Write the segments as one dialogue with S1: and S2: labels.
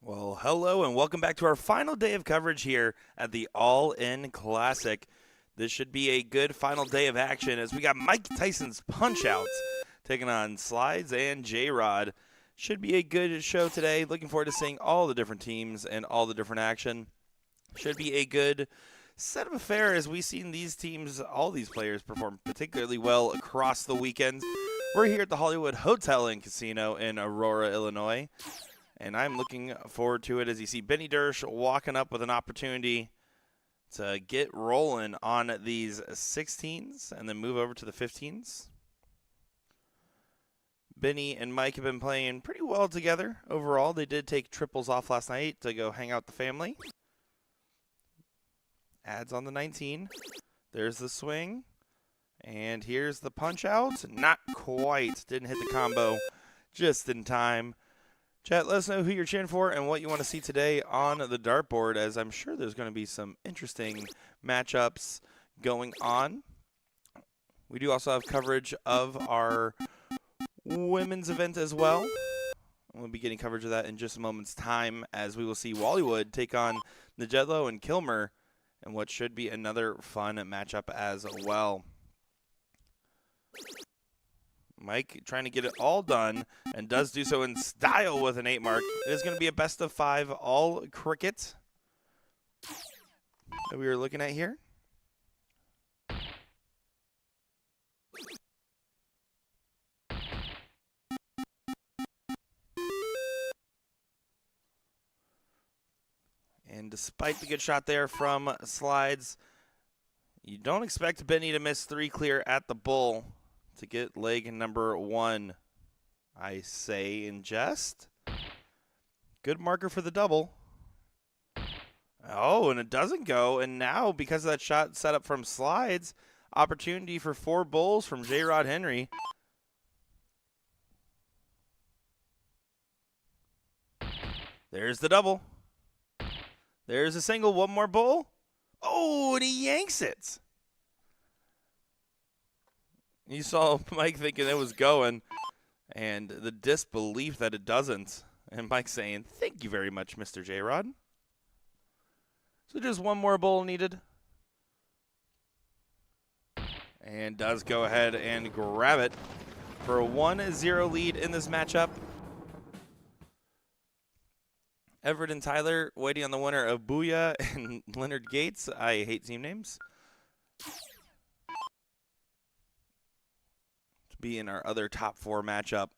S1: Well, hello and welcome back to our final day of coverage here at the All In Classic. This should be a good final day of action as we got Mike Tyson's Punch Outs taking on Slides and J-Rod. Should be a good show today. Looking forward to seeing all the different teams and all the different action. Should be a good set of affair as we've seen these teams, all these players perform particularly well across the weekend. We're here at the Hollywood Hotel and Casino in Aurora, Illinois. And I'm looking forward to it as you see Benny Dersch walking up with an opportunity to get rolling on these 16s and then move over to the 15s. Benny and Mike have been playing pretty well together overall. They did take triples off last night to go hang out with the family. Adds on the 19. There's the swing. And here's the punch out. Not quite. Didn't hit the combo just in time. Chat, let us know who you're cheering for and what you want to see today on the dartboard, as I'm sure there's going to be some interesting matchups going on. We do also have coverage of our women's event as well. We'll be getting coverage of that in just a moment's time, as we will see Wallywood take on Najedlo and Kilmer in what should be another fun matchup as well. Mike trying to get it all done, and does do so in style with an 8 mark. It is going to be a best of 5 all cricket that we are looking at here. And despite the good shot there from Slides, you don't expect Benny to miss 3 clear at the bull to get leg number 1, I say in jest. Good marker for the double. Oh, and it doesn't go. And now, because of that shot set up from Slides, opportunity for 4 bulls from J-Rod Henry. There's the double. There's a single, 1 more bull. Oh, and he yanks it. You saw Mike thinking it was going, and the disbelief that it doesn't. And Mike saying, "Thank you very much, Mr. J-Rod." So just 1 more bowl needed. And does go ahead and grab it for a 1-0 lead in this matchup. Everett and Tyler waiting on the winner of Booyah and Leonard Gates. I hate team names. Be in our other top 4 matchup.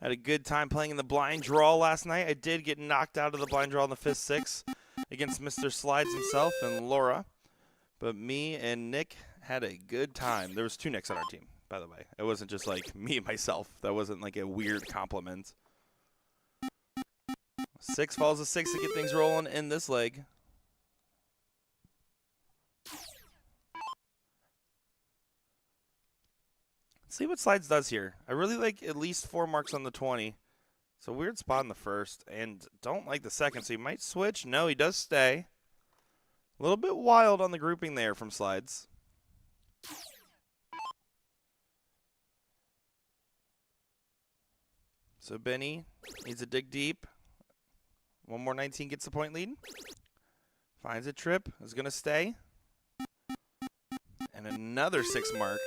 S1: Had a good time playing in the blind draw last night. I did get knocked out of the blind draw in the 5th 6 against Mr. Slides himself and Laura. But me and Nick had a good time. There was 2 Nicks on our team, by the way. It wasn't just like me and myself. That wasn't like a weird compliment. 6 falls to 6 to get things rolling in this leg. See what Slides does here. I really like at least 4 marks on the 20. It's a weird spot in the first, and don't like the second, so he might switch. No, he does stay. A little bit wild on the grouping there from Slides. So Benny needs to dig deep. 1 more 19 gets the point lead. Finds a trip, is going to stay. And another 6 mark.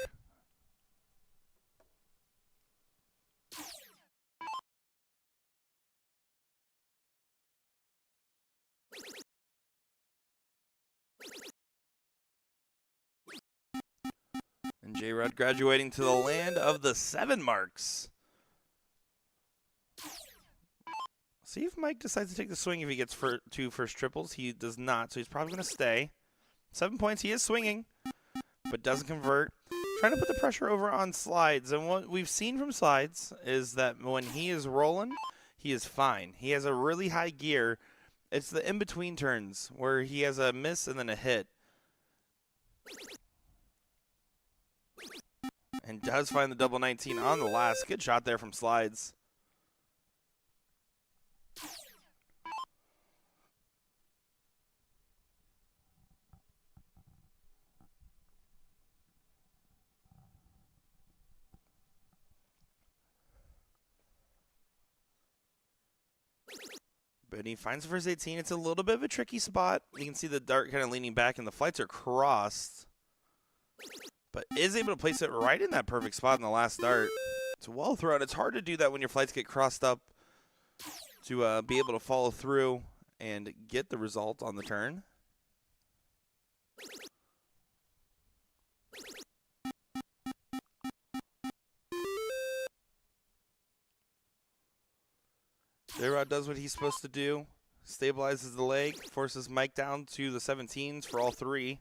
S1: And J-Rod graduating to the land of the 7 marks. See if Mike decides to take the swing if he gets 2 first triples. He does not, so he's probably going to stay. 7 points, he is swinging, but doesn't convert. Trying to put the pressure over on Slides. And what we've seen from Slides is that when he is rolling, he is fine. He has a really high gear. It's the in-between turns where he has a miss and then a hit. And does find the double 19 on the last. Good shot there from Slides. But he finds the first 18. It's a little bit of a tricky spot. You can see the dart kind of leaning back, and the flights are crossed. But is able to place it right in that perfect spot in the last dart. It's well thrown. It's hard to do that when your flights get crossed up to be able to follow through and get the result on the turn. J-Rod does what he's supposed to do. Stabilizes the leg. Forces Mike down to the 17s for all three.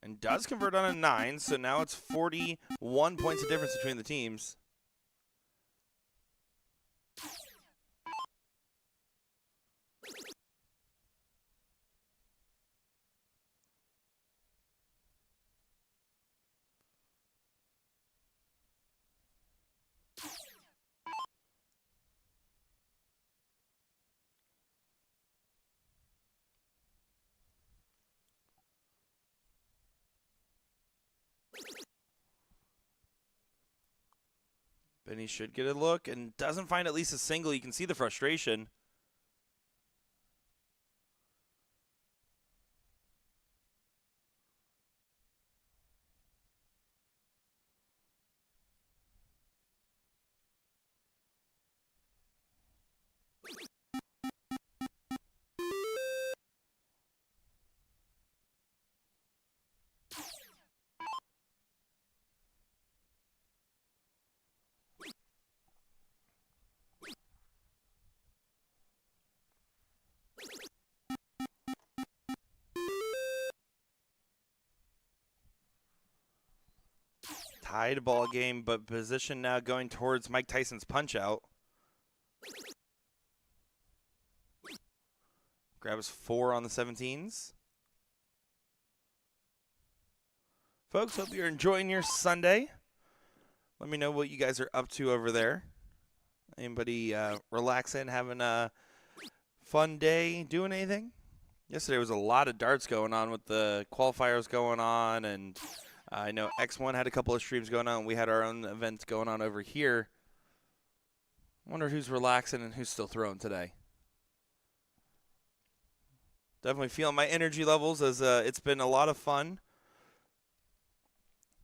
S1: And does convert on a 9, so now it's 41 points of difference between the teams. Benny should get a look and doesn't find at least a single. You can see the frustration. Tied ball game, but position now going towards Mike Tyson's punch out. Grabs 4 on the 17s. Folks, hope you're enjoying your Sunday. Let me know what you guys are up to over there. Anybody relaxing, having a fun day, doing anything? Yesterday was a lot of darts going on with the qualifiers going on, and I know X1 had a couple of streams going on. We had our own event going on over here. Wonder who's relaxing and who's still throwing today. Definitely feeling my energy levels as it's been a lot of fun.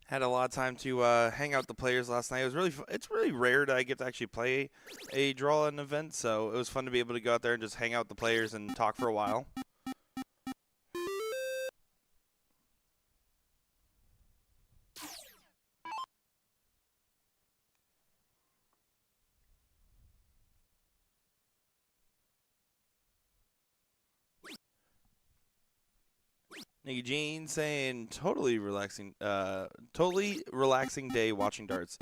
S1: Had a lot of time to hang out with the players last night. It was really it's really rare that I get to actually play a draw-in event, so it was fun to be able to go out there and just hang out with the players and talk for a while. Nikki Jean saying totally relaxing day watching darts.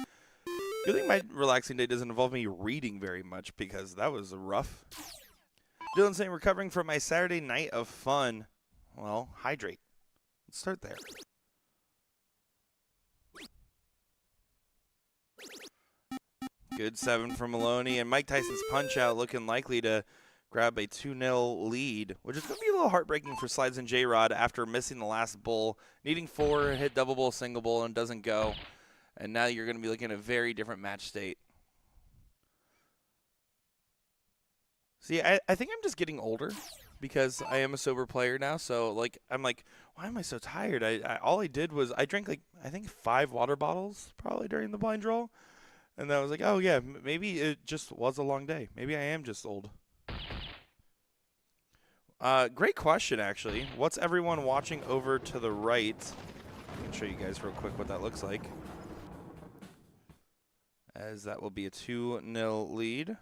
S1: Good thing my relaxing day doesn't involve me reading very much because that was rough. Dylan saying recovering from my Saturday night of fun. Well, hydrate. Let's start there. Good 7 from Maloney, and Mike Tyson's punch out looking likely to grab a 2-0 lead, which is going to be a little heartbreaking for Slides and J-Rod after missing the last bull, needing 4, hit double bull, single bull, and doesn't go. And now you're going to be looking at a very different match state. See, I think I'm just getting older because I am a sober player now. So, I'm like, why am I so tired? All I did was I drank, I think 5 water bottles probably during the blind draw. And then I was like, oh, yeah, maybe it just was a long day. Maybe I am just old. Great question, actually. What's everyone watching over to the right? I can show you guys real quick what that looks like. As that will be a 2-0 lead.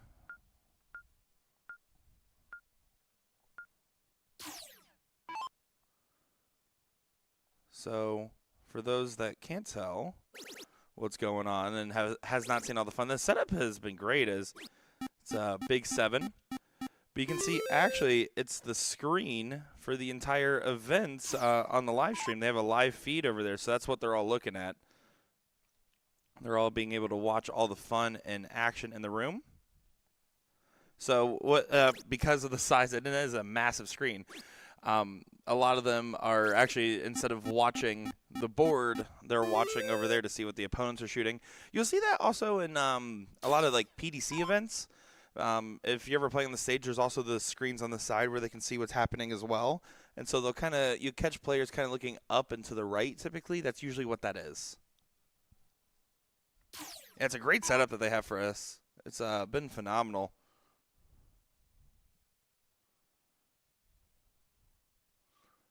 S1: So, for those that can't tell what's going on and has not seen all the fun, the setup has been great. It's a big 7. But you can see, actually, it's the screen for the entire event on the live stream. They have a live feed over there, so that's what they're all looking at. They're all being able to watch all the fun and action in the room. So because of the size, it is a massive screen. A lot of them are actually, instead of watching the board, they're watching over there to see what the opponents are shooting. You'll see that also in a lot of PDC events. If you ever play on the stage, there's also the screens on the side where they can see what's happening as well. And so they'll you catch players kind of looking up and to the right typically. That's usually what that is. Yeah, it's a great setup that they have for us. It's been phenomenal.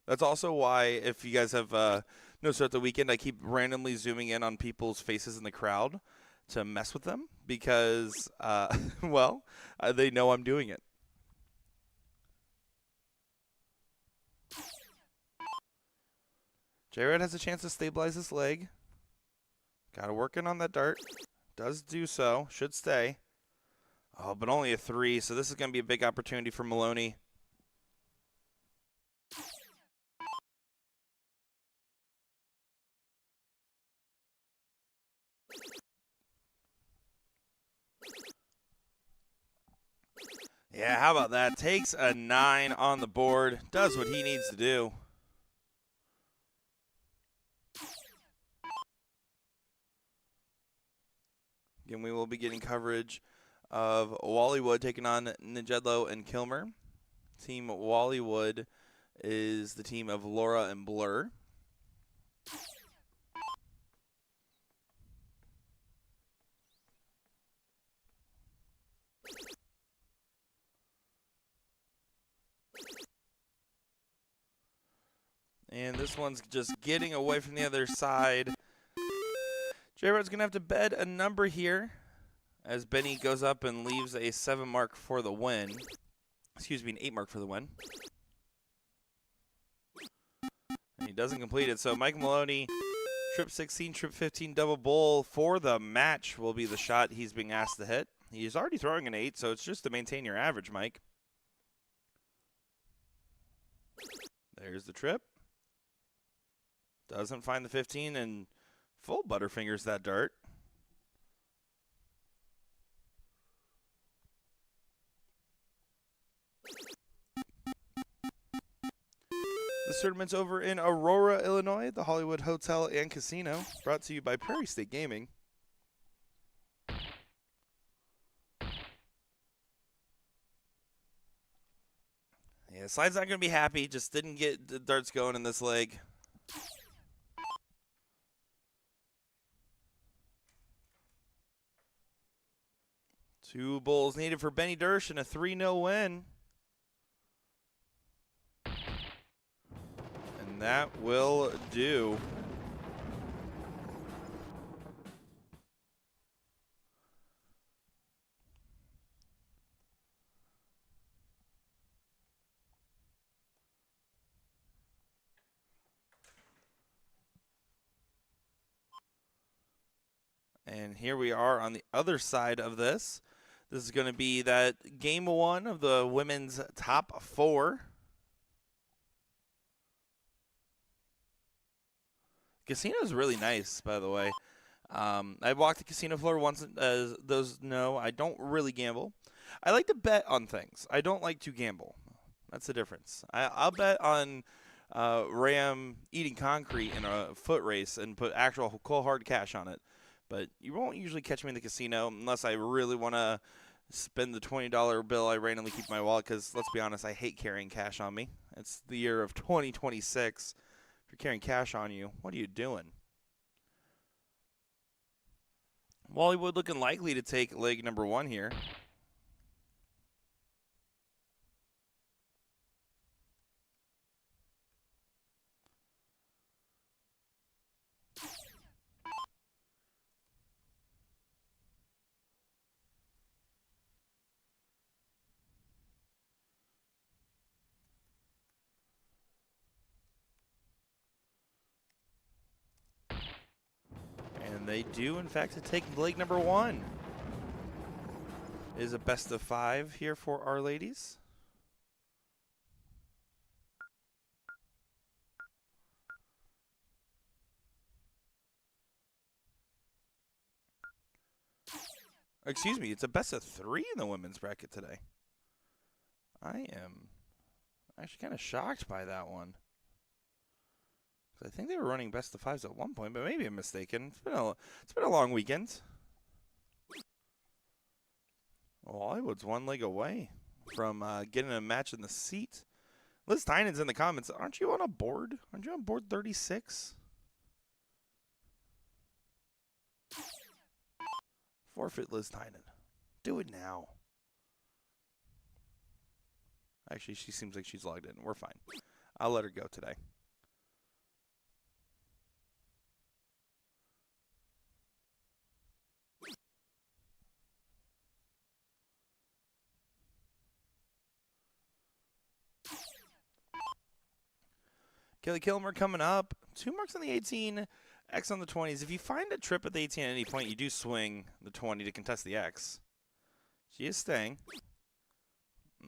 S1: That's also why, if you guys have noticed throughout the weekend, I keep randomly zooming in on people's faces in the crowd to mess with them because, well, they know I'm doing it. J-Red has a chance to stabilize his leg. Got to work in on that dart. Does do so. Should stay. Oh, but only a 3, so this is going to be a big opportunity for Maloney. Yeah, how about that? Takes a 9 on the board. Does what he needs to do. Again, we will be getting coverage of Wallywood taking on Nijedlo and Kilmer. Team Wallywood is the team of Laura and Blur. And this one's just getting away from the other side. J-Rod's going to have to bet a number here as Benny goes up and leaves a 7 mark for the win. Excuse me, an 8 mark for the win. And he doesn't complete it. So Mike Maloney, trip 16, trip 15 double bowl for the match will be the shot he's being asked to hit. He's already throwing an 8, so it's just to maintain your average, Mike. There's the trip. Doesn't find the 15 and full butterfingers that dart. This tournament's over in Aurora, Illinois, at the Hollywood Hotel and Casino, brought to you by Prairie State Gaming. Yeah, Slide's not going to be happy. Just didn't get the darts going in this leg. Two bowls needed for Benny Dersch and a 3-0 win. And that will do. And here we are on the other side of this. This is going to be that game 1 of the women's top 4. Casino is really nice, by the way. I walked the casino floor once. As those know, I don't really gamble. I like to bet on things. I don't like to gamble. That's the difference. I'll bet on Ram eating concrete in a foot race and put actual cold hard cash on it. But you won't usually catch me in the casino unless I really want to spend the $20 bill I randomly keep in my wallet because, let's be honest, I hate carrying cash on me. It's the year of 2026. If you're carrying cash on you, what are you doing? Wallywood looking likely to take leg number 1 here. And they do, in fact, take leg number 1. It is a best of 5 here for our ladies. Excuse me, it's a best of 3 in the women's bracket today. I am actually kind of shocked by that one. I think they were running best of 5s at one point, but maybe I'm mistaken. It's been a long weekend. Well, Hollywood's one leg away from getting a match in the seat. Liz Tynan's in the comments. Aren't you on a board? Aren't you on board 36? Forfeit Liz Tynan. Do it now. Actually, she seems like she's logged in. We're fine. I'll let her go today. Kelly Kilmer coming up. 2 marks on the 18, X on the 20s. If you find a trip at the 18 at any point, you do swing the 20 to contest the X. She is staying.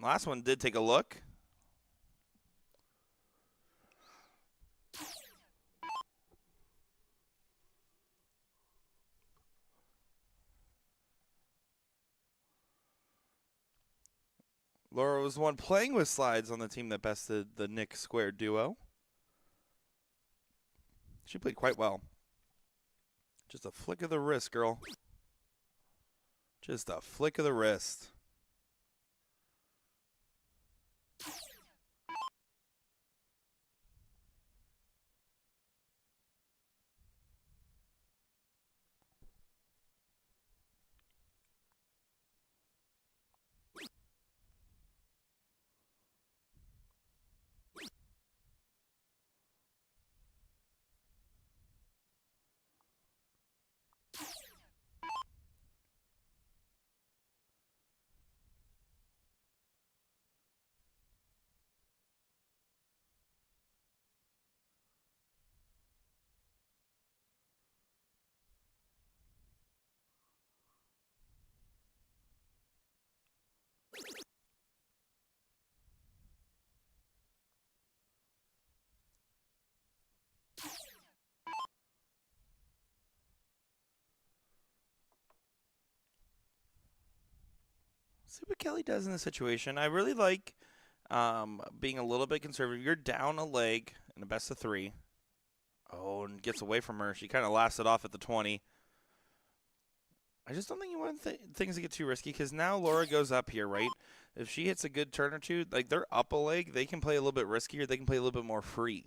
S1: Last one did take a look. Laura was the one playing with slides on the team that bested the Nick Square duo. She played quite well. Just a flick of the wrist, girl. Just a flick of the wrist. See what Kelly does in this situation. I really like being a little bit conservative. You're down a leg in a best of 3. Oh, and gets away from her. She kind of laughs it off at the 20. I just don't think you want things to get too risky because now Laura goes up here, right? If she hits a good turn or two, like they're up a leg, they can play a little bit riskier. They can play a little bit more free.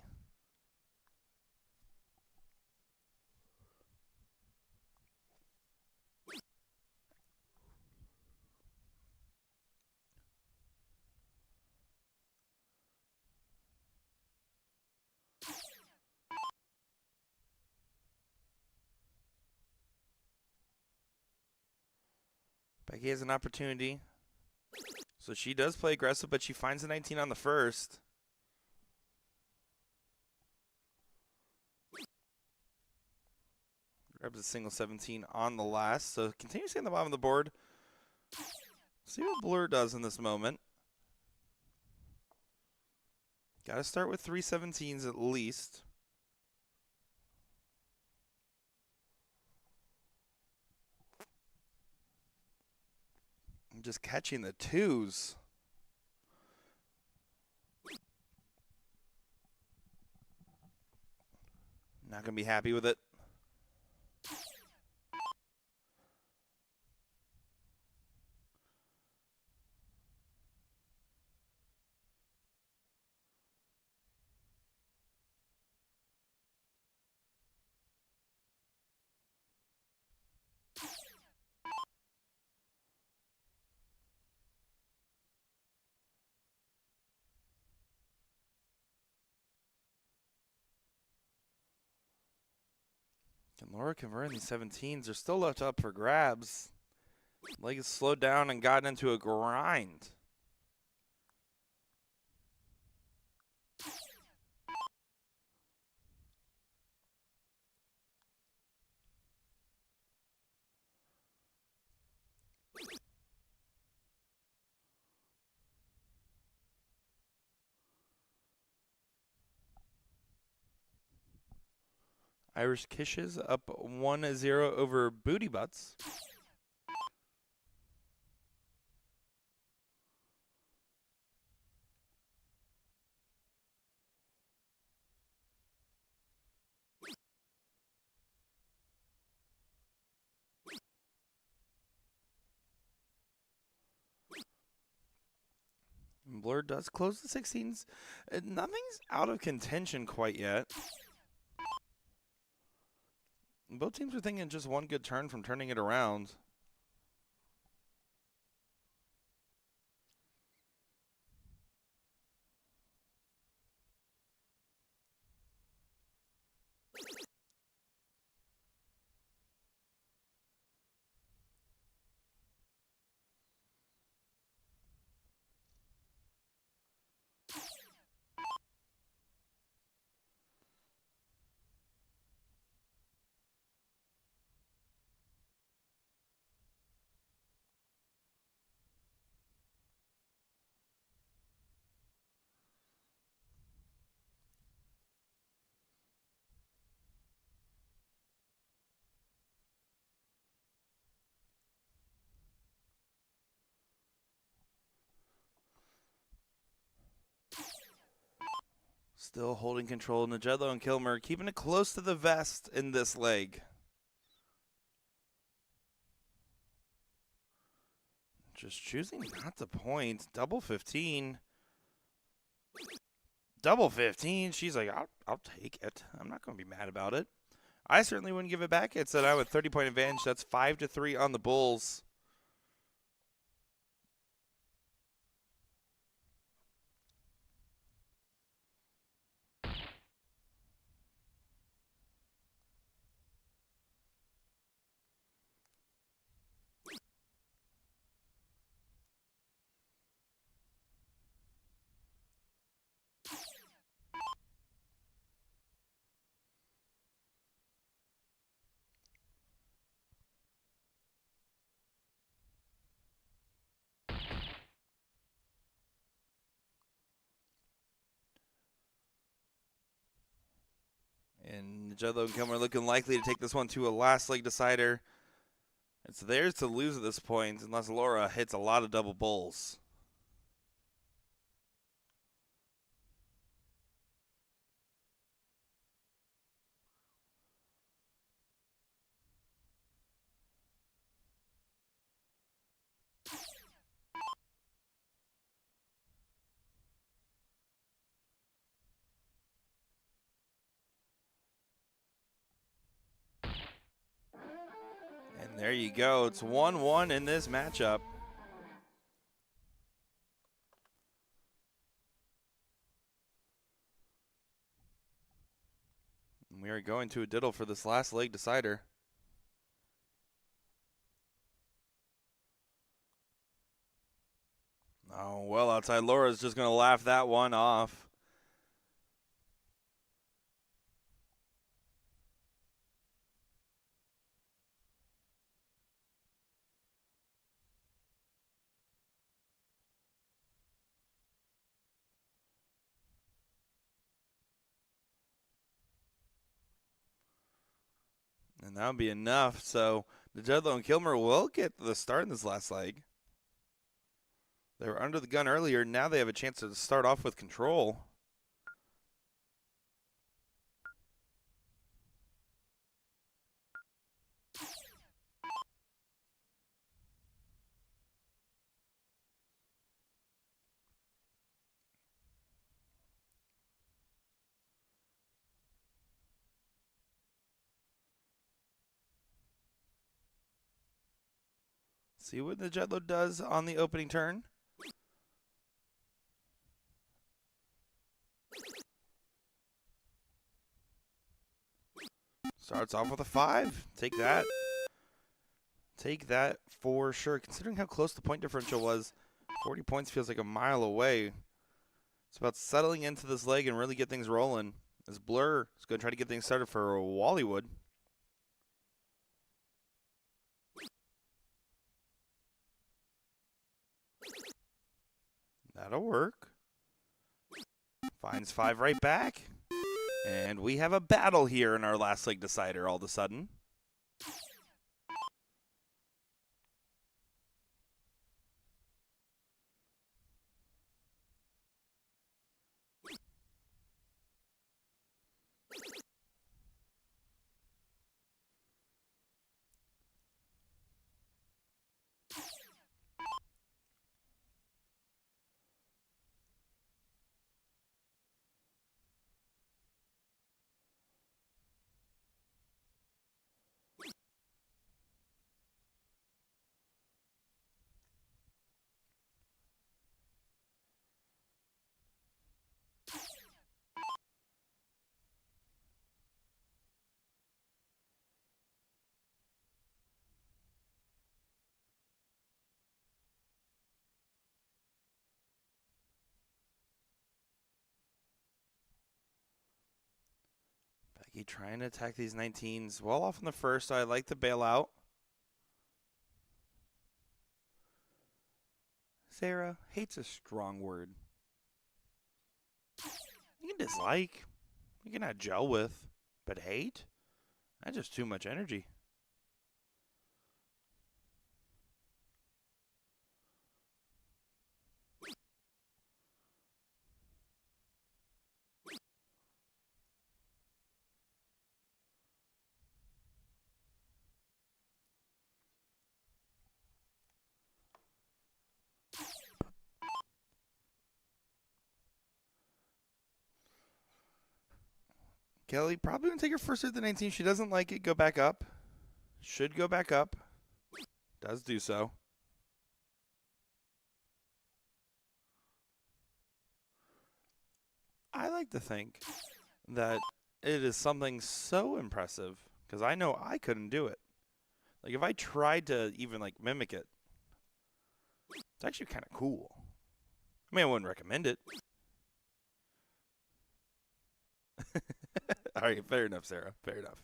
S1: Becky has an opportunity. So she does play aggressive, but she finds the 19 on the first. Grabs a single 17 on the last. So continues on the bottom of the board. See what Blur does in this moment. Got to start with 3 17s at least. I'm just catching the 2s. Not going to be happy with it. Can Laura convert these 17s? They're still left up for grabs. Leg has slowed down and gotten into a grind. Irish Kisses up 1-0 over Booty Butts. Blur does close the 16s. Nothing's out of contention quite yet. Both teams are thinking just one good turn from turning it around. Still holding control. Njedlo and Kilmer keeping it close to the vest in this leg. Just choosing not to point. Double 15. Double 15. She's like, I'll take it. I'm not going to be mad about it. I certainly wouldn't give it back. It said I have a 30-point advantage. That's 5-3 on the Bulls. And Njedlo and Kilmer looking likely to take this one to a last leg decider. It's theirs to lose at this point unless Laura hits a lot of double bulls. And there you go. It's 1-1 in this matchup. And we are going to a diddle for this last leg decider. Oh, well outside. Laura's just going to laugh that one off. And that would be enough. So Njedlo and Kilmer will get the start in this last leg. They were under the gun earlier. Now they have a chance to start off with control. See what Njedlo does on the opening turn. Starts off with a 5. Take that. Take that for sure. Considering how close the point differential was, 40 points feels like a mile away. It's about settling into this leg and really get things rolling. As Blur is going to try to get things started for Wallywood. That'll work. Finds 5 right back. And we have a battle here in our last leg decider all of a sudden. Mikey trying to attack these 19s. Well off in the first. I like the bailout. Sarah, hate's a strong word. You can dislike. You can not gel with. But hate? That's just too much energy. Kelly probably going to take her first at the 19. She doesn't like it. Go back up. Should go back up. Does do so. I like to think that it is something so impressive because I know I couldn't do it. Like if I tried to even like mimic it, it's actually kind of cool. I mean, I wouldn't recommend it. All right, fair enough, Sarah. Fair enough.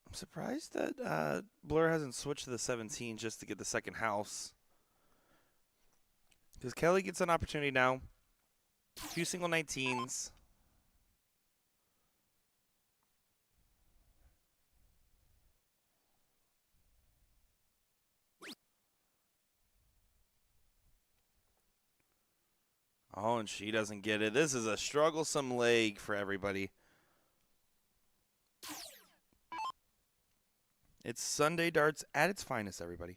S1: I'm surprised that Blur hasn't switched to the 17 just to get the second house. Because Kelly gets an opportunity now. 2 single 19s. Oh, and she doesn't get it. This is a strugglesome leg for everybody. It's Sunday darts at its finest, everybody.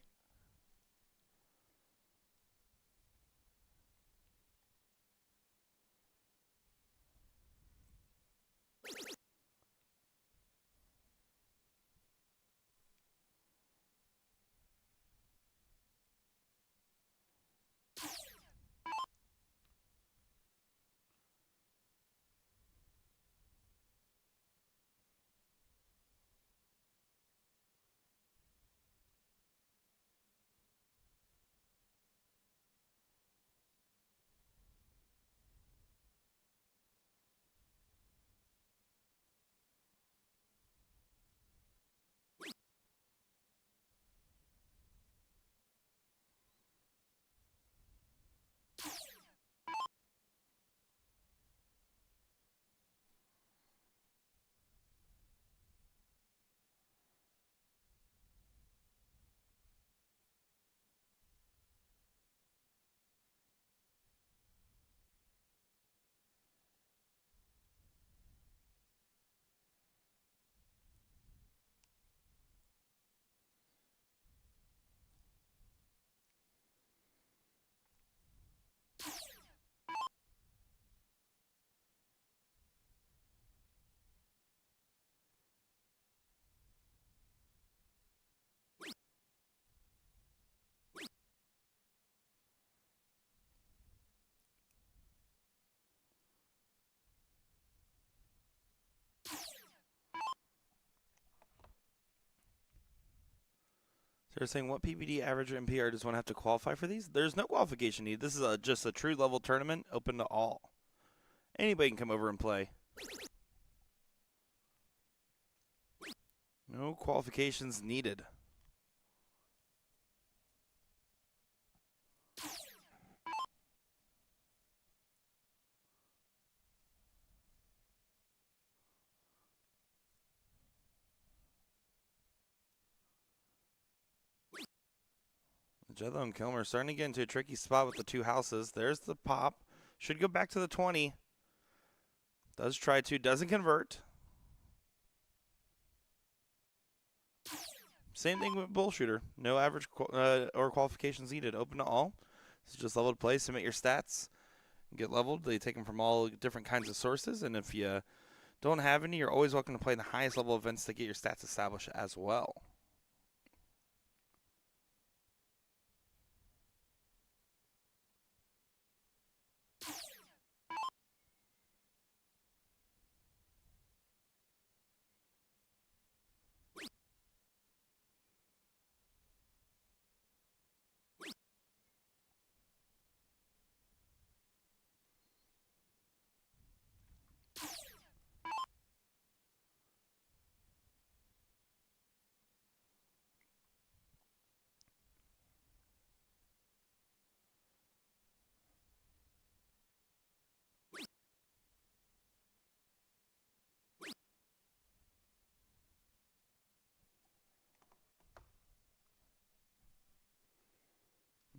S1: So they're saying, what PBD average or NPR does one have to qualify for these? There's no qualification need. This is just a true level tournament open to all. Anybody can come over and play. No qualifications needed. Jello and Kilmer starting to get into a tricky spot with the two houses. There's the pop. Should go back to the 20. Does try to. Doesn't convert. Same thing with bull shooter. No average or qualifications needed. Open to all. This is just leveled play. Submit your stats. Get leveled. They take them from all different kinds of sources. And if you don't have any, you're always welcome to play in the highest level events to get your stats established as well.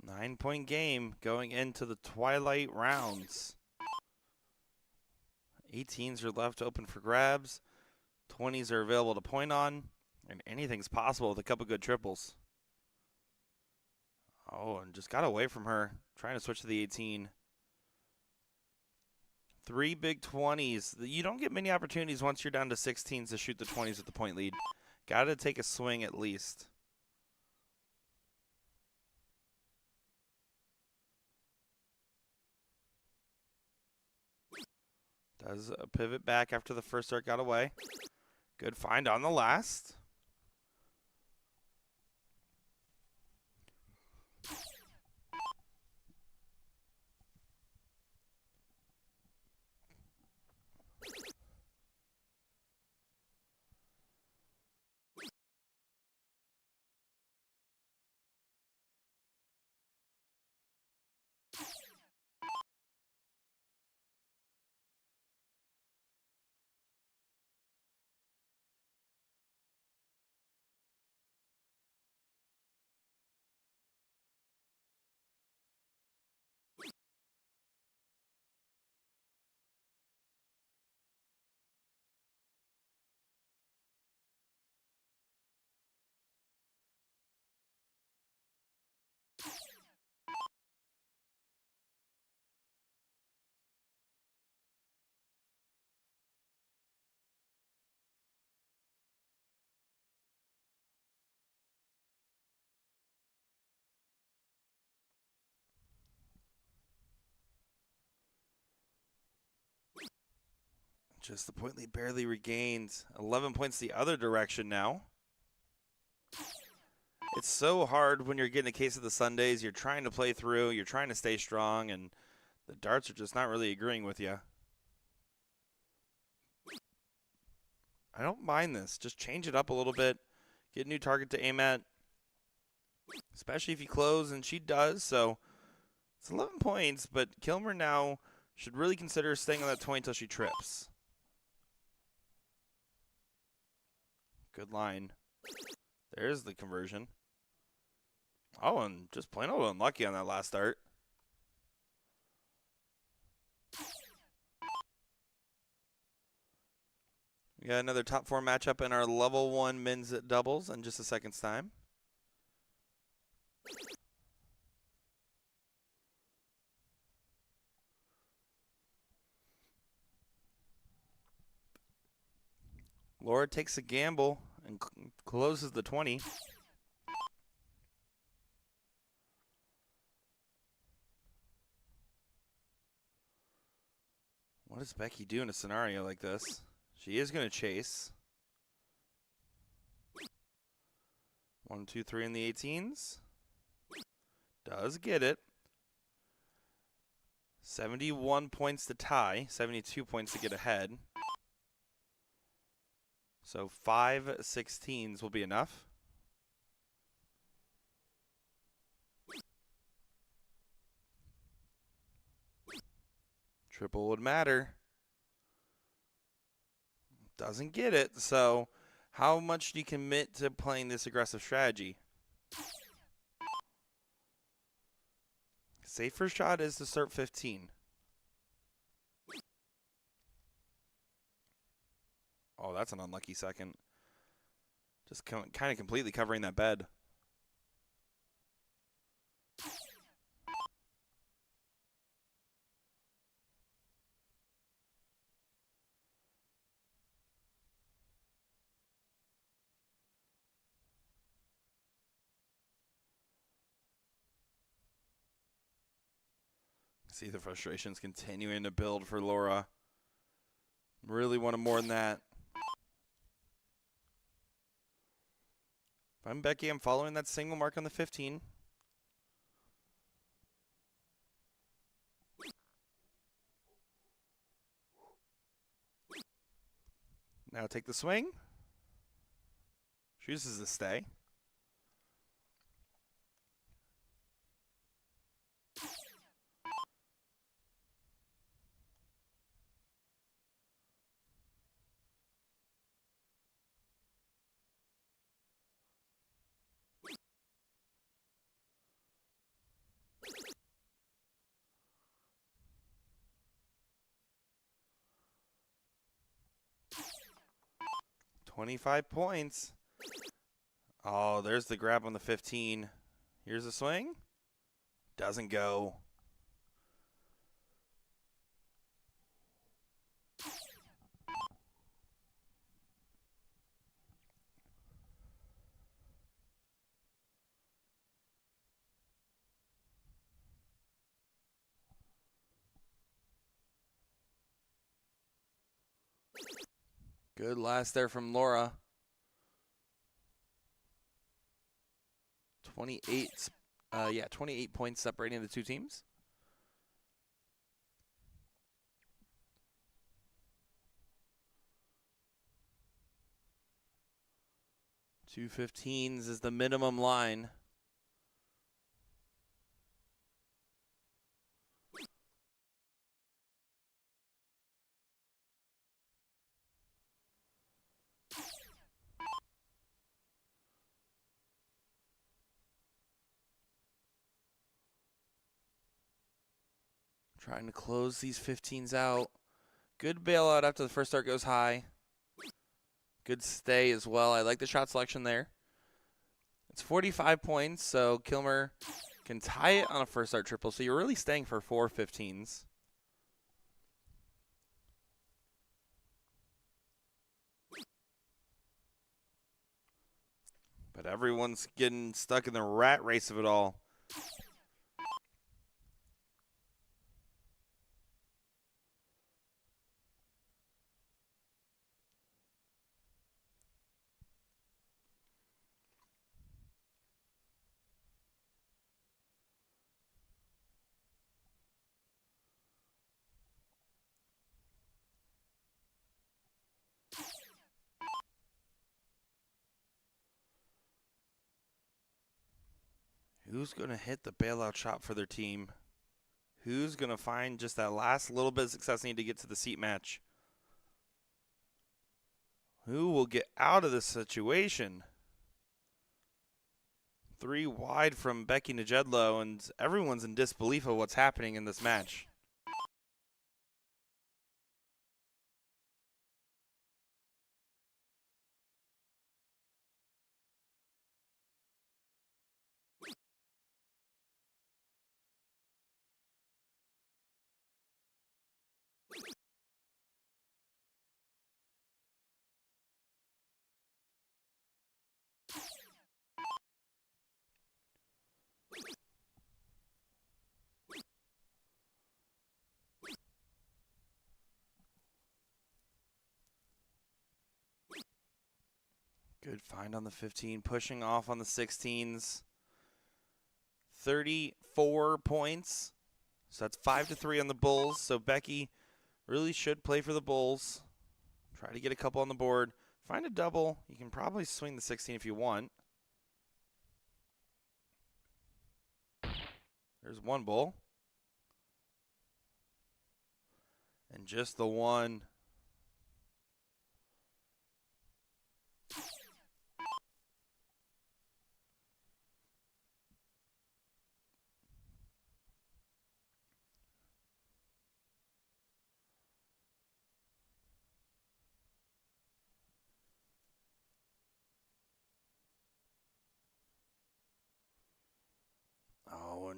S1: Nine-point game going into the twilight rounds. 18s are left open for grabs. 20s are available to point on. And anything's possible with a couple good triples. Oh, and just got away from her. Trying to switch to the 18. 3 big 20s. You don't get many opportunities once you're down to 16s to shoot the 20s with the point lead. Got to take a swing at least. Does a pivot back after the first start got away. Good find on the last. Just the point lead barely regained. 11 points the other direction now. It's so hard when you're getting a case of the Sundays. You're trying to play through. You're trying to stay strong, and the darts are just not really agreeing with you. I don't mind this. Just change it up a little bit. Get a new target to aim at. Especially if you close, and she does. So it's 11 points, but Kilmer now should really consider staying on that 20 until she trips. Good line. There's the conversion. Oh, and just plain old unlucky on that last start. We got another top 4 matchup in our level 1 men's doubles in just a second's time. Laura takes a gamble and closes the 20. What does Becky do in a scenario like this? She is going to chase. 1, 2, 3 in the 18s. Does get it. 71 points to tie. 72 points to get ahead. So 5 16s will be enough. Triple would matter. Doesn't get it. So how much do you commit to playing this aggressive strategy? Safer shot is to start 15. Oh, that's an unlucky second. Just kind of completely covering that bed. See the frustrations continuing to build for Laura. Really wanted more than that. If I'm Becky, I'm following that single mark on the 15. Now take the swing. Chooses to stay. $25 points. Oh, there's the grab on the 15. Here's the swing. Doesn't go. Good last there from Laura. 28 points separating the two teams. Two 15s is the minimum line. Trying to close these 15s out. Good bailout after the first start goes high. Good stay as well. I like the shot selection there. It's 45 points, so Kilmer can tie it on a first start triple. So you're really staying for 4 15s. But everyone's getting stuck in the rat race of it all. Who's going to hit the bailout shot for their team? Who's going to find just that last little bit of success they need to get to the seat match? Who will get out of this situation? 3 wide from Becky Njedlow, and everyone's in disbelief of what's happening in this match. Good find on the 15, pushing off on the 16s. 34 points. So that's 5-3 on the Bulls. So Becky really should play for the Bulls. Try to get a couple on the board. Find a double. You can probably swing the 16 if you want. There's one bull. And just the one.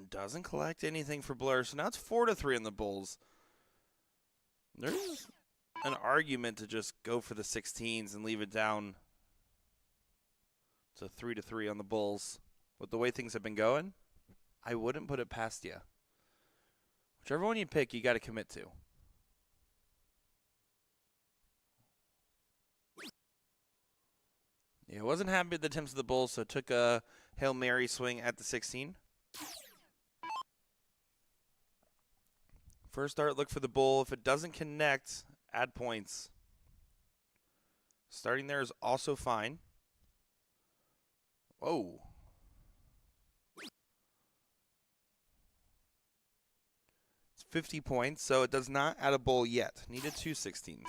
S1: doesn't collect anything for Blur, so now it's 4-3 on the Bulls. There's an argument to just go for the 16s and leave it down to 3-3 on the Bulls. With the way things have been going, I wouldn't put it past you. Whichever one you pick, you got to commit to. Yeah, wasn't happy with the attempts of the Bulls, so took a Hail Mary swing at the 16. First start, look for the Bull. If it doesn't connect, add points. Starting there is also fine. Whoa. It's 50 points, so it does not add a Bull yet. Needed 2 16s.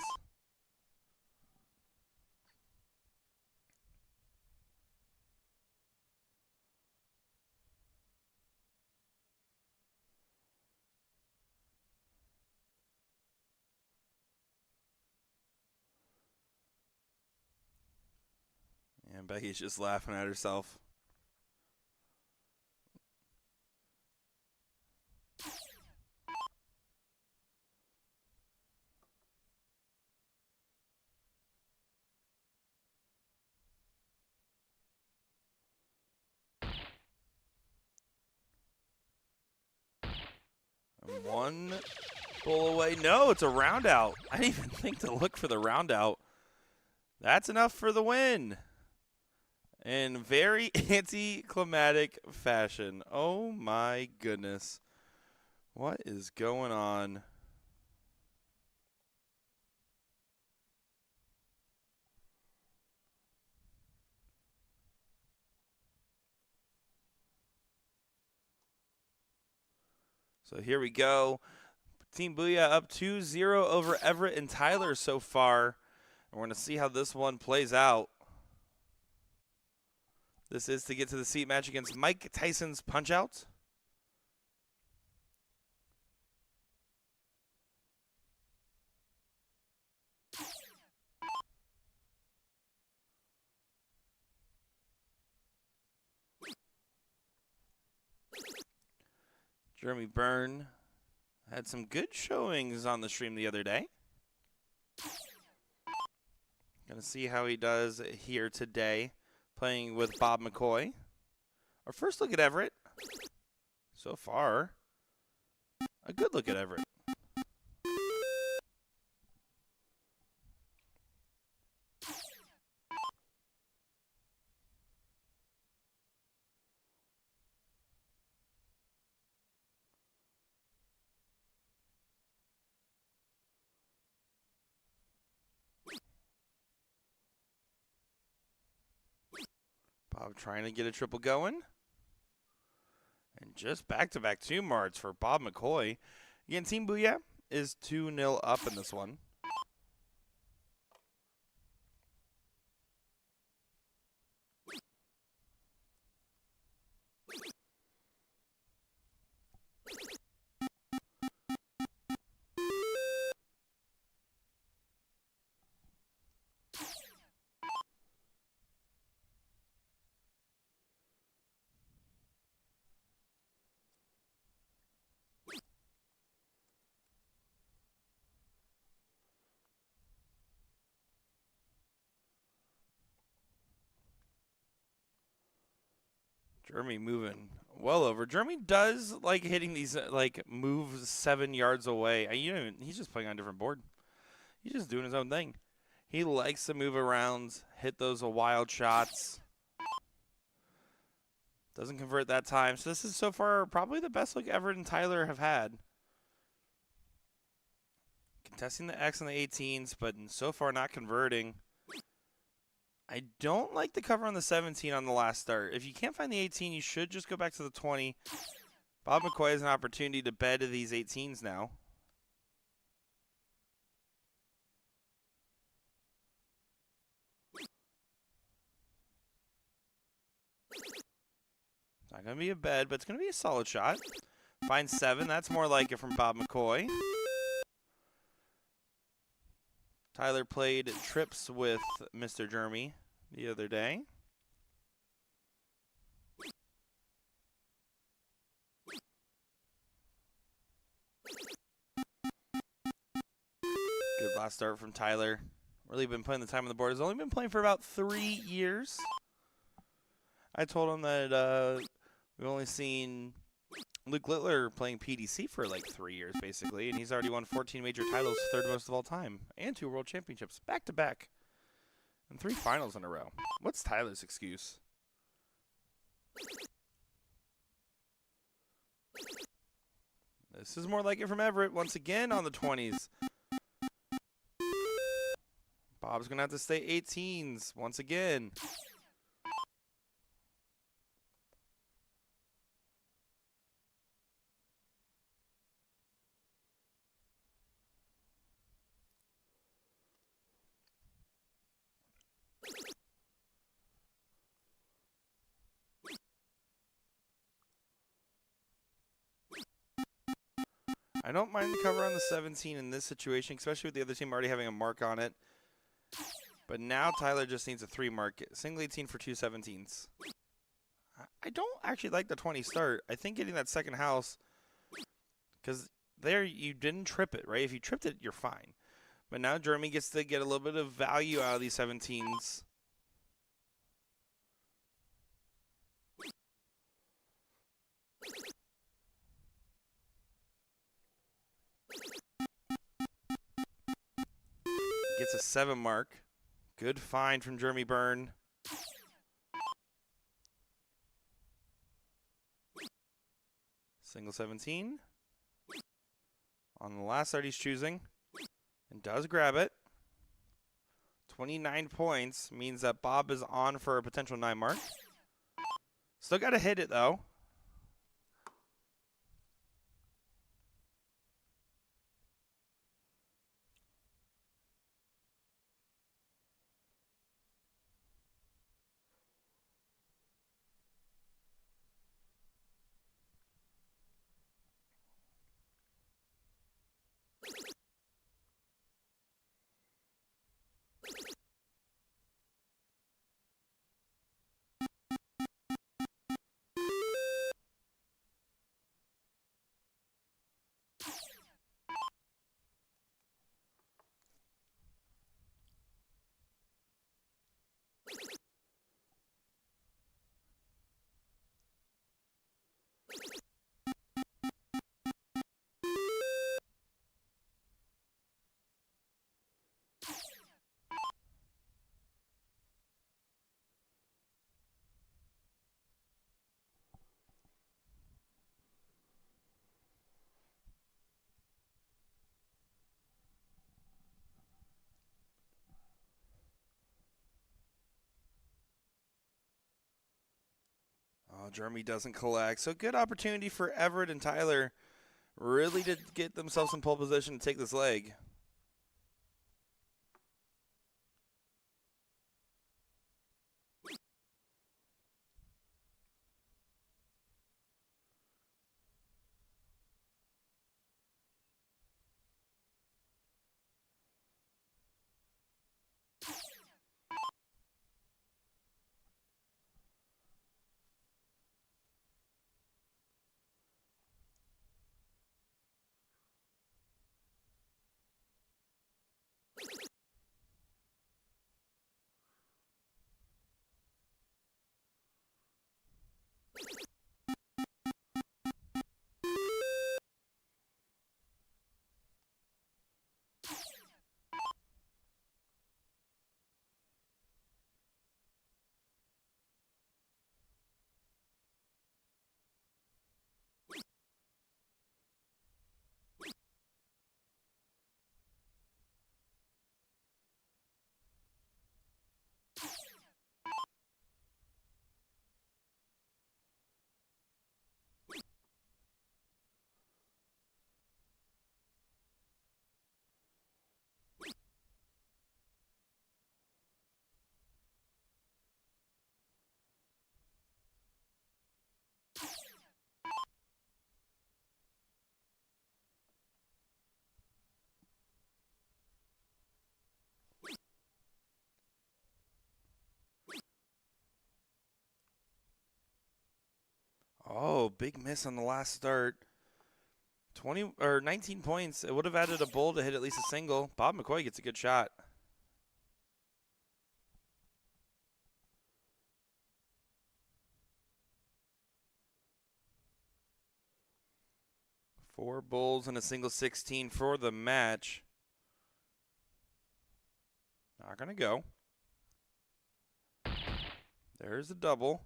S1: And Becky's just laughing at herself. One Bull away. No, it's a round out. I didn't even think to look for the round out. That's enough for the win. In very anticlimactic fashion. Oh my goodness. What is going on? So here we go. Team Booyah up 2-0 over Everett and Tyler so far. And we're going to see how this one plays out. This is to get to the seat match against Mike Tyson's Punch-Out. Jeremy Byrne had some good showings on the stream the other day. Gonna see how he does here today, playing with Bob McCoy. Our first look at Everett. So far, a good look at Everett. Bob trying to get a triple going. And just back-to-back 2 marts for Bob McCoy. Again, Team Booyah is 2-0 up in this one. Jeremy moving well over. Jeremy does like hitting these like moves 7 yards away. He's just playing on a different board. He's just doing his own thing. He likes to move around, hit those wild shots. Doesn't convert that time. So this is so far probably the best look Everett and Tyler have had. Contesting the X and the 18s, but so far not converting. I don't like the cover on the 17 on the last start. If you can't find the 18, you should just go back to the 20. Bob McCoy has an opportunity to bed these 18s now. It's not going to be a bed, but it's going to be a solid shot. Find 7. That's more like it from Bob McCoy. Tyler played trips with Mr. Jeremy the other day. Last start from Tyler. Really been putting the time on the board. He's only been playing for about 3 years. I told him that we've only seen Luke Littler playing PDC for like 3 years, basically, and he's already won 14 major titles, third most of all time, and 2 world championships back to back, and 3 finals in a row. What's Tyler's excuse? This is more like it from Everett once again on the 20s. Bob's going to have to stay 18s once again. I don't mind the cover on the 17 in this situation, especially with the other team already having a mark on it. But now Tyler just needs a 3 mark. Single 18 for 2 17s. I don't actually like the 20 start. I think getting that second house, because there you didn't trip it, right? If you tripped it, you're fine. But now Jeremy gets to get a little bit of value out of these 17s. Gets a 7 mark. Good find from Jeremy Byrne. Single 17. On the last start he's choosing. And does grab it. 29 points means that Bob is on for a potential 9 mark. Still got to hit it, though. Oh, Jeremy doesn't collect. So good opportunity for Everett and Tyler really to get themselves in pole position to take this leg. Oh, big miss on the last start. 20 or 19 points. It would have added a bull to hit at least a single. Bob McCoy gets a good shot. Four bulls and a single 16 for the match. Not going to go. There's a double.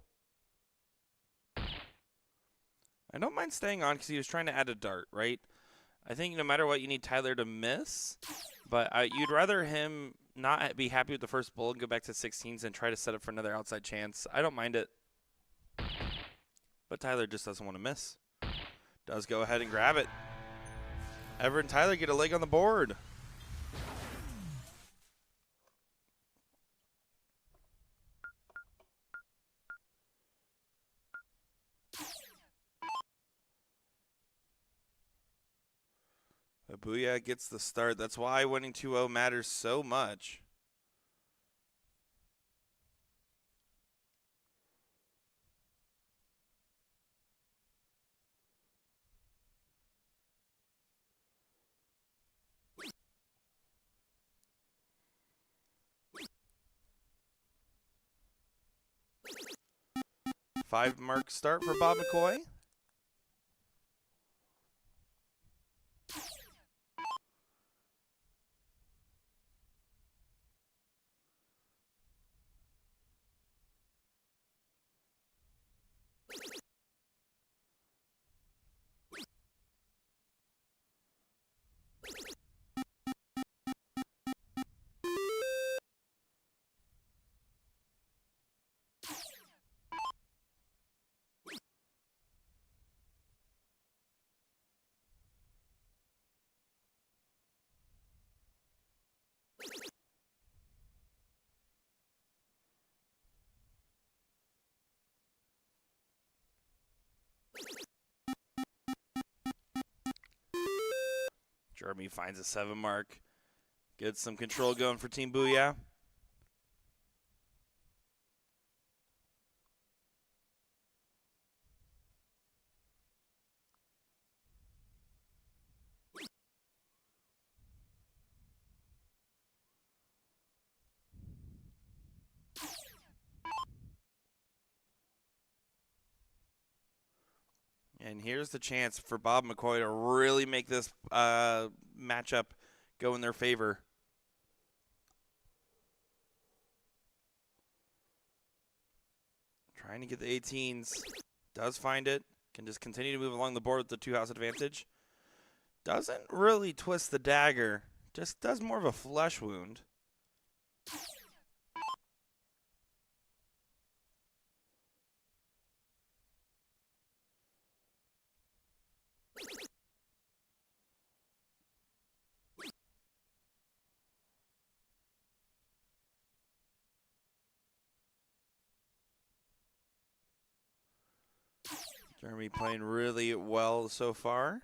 S1: I don't mind staying on because he was trying to add a dart, right? I think no matter what, you need Tyler to miss. But you'd rather him not be happy with the first bull and go back to 16s and try to set up for another outside chance. I don't mind it. But Tyler just doesn't want to miss. Does go ahead and grab it. Everett and Tyler get a leg on the board. Booyah gets the start. That's why winning 2-0 matters so much. Five-mark start for Bob McCoy. Jeremy finds a 7 mark. Gets some control going for Team Booyah. And here's the chance for Bob McCoy to really make this matchup go in their favor. Trying to get the 18s. Does find it. Can just continue to move along the board with the 2-house advantage. Doesn't really twist the dagger. Just does more of a flesh wound. Jeremy playing really well so far.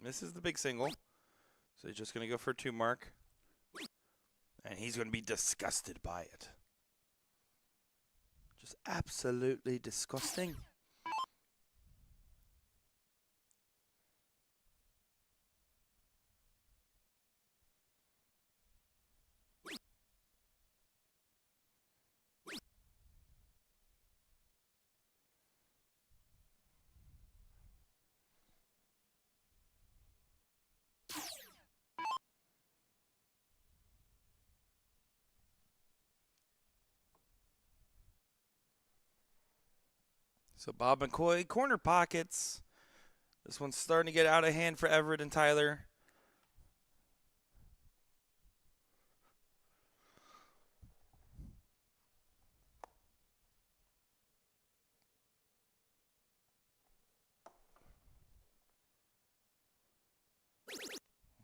S1: Misses the big single. So he's just going to go for a 2 mark. And he's going to be disgusted by it. Just absolutely disgusting. So Bob McCoy, corner pockets. This one's starting to get out of hand for Everett and Tyler.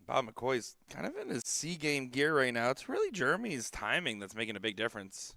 S1: Bob McCoy's kind of in his C game gear right now. It's really Jeremy's timing that's making a big difference.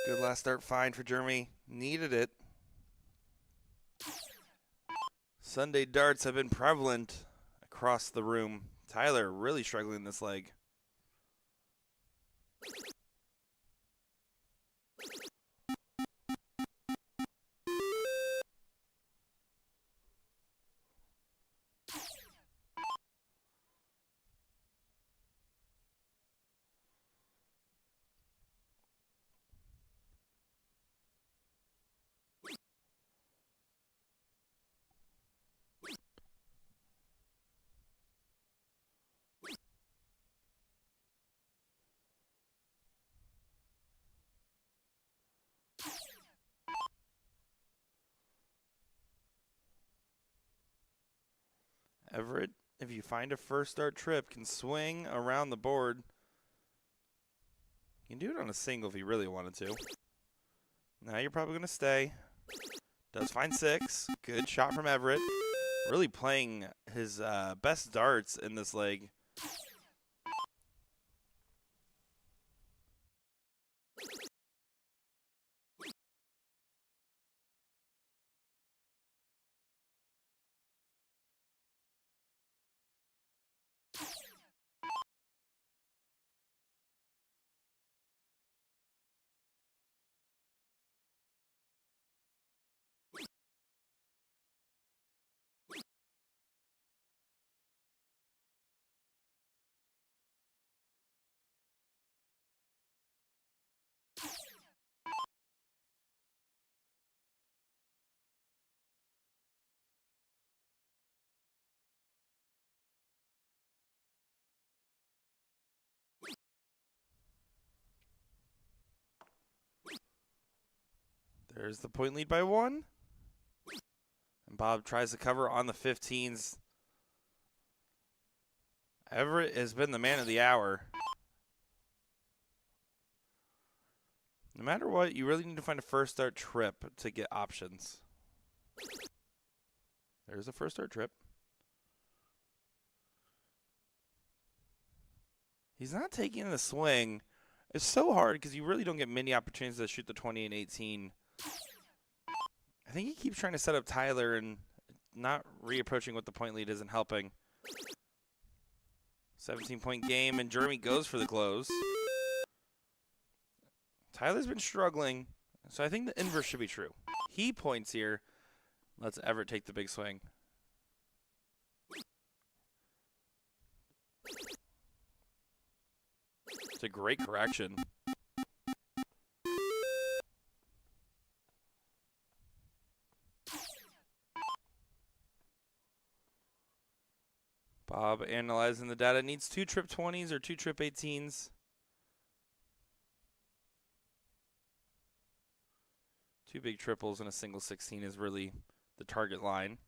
S1: Good last start fine for Jeremy. Needed it. Sunday darts have been prevalent across the room. Tyler really struggling this leg. Everett, if you find a first start trip, can swing around the board. You can do it on a single if you really wanted to. Now you're probably going to stay. Does find 6. Good shot from Everett. Really playing his best darts in this leg. There's the point lead by 1. And Bob tries to cover on the 15s. Everett has been the man of the hour. No matter what, you really need to find a first start trip to get options. There's a first start trip. He's not taking the swing. It's so hard because you really don't get many opportunities to shoot the 20 and 18. I think he keeps trying to set up Tyler and not reapproaching what the point lead isn't helping. 17-point game, and Jeremy goes for the close. Tyler's been struggling, so I think the inverse should be true. He points here, lets Everett take the big swing. It's a great correction. Bob analyzing the data. Needs 2 trip 20s or 2 trip 18s. 2 big triples and a single 16 is really the target line.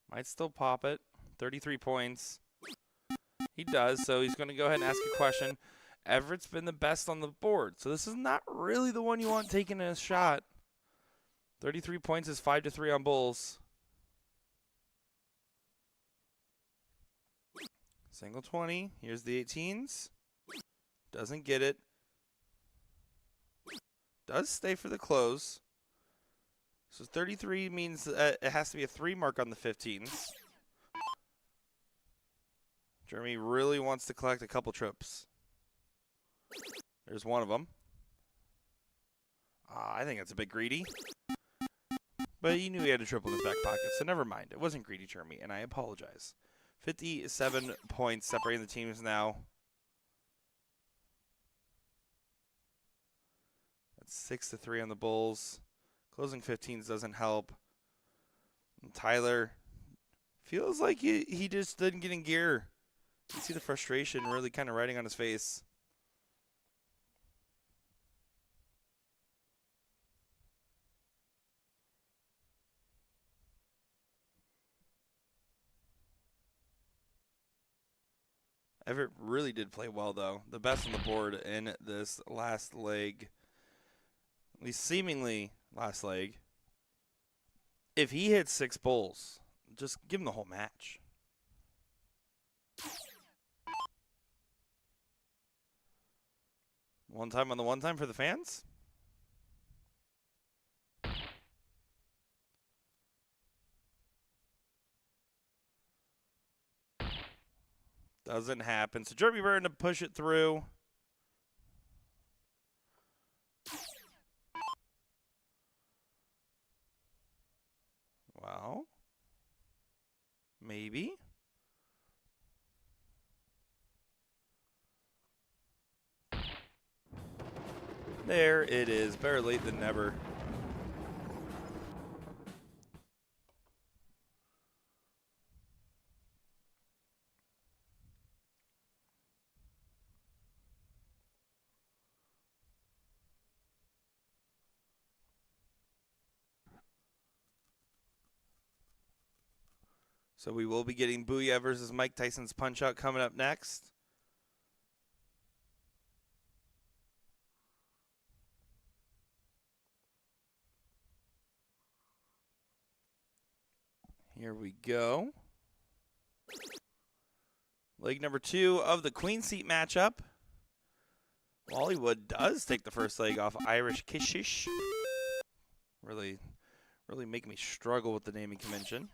S1: Might still pop it. 33 points. He does, so he's going to go ahead and ask a question. Everett's been the best on the board, so this is not really the one you want taking a shot. 33 points is 5-3 on Bulls. Single 20. Here's the 18s. Doesn't get it. Does stay for the close. So 33 means it has to be a 3 mark on the 15s. Jeremy really wants to collect a couple trips. There's one of them. I think that's a bit greedy. But he knew he had a triple in his back pocket, so never mind. It wasn't greedy, Jeremy, and I apologize. 57 points separating the teams now. That's 6-3 on the Bulls. Closing 15s doesn't help. And Tyler feels like he just didn't get in gear. You see the frustration really kind of riding on his face. Everett really did play well, though. The best on the board in this last leg. At least seemingly last leg. If he hits 6 Bulls, just give him the whole match. One time on the one time for the fans. Doesn't happen. So Jeremy Burton to push it through. Well, maybe. There it is. Better late than never. So we will be getting Booyah versus Mike Tyson's Punch-Out coming up next. Here we go. Leg number 2 of the Queen Seat matchup. Wally-Wood does take the first leg off Irish Kishish. Really make me struggle with the naming convention.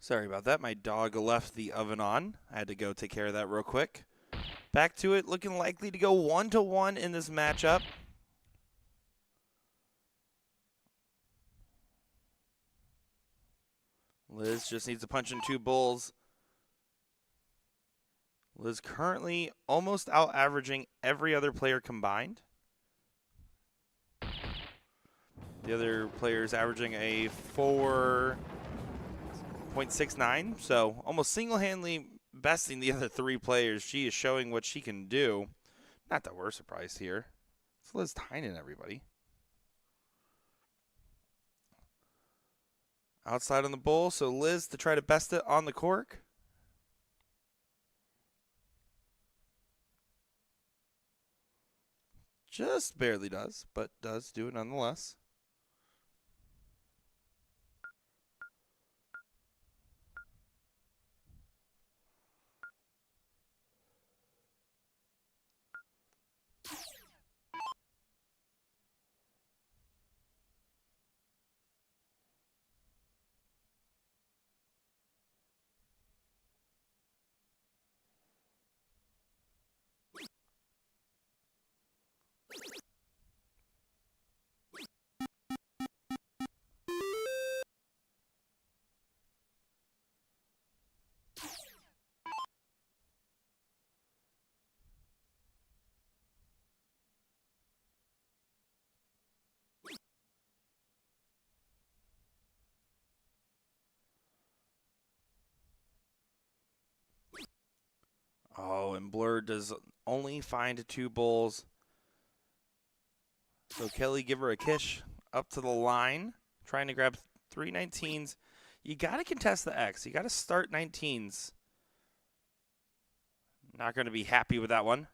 S1: Sorry about that. My dog left the oven on. I had to go take care of that real quick. Back to it, looking likely to go 1-1 in this matchup. Liz just needs to punch in 2 bulls. Liz currently almost out-averaging every other player combined. The other player's averaging a 4.69, so almost single-handedly besting the other 3 players. She is showing what she can do. Not that we're surprised here. It's Liz Tynan, everybody. Outside on the bull, so Liz to try to best it on the cork. Just barely does, but does do it nonetheless. Oh, and Blur does only find 2 bulls. So Kelly give her a kiss up to the line, trying to grab 3 19s. You got to contest the X. You got to start 19s. Not going to be happy with that one.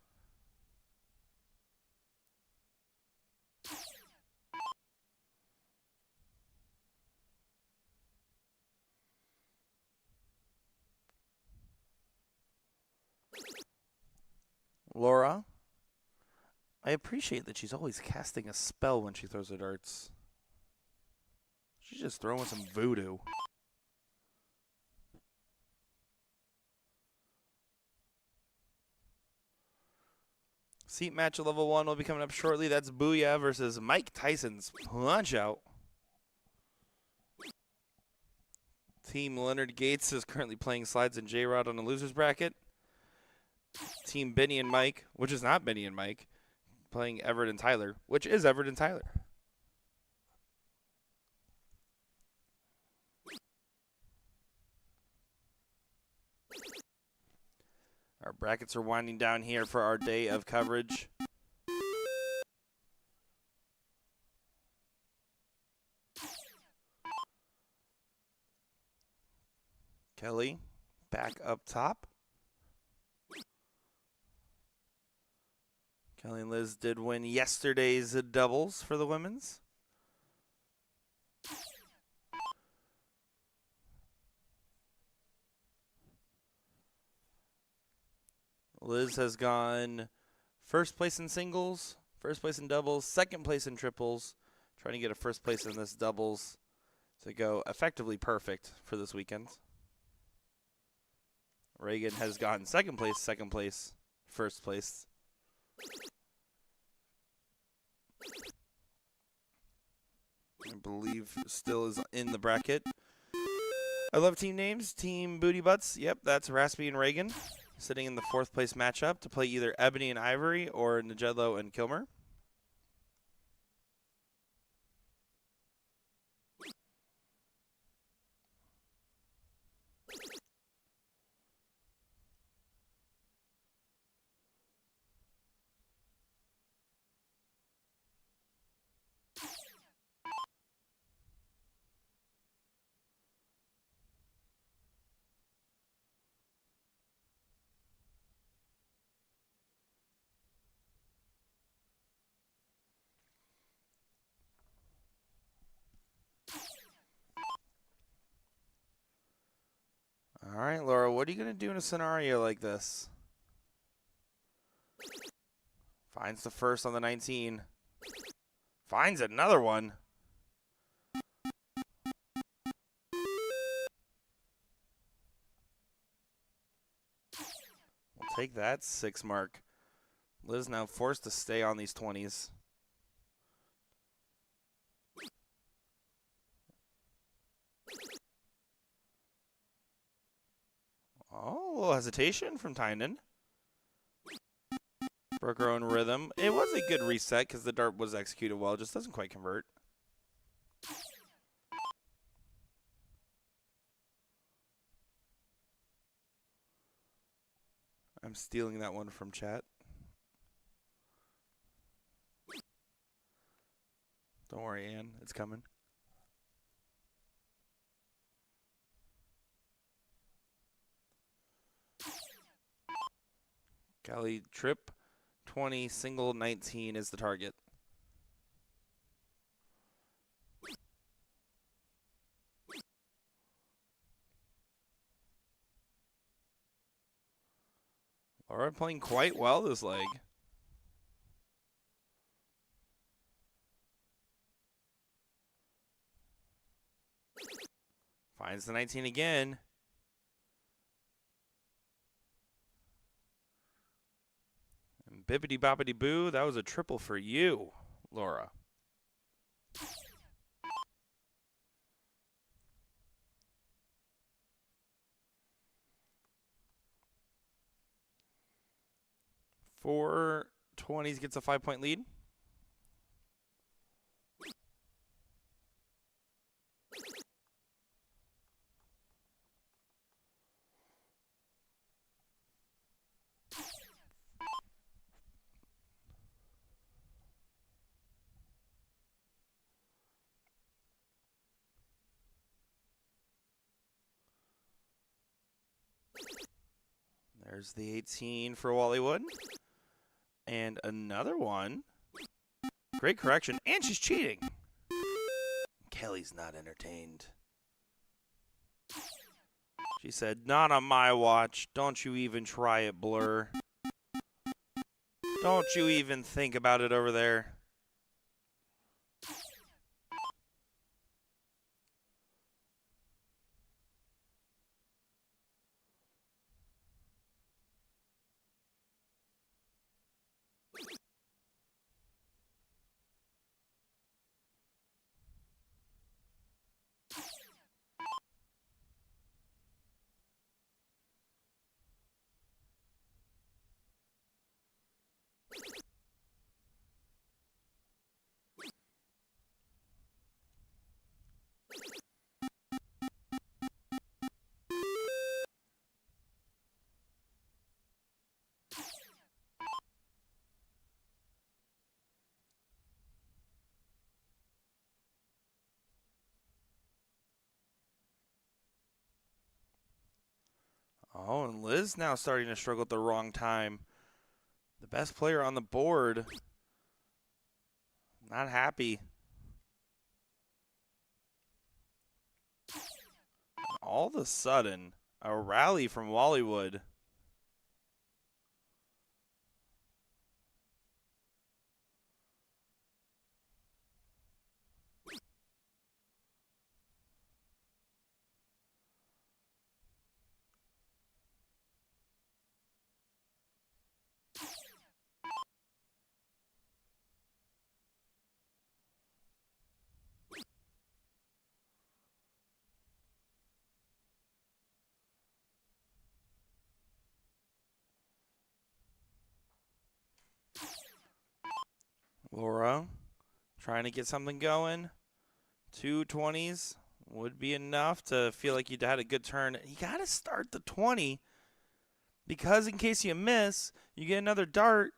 S1: Laura, I appreciate that she's always casting a spell when she throws her darts. She's just throwing some voodoo. Seat match at level 1 will be coming up shortly. That's Booyah versus Mike Tyson's Punch-Out. Team Leonard Gates is currently playing Slides and J-Rod on the loser's bracket. Team Benny and Mike, which is not Benny and Mike, playing Everett and Tyler, which is Everett and Tyler. Our brackets are winding down here for our day of coverage. Kelly back up top. Kelly and Liz did win yesterday's doubles for the women's. Liz has gone first place in singles, first place in doubles, second place in triples, trying to get a first place in this doubles to go effectively perfect for this weekend. Reagan has gotten second place, first place. I believe still is in the bracket. I love team names. Team Booty Butts. Yep, that's Raspy and Reagan sitting in the 4th place matchup to play either Ebony and Ivory or Njedlo and Kilmer. All right, Laura, what are you going to do in a scenario like this? Finds the first on the 19. Finds another one. Take that 6 mark. Liz now forced to stay on these 20s. Oh, a little hesitation from Tynan. Broke her own rhythm. It was a good reset because the dart was executed well. It just doesn't quite convert. I'm stealing that one from chat. Don't worry, Ann. It's coming. Callie trip 20, single 19 is the target. Laura playing quite well this leg. Finds the 19 again. And bippity boppity boo, that was a triple for you, Laura. Four 20s gets a 5-point lead. There's the 18 for Wallywood. And another one. Great correction. And she's cheating. Kelly's not entertained. She said, not on my watch. Don't you even try it, Blur. Don't you even think about it over there. Oh, and Liz now starting to struggle at the wrong time. The best player on the board. Not happy. All of a sudden, a rally from Wallywood. Laura trying to get something going. 2 20s would be enough to feel like you'd had a good turn. You got to start the 20 because in case you miss, you get another dart.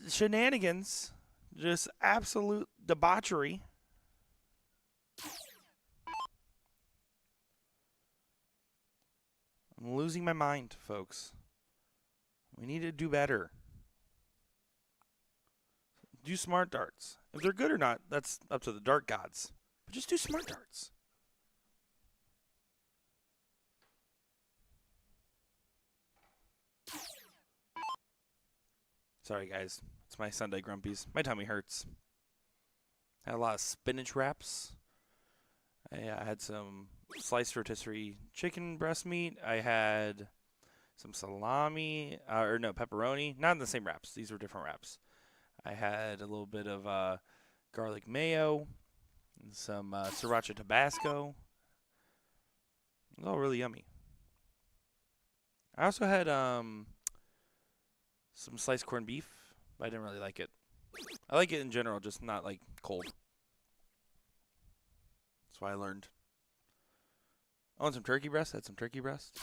S1: Shenanigans. Just absolute debauchery. I'm losing my mind, folks. We need to do better. Do smart darts. If they're good or not, that's up to the dart gods. But just do smart darts. Sorry, guys. It's my Sunday grumpies. My tummy hurts. Had a lot of spinach wraps. I had some sliced rotisserie chicken breast meat. I had some salami, or no, pepperoni. Not in the same wraps. These were different wraps. I had a little bit of garlic mayo, and some sriracha Tabasco. It was all really yummy. I also had some sliced corned beef, but I didn't really like it. I like it in general, just not like cold. That's why I learned. I want some turkey breast. I had some turkey breast.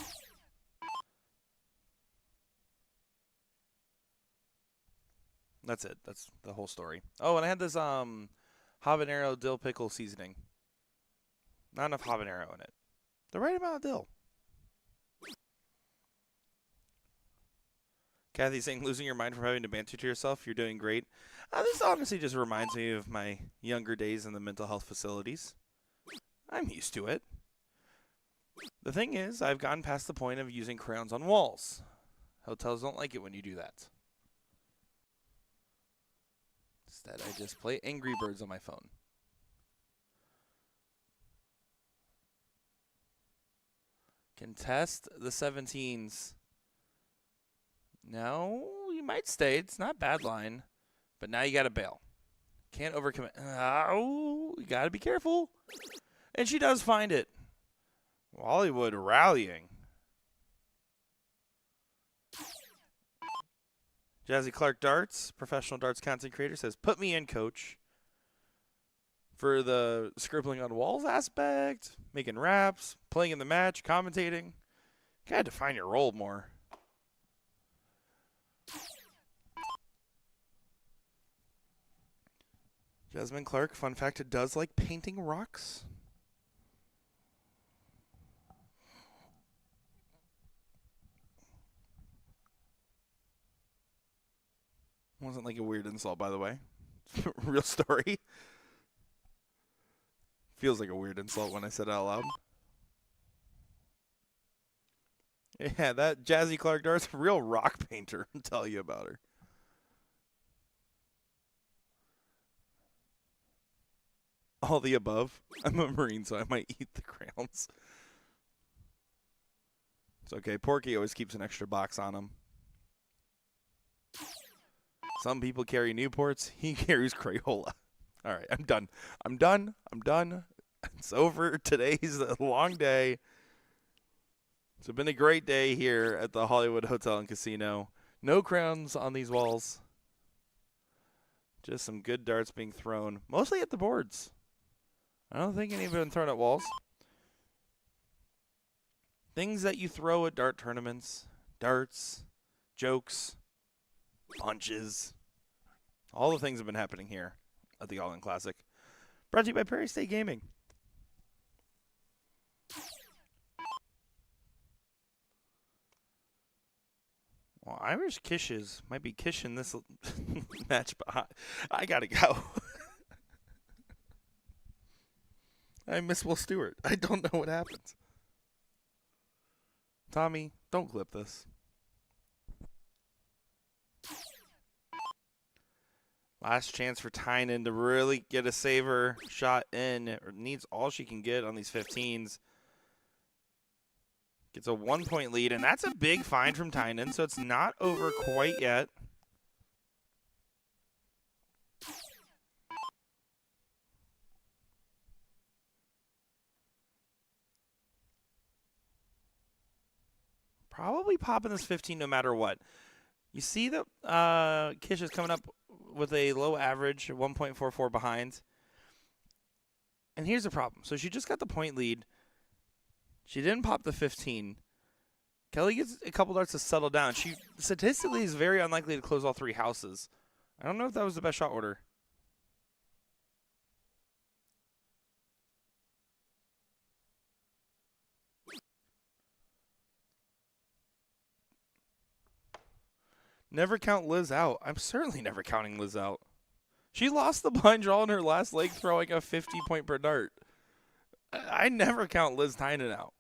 S1: That's it. That's the whole story. Oh, and I had this habanero dill pickle seasoning. Not enough habanero in it. The right amount of dill. Kathy saying, losing your mind from having to banter to yourself. You're doing great. This honestly just reminds me of my younger days in the mental health facilities. I'm used to it. The thing is, I've gotten past the point of using crayons on walls. Hotels don't like it when you do that. Instead, I just play Angry Birds on my phone. Contest the 17s. No, you might stay. It's not a bad line. But now you got to bail. Can't overcommit. Oh, you got to be careful. And she does find it. Hollywood rallying. Jazzy Clark Darts, professional darts content creator, says, put me in, coach. For the scribbling on walls aspect, making raps, playing in the match, commentating. Gotta define your role more. Jasmine Clark, fun fact, it does like painting rocks. Wasn't like a weird insult, by the way. Real story. Feels like a weird insult when I said it out loud. Yeah, that Jazzy Clark Dart's a real rock painter. I'll tell you about her. All the above. I'm a Marine, so I might eat the crayons. It's okay. Porky always keeps an extra box on him. Some people carry Newports. He carries Crayola. All right, I'm done. I'm done. It's over. Today's a long day. It's been a great day here at the Hollywood Hotel and Casino. No crowns on these walls. Just some good darts being thrown, mostly at the boards. I don't think any have been thrown at walls. Things that you throw at dart tournaments. Darts, jokes, punches. All the things have been happening here at the All-In Classic. Brought to you by Prairie State Gaming. Well, Irish Kishes might be kishing this match, but I gotta go. I miss Will Stewart. I don't know what happens. Tommy, don't clip this. Last chance for Tynan to really get a saver shot in. It needs all she can get on these 15s. Gets a 1-point lead, and that's a big find from Tynan, so it's not over quite yet. Probably popping this 15 no matter what. You see that Kish is coming up with a low average, 1.44 behind. And here's the problem. So she just got the point lead. She didn't pop the 15. Kelly gets a couple darts to settle down. She statistically is very unlikely to close all three houses. I don't know if that was the best shot order. Never count Liz out. I'm certainly never counting Liz out. She lost the blind draw in her last leg throwing a 50-point per dart. I never count Liz Tynan out.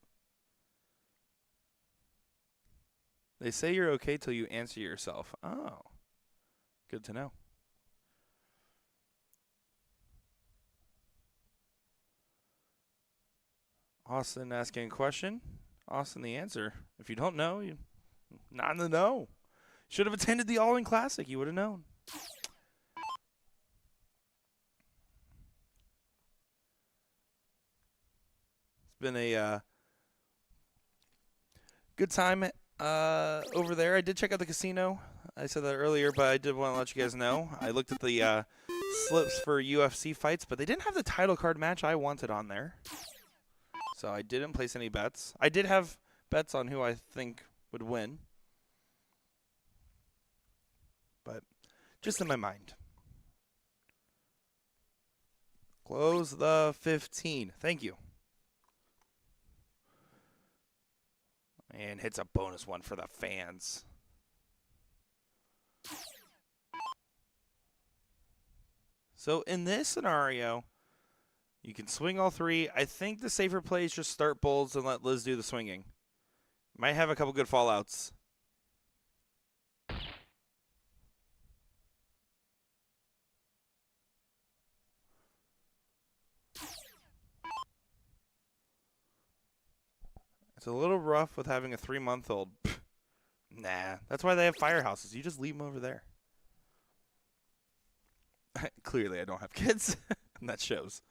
S1: They say you're okay till you answer yourself. Oh, good to know. Austin asking a question. Austin the answer. If you don't know, you Not in the know. Should have attended the All-In Classic. You would have known. It's been a good time over there. I did check out the casino. I said that earlier, but I did want to let you guys know. I looked at the slips for UFC fights, but they didn't have the title card match I wanted on there. So I didn't place any bets. I did have bets on who I think would win. But just in my mind. Close the 15. Thank you. And hits a bonus one for the fans. So in this scenario, you can swing all three. I think the safer play is just start bulls and let Liz do the swinging. Might have a couple good fallouts. It's a little rough with having a 3-month-old. Nah, that's why they have firehouses. You just leave them over there. Clearly, I don't have kids, and that shows.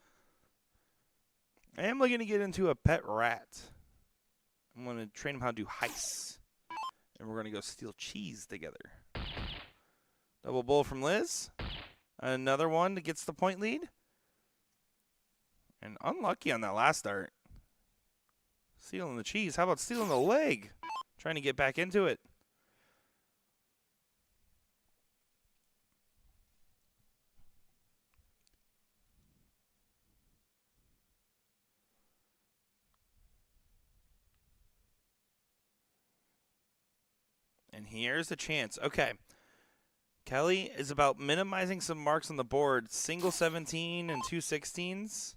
S1: I am looking to get into a pet rat. I'm going to train him how to do heists. And we're going to go steal cheese together. Double bull from Liz. Another one that gets the point lead. And unlucky on that last start. Stealing the cheese. How about stealing the leg? Trying to get back into it. And here's the chance. Okay. Kelly is about minimizing some marks on the board. Single 17 and 2 16s.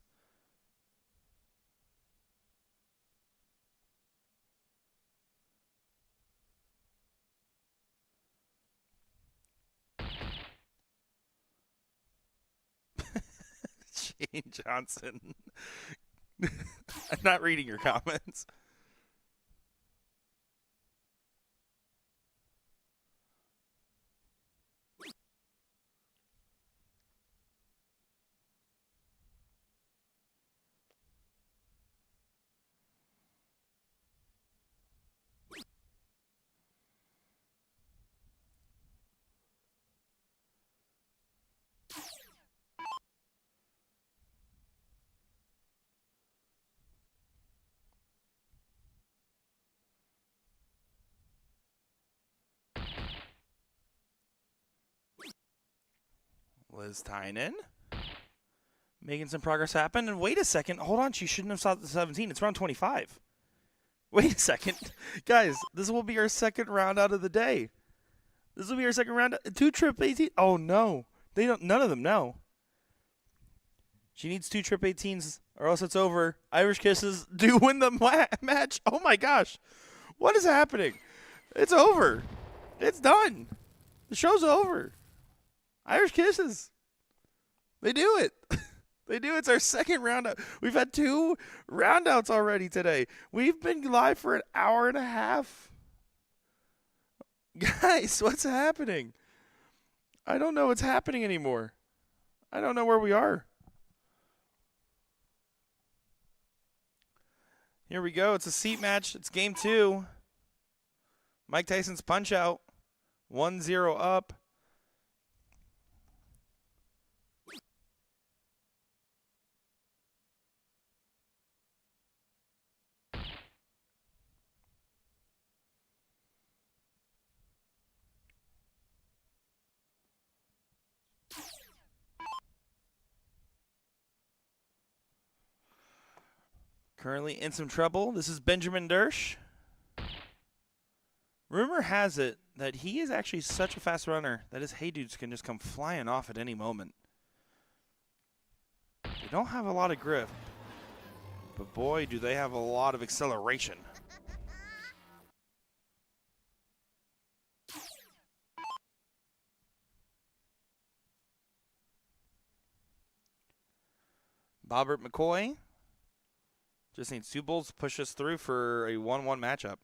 S1: Shane Johnson. I'm not reading your comments. Liz Tynan. Making some progress happen. And wait a second. Hold on. She shouldn't have stopped at 17. It's round 25. Wait a second. Guys, this will be our second round out of the day. This will be our second round. 2 trip 18. Oh, no. They don't. None of them know. She needs 2 trip 18s or else it's over. Irish Kisses do win the match. Oh, my gosh. What is happening? It's over. It's done. The show's over. Irish Kisses. They do it. They do. It's our second round out. We've had 2 round outs already today. We've been live for an hour and a half. Guys, what's happening? I don't know what's happening anymore. I don't know where we are. Here we go. It's a seat match. It's game 2. Mike Tyson's punch out. 1-0 up. Currently in some trouble. This is Benjamin Dersch. Rumor has it that he is actually such a fast runner that his hey dudes can just come flying off at any moment. They don't have a lot of grip, but boy, do they have a lot of acceleration. Bobbert McCoy just needs 2 bulls to push us through for a 1-1 matchup.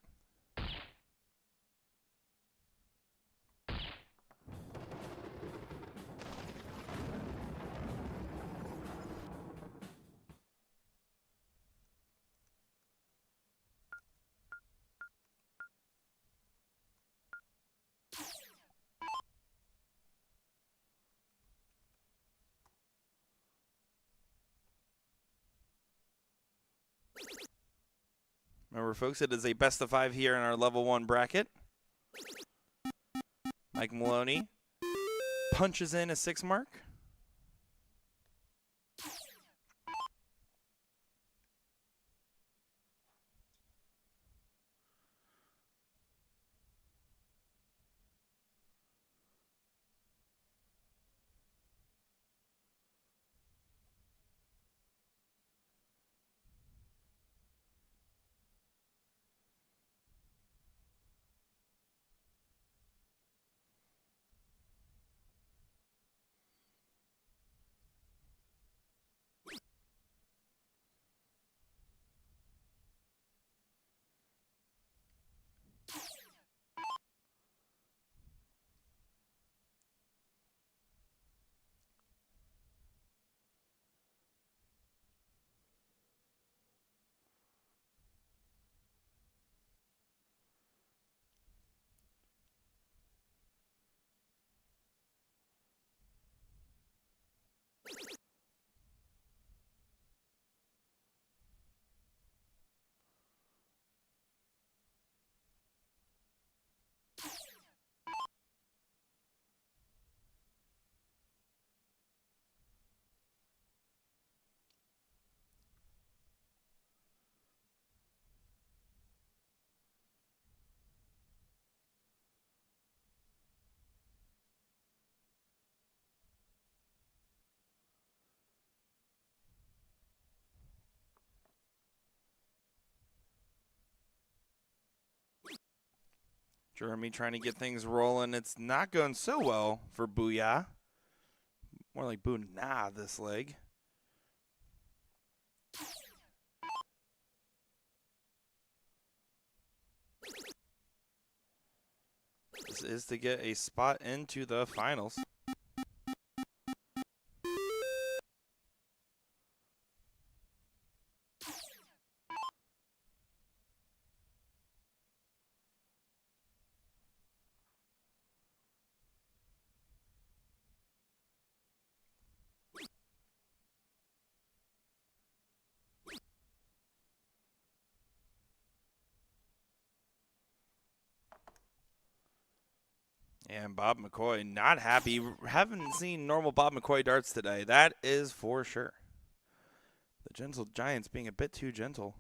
S1: Remember, folks, it is a best of 5 here in our level 1 bracket. Mike Maloney punches in a 6 mark. Jeremy trying to get things rolling. It's not going so well for Booyah. More like Boo-nah this leg. This is to get a spot into the finals. And Bob McCoy not happy. Haven't seen normal Bob McCoy darts today. That is for sure. The Gentle Giants being a bit too gentle.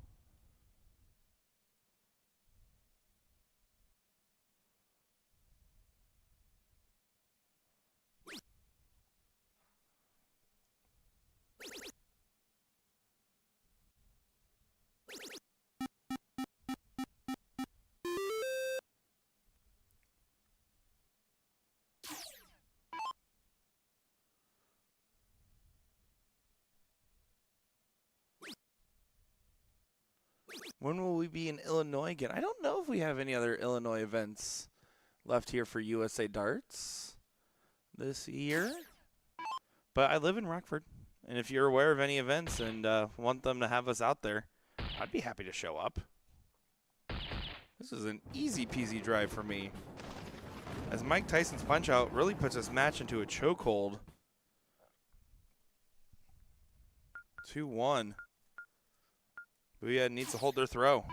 S1: When will we be in Illinois again? I don't know if we have any other Illinois events left here for USA Darts this year. But I live in Rockford, and if you're aware of any events and want them to have us out there, I'd be happy to show up. This is an easy peasy drive for me. As Mike Tyson's punch-out really puts this match into a chokehold. 2-1. Booyah needs to hold their throw.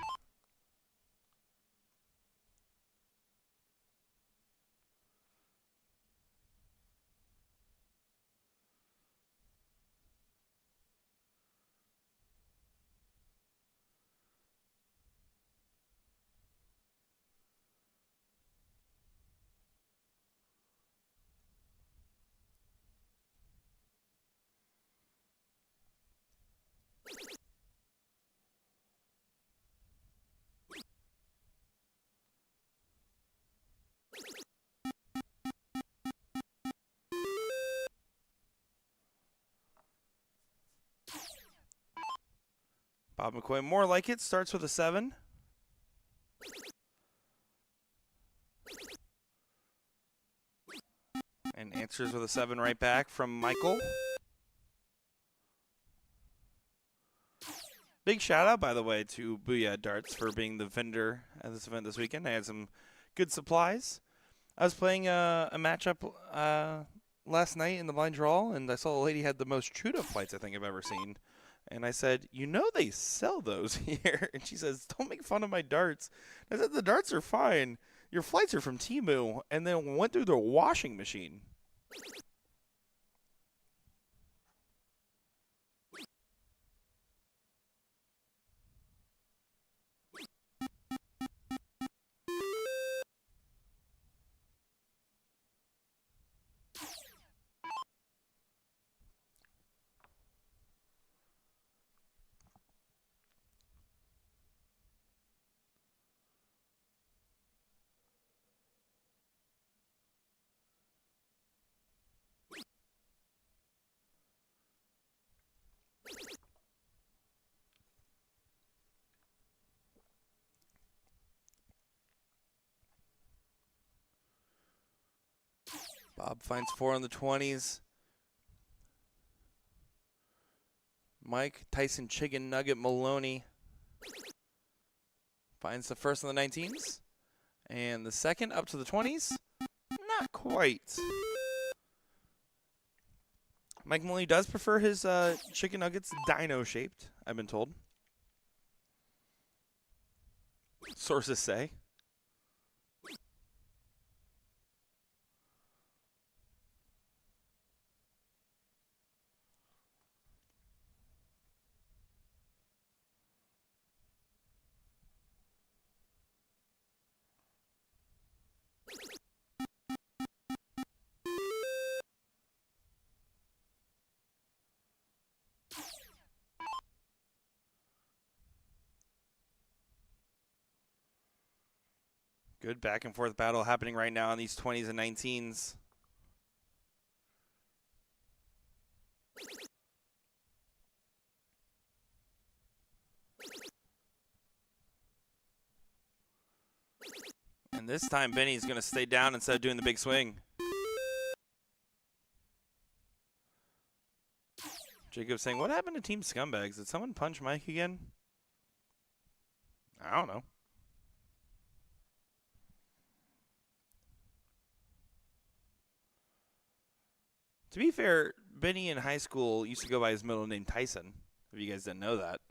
S1: Bob McCoy, more like it, starts with a 7. And answers with a 7 right back from Michael. Big shout out, by the way, to Booyah Darts for being the vendor at this event this weekend. I had some good supplies. I was playing a matchup last night in the blind draw, and I saw a lady had the most Chuda flights I think I've ever seen. And I said, you know they sell those here. And she says, don't make fun of my darts. I said, the darts are fine. Your flights are from Temu. And then went through the washing machine. Bob finds 4 on the 20s. Mike Tyson Chicken Nugget Maloney finds the first on the 19s. And the second up to the 20s. Not quite. Mike Maloney does prefer his chicken nuggets dino-shaped, I've been told. Sources say. Good back and forth battle happening right now on these 20s and 19s. And this time Benny's going to stay down instead of doing the big swing. Jacob saying, what happened to Team Scumbags? Did someone punch Mike again? I don't know. To be fair, Benny in high school used to go by his middle name Tyson, if you guys didn't know that.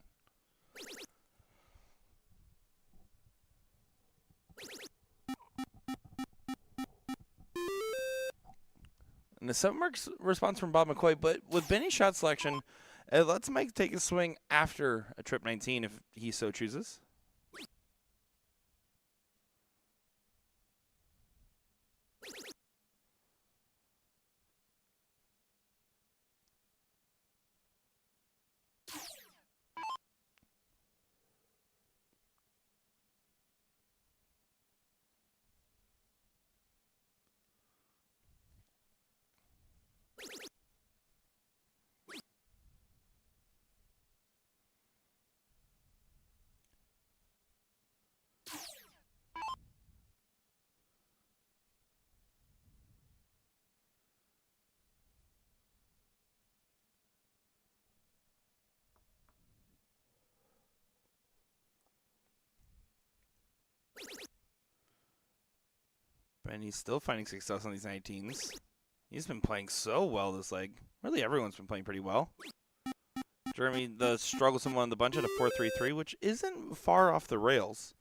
S1: And the 7-mark response from Bob McCoy, but with Benny's shot selection, it lets Mike take a swing after a trip 19 if he so chooses. Benny's still finding success on these 19s. He's been playing so well this leg. Really, everyone's been playing pretty well. Jeremy, the strugglesome one, the bunch at a 4-3-3, which isn't far off the rails.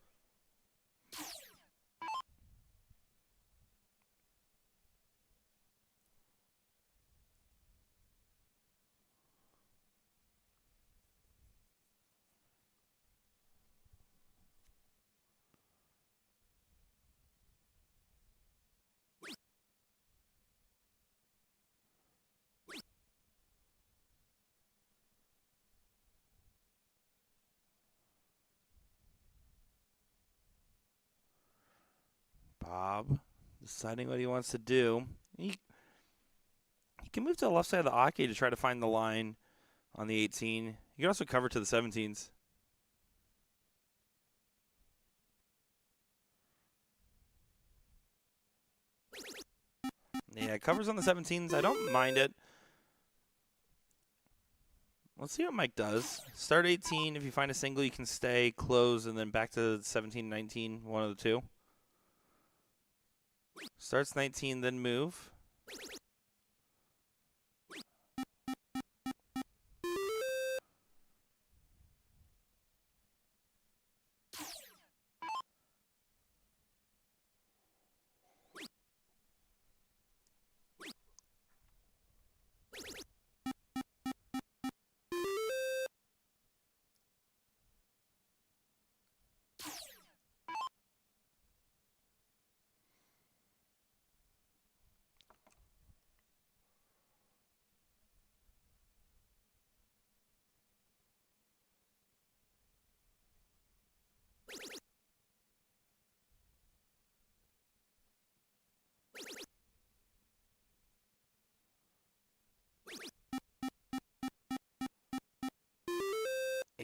S1: Bob deciding what he wants to do. He can move to the left side of the hockey to try to find the line on the 18. He can also cover to the 17s. Yeah, covers on the 17s. I don't mind it. Let's see what Mike does. Start 18. If you find a single, you can stay, close, and then back to 17, 19, one of the two. Starts 19, then move.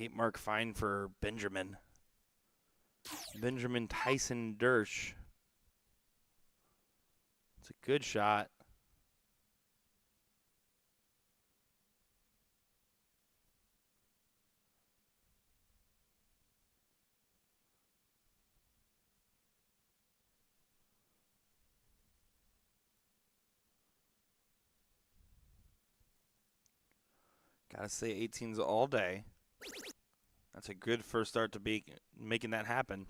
S1: 8 mark fine for Benjamin. Benjamin Tyson Dersch. It's a good shot. Gotta say 18s all day. That's a good first start to be making that happen.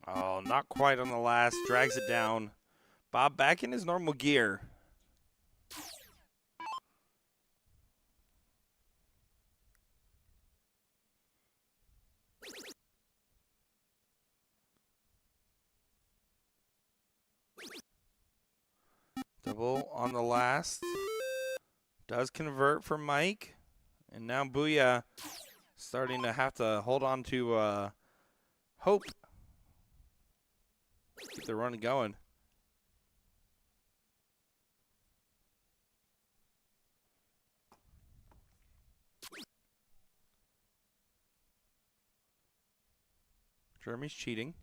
S1: Oh, not quite on the last. Drags it down. Bob back in his normal gear. Double on the last. Does convert for Mike. And now Booyah starting to have to hold on to hope. Keep the run going. Jeremy's cheating.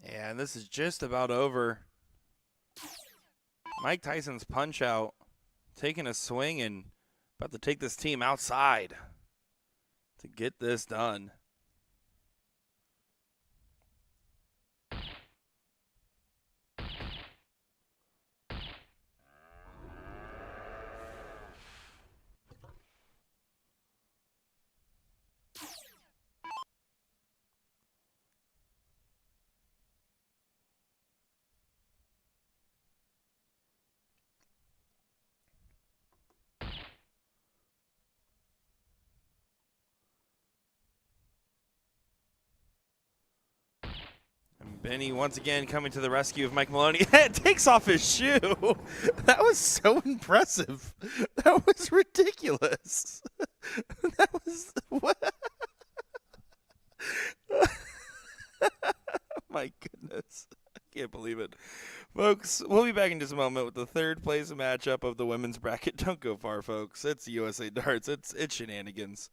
S1: Yeah, and this is just about over. Mike Tyson's punch out, taking a swing and about to take this team outside to get this done. Benny once again coming to the rescue of Mike Maloney. Takes off his shoe. That was so impressive. That was ridiculous. That was what? My goodness. I can't believe it. Folks, we'll be back in just a moment with the third place matchup of the women's bracket. Don't go far, folks. It's USA Darts. It's shenanigans.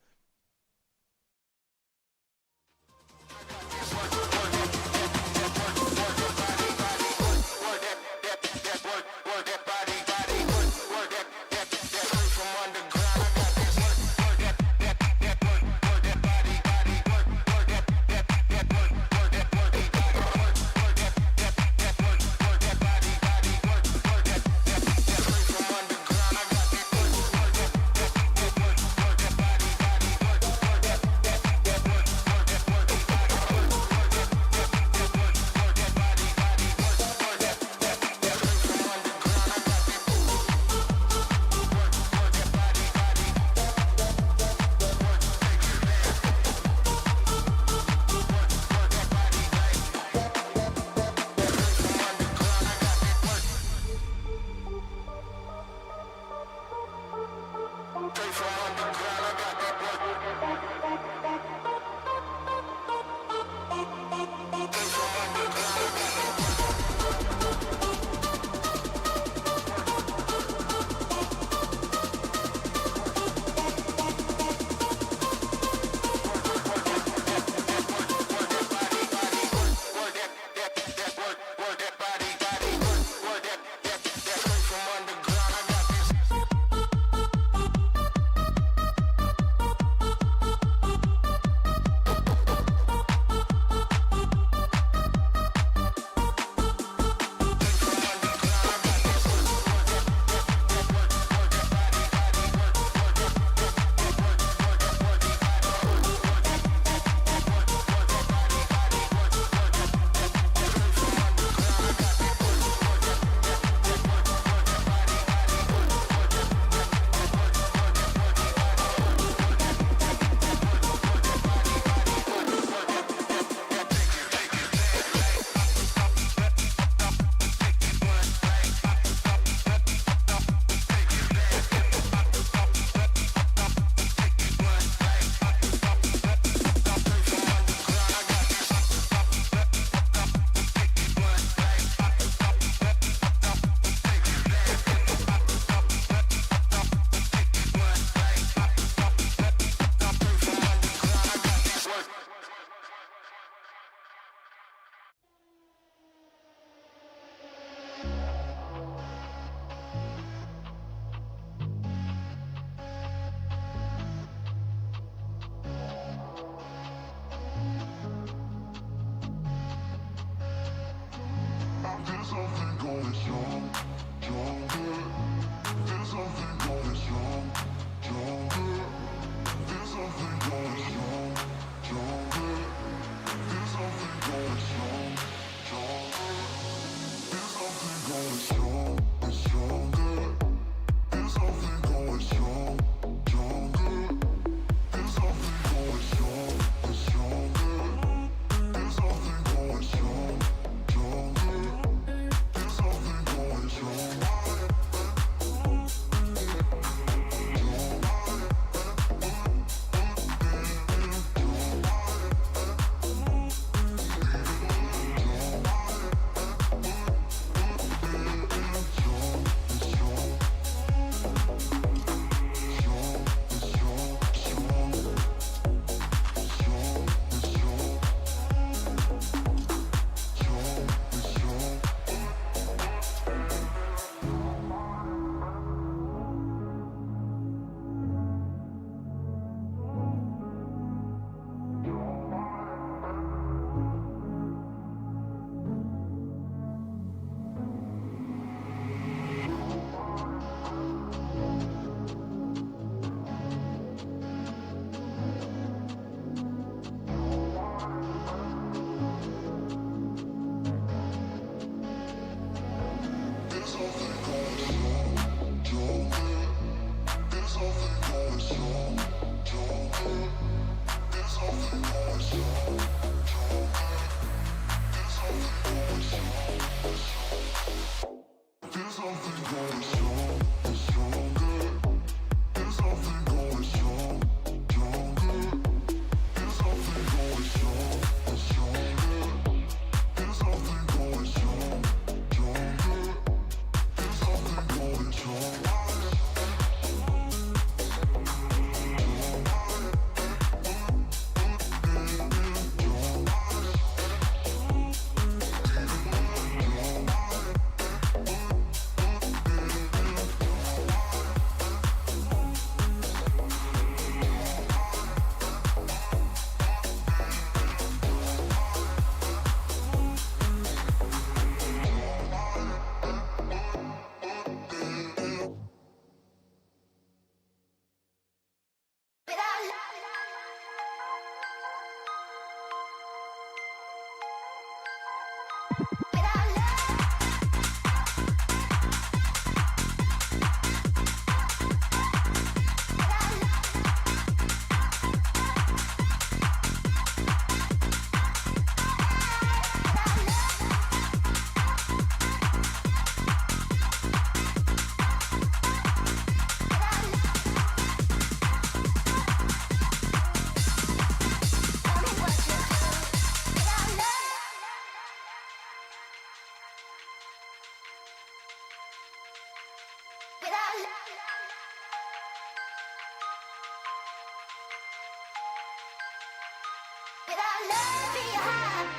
S2: Without love in your heart,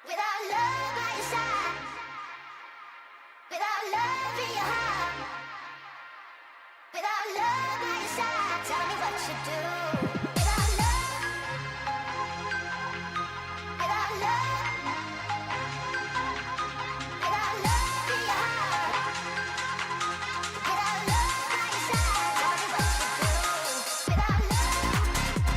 S2: without love by your side, without love in your heart, without love by your side, tell me what you do. Without love, without love, without love in your heart, without love by your side, tell me what you do. Without love, without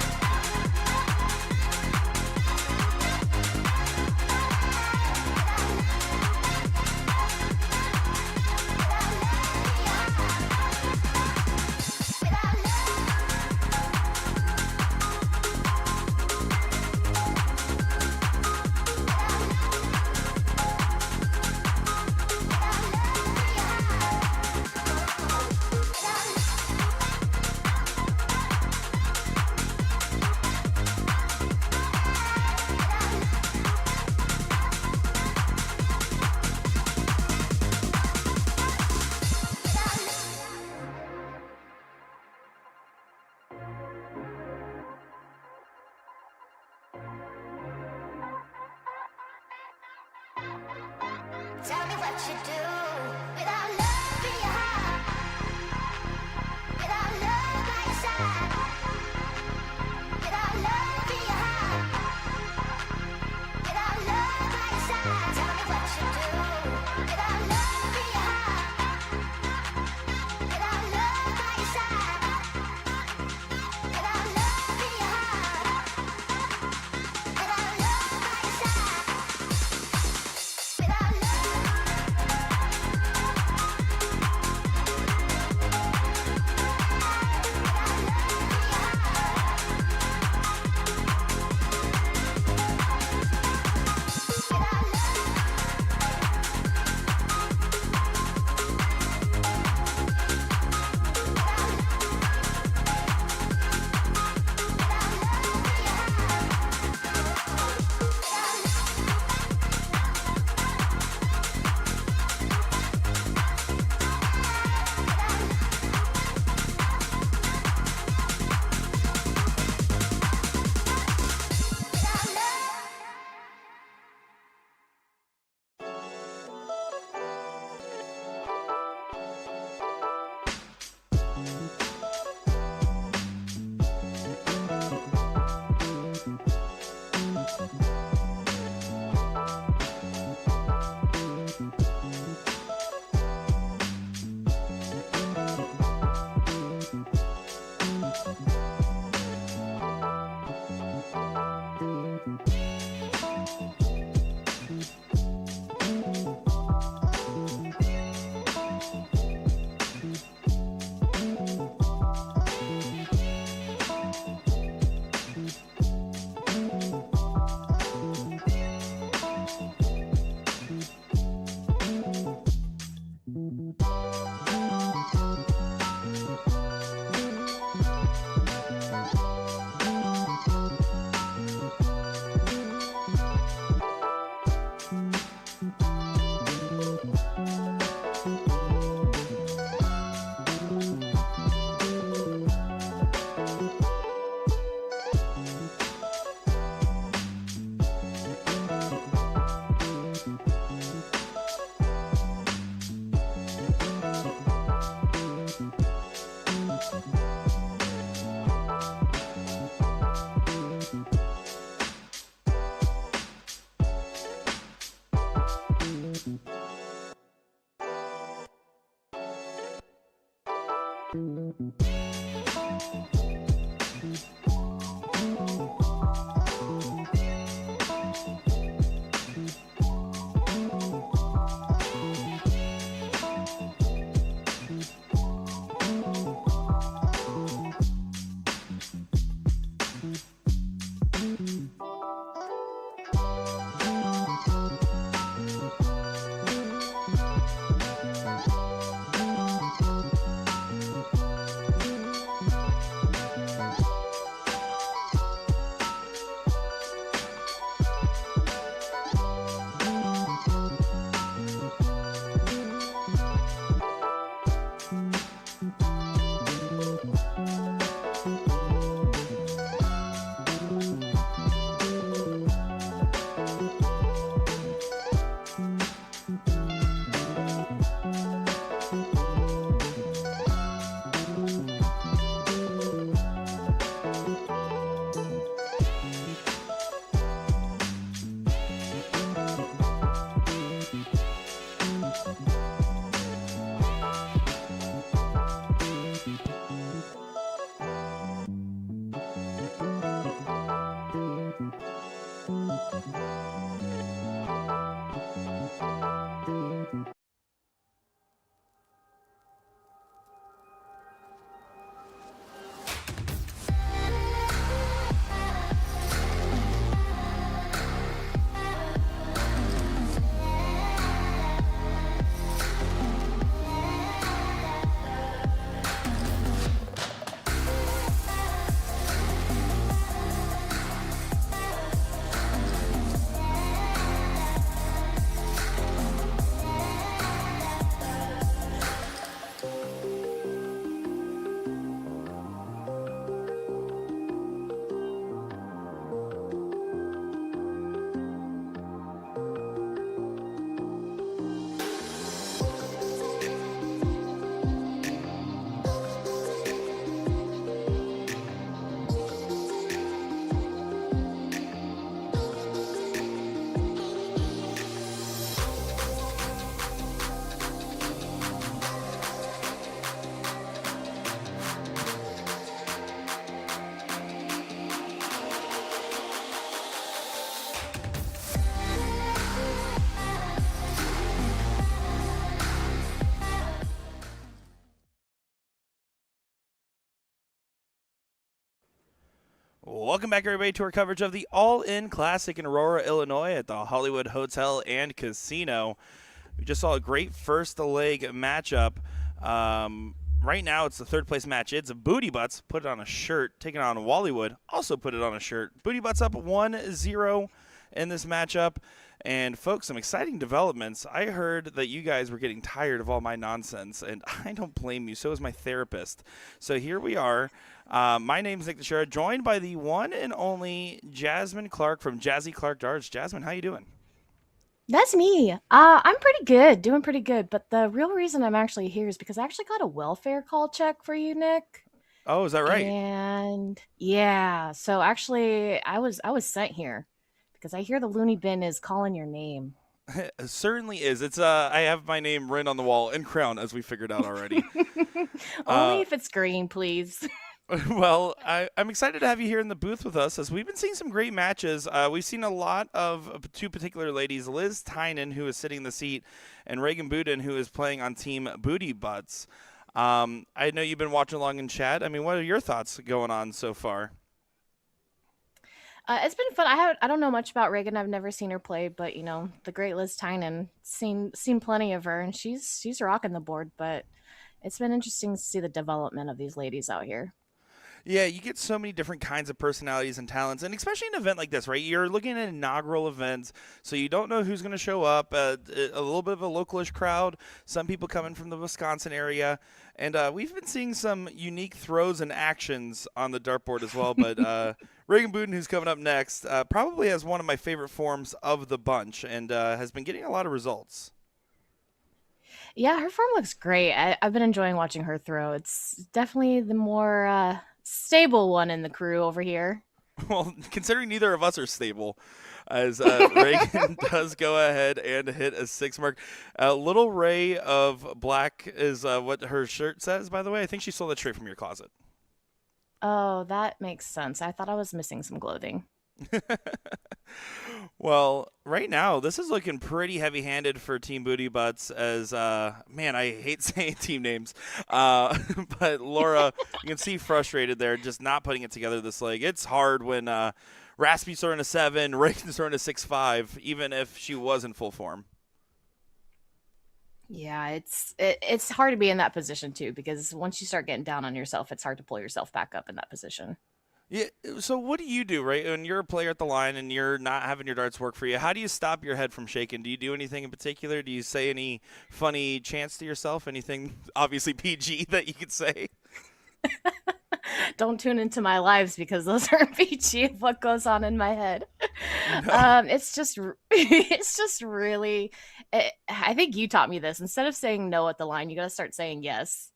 S2: tell me what you do. Without love in your heart, without love by your side, without love in your heart, without love by your side, tell me what you do. Without love in your heart, without love by your side, without love in your heart, without love by your side, without love.
S1: Welcome back, everybody, to our coverage of the All-In Classic in Aurora, Illinois at the Hollywood Hotel and Casino. We just saw a great first leg matchup. Right now, it's the third place match. It's Booty Butts, put it on a shirt, taking on Wallywood, also put it on a shirt. Booty Butts up 1-0 in this matchup. And, folks, some exciting developments. I heard that you guys were getting tired of all my nonsense, and I don't blame you. So is my therapist. So here we are. My name's Nick Teixeira, joined by the one and only Jasmine Clark from Jazzy Clark Darts. Jasmine, how you doing?
S3: That's me. I'm pretty good, doing pretty good. But the real reason I'm actually here is because I actually got a welfare call check for you, Nick.
S1: Oh, is that right?
S3: And yeah, so actually, I was sent here because I hear the loony bin is calling your name.
S1: It certainly is. It's I have my name written on the wall in crown, as we figured out already.
S3: Only if it's green, please.
S1: Well, I'm excited to have you here in the booth with us, as we've been seeing some great matches. We've seen a lot of two particular ladies, Liz Tynan, who is sitting in the seat, and Reagan Boudin, who is playing on Team Booty Butts. I know you've been watching along in chat. I mean, what are your thoughts going on so far?
S3: It's been fun. I don't know much about Reagan. I've never seen her play, but the great Liz Tynan, seen plenty of her, and she's rocking the board. But it's been interesting to see the development of these ladies out here.
S1: Yeah, you get so many different kinds of personalities and talents, and especially an event like this, right? You're looking at inaugural events, so you don't know who's going to show up. A little bit of a localish crowd, some people coming from the Wisconsin area, and we've been seeing some unique throws and actions on the dartboard as well. But Reagan Boudin, who's coming up next, probably has one of my favorite forms of the bunch, and has been getting a lot of results.
S3: Yeah, her form looks great. I've been enjoying watching her throw. It's definitely the more stable one in the crew over here.
S1: Well, considering neither of us are stable, as Reagan does go ahead and hit a 6 mark. A little ray of black is what her shirt says, by the way. I think she stole that straight from your closet.
S3: Oh, that makes sense. I thought I was missing some clothing.
S1: Well, right now, this is looking pretty heavy-handed for Team Booty Butts as, man, I hate saying team names. But Laura, you can see frustrated there, just not putting it together this leg. It's hard when Raspy's throwing a 7, Reagan's throwing a 6-5, even if she was in full form.
S3: Yeah, it's hard to be in that position too, because once you start getting down on yourself, it's hard to pull yourself back up in that position.
S1: Yeah. So what do you do, right? When you're a player at the line and you're not having your darts work for you, how do you stop your head from shaking? Do you do anything in particular? Do you say any funny chants to yourself? Anything obviously PG that you could say?
S3: Don't tune into my lives because those are PG of what goes on in my head.
S1: No.
S3: It's just it's just really I think you taught me this. Instead of saying no at the line, you got to start saying yes.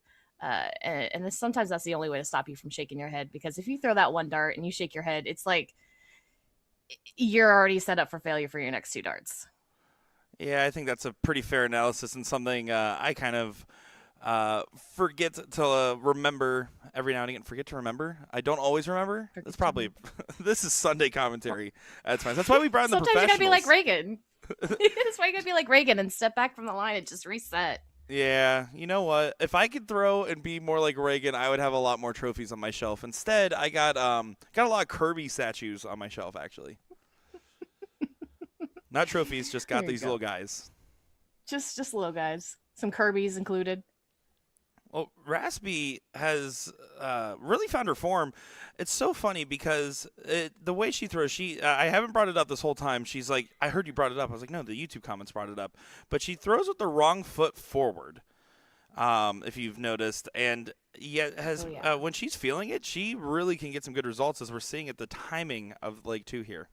S3: Sometimes that's the only way to stop you from shaking your head, because if you throw that one dart and you shake your head, it's like you're already set up for failure for your next two darts.
S1: Yeah, I think that's a pretty fair analysis and something I kind of forget to remember every now and again. Forget to remember. I don't always remember.
S3: Forget
S1: That's
S3: to
S1: probably this is Sunday commentary at times. That's why we brought in the
S3: Sometimes you gotta be like
S1: professionals.
S3: Reagan. That's why you gotta be like Reagan and step back from the line and just reset.
S1: Yeah, you know what? If I could throw and be more like Reagan, I would have a lot more trophies on my shelf. Instead, I got a lot of Kirby statues on my shelf actually. Not trophies, just got
S3: There you
S1: these
S3: go.
S1: little guys.
S3: Just little guys. Some Kirby's included.
S1: Well, Raspy has really found her form. It's so funny because the way she throws, I haven't brought it up this whole time. She's like, I heard you brought it up. I was like, no, the YouTube comments brought it up. But she throws with the wrong foot forward, if you've noticed. And yet
S3: Oh yeah.
S1: when she's feeling it, she really can get some good results, as we're seeing at the timing of leg 2 here.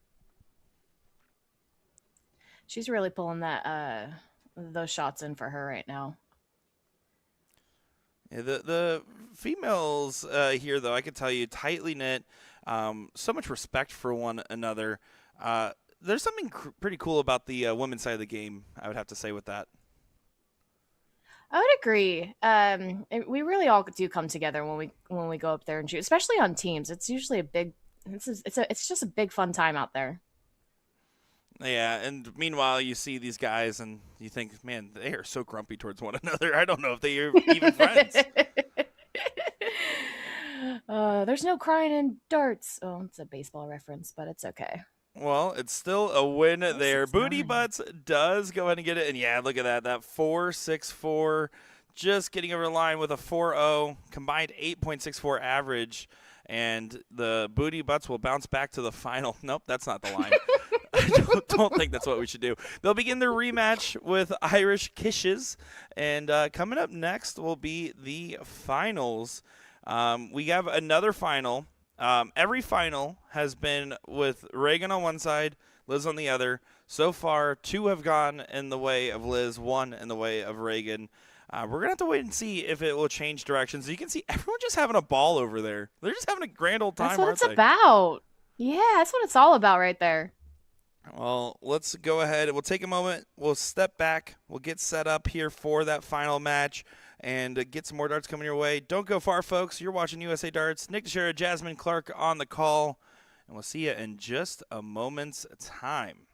S3: She's really pulling that those shots in for her right now.
S1: Yeah, the females here, though, I could tell you, tightly knit, so much respect for one another. There's something pretty cool about the women's side of the game, I would have to say, with that.
S3: I would agree. We really all do come together when we go up there and shoot, especially on teams. It's usually a big. It's just a big fun time out there.
S1: Yeah, and meanwhile, you see these guys and you think, man, they are so grumpy towards one another. I don't know if they are even friends.
S3: There's no crying in darts. Oh, it's a baseball reference, but it's okay.
S1: Well, it's still a win there. Booty
S3: 469.
S1: Butts does go ahead and get it. And yeah, look at that. That 4.64, just getting over the line with a 4.0, combined 8.64 average. And the Booty Butts will bounce back to the final. Nope, that's not the line. I don't think that's what we should do. They'll begin their rematch with Irish Kisses. And coming up next will be the finals. We have another final. Every final has been with Reagan on one side, Liz on the other. So far, 2 have gone in the way of Liz, 1 in the way of Reagan. We're going to have to wait and see if it will change directions. You can see everyone just having a ball over there. They're just having a grand old time,
S3: That's what
S1: aren't
S3: it's
S1: they?
S3: about. Yeah, that's what it's all about right there.
S1: Well, let's go ahead. We'll take a moment. We'll step back. We'll get set up here for that final match and get some more darts coming your way. Don't go far, folks. You're watching USA Darts. Nick Teixeira, Jasmine Clark on the call. And we'll see you in just a moment's time.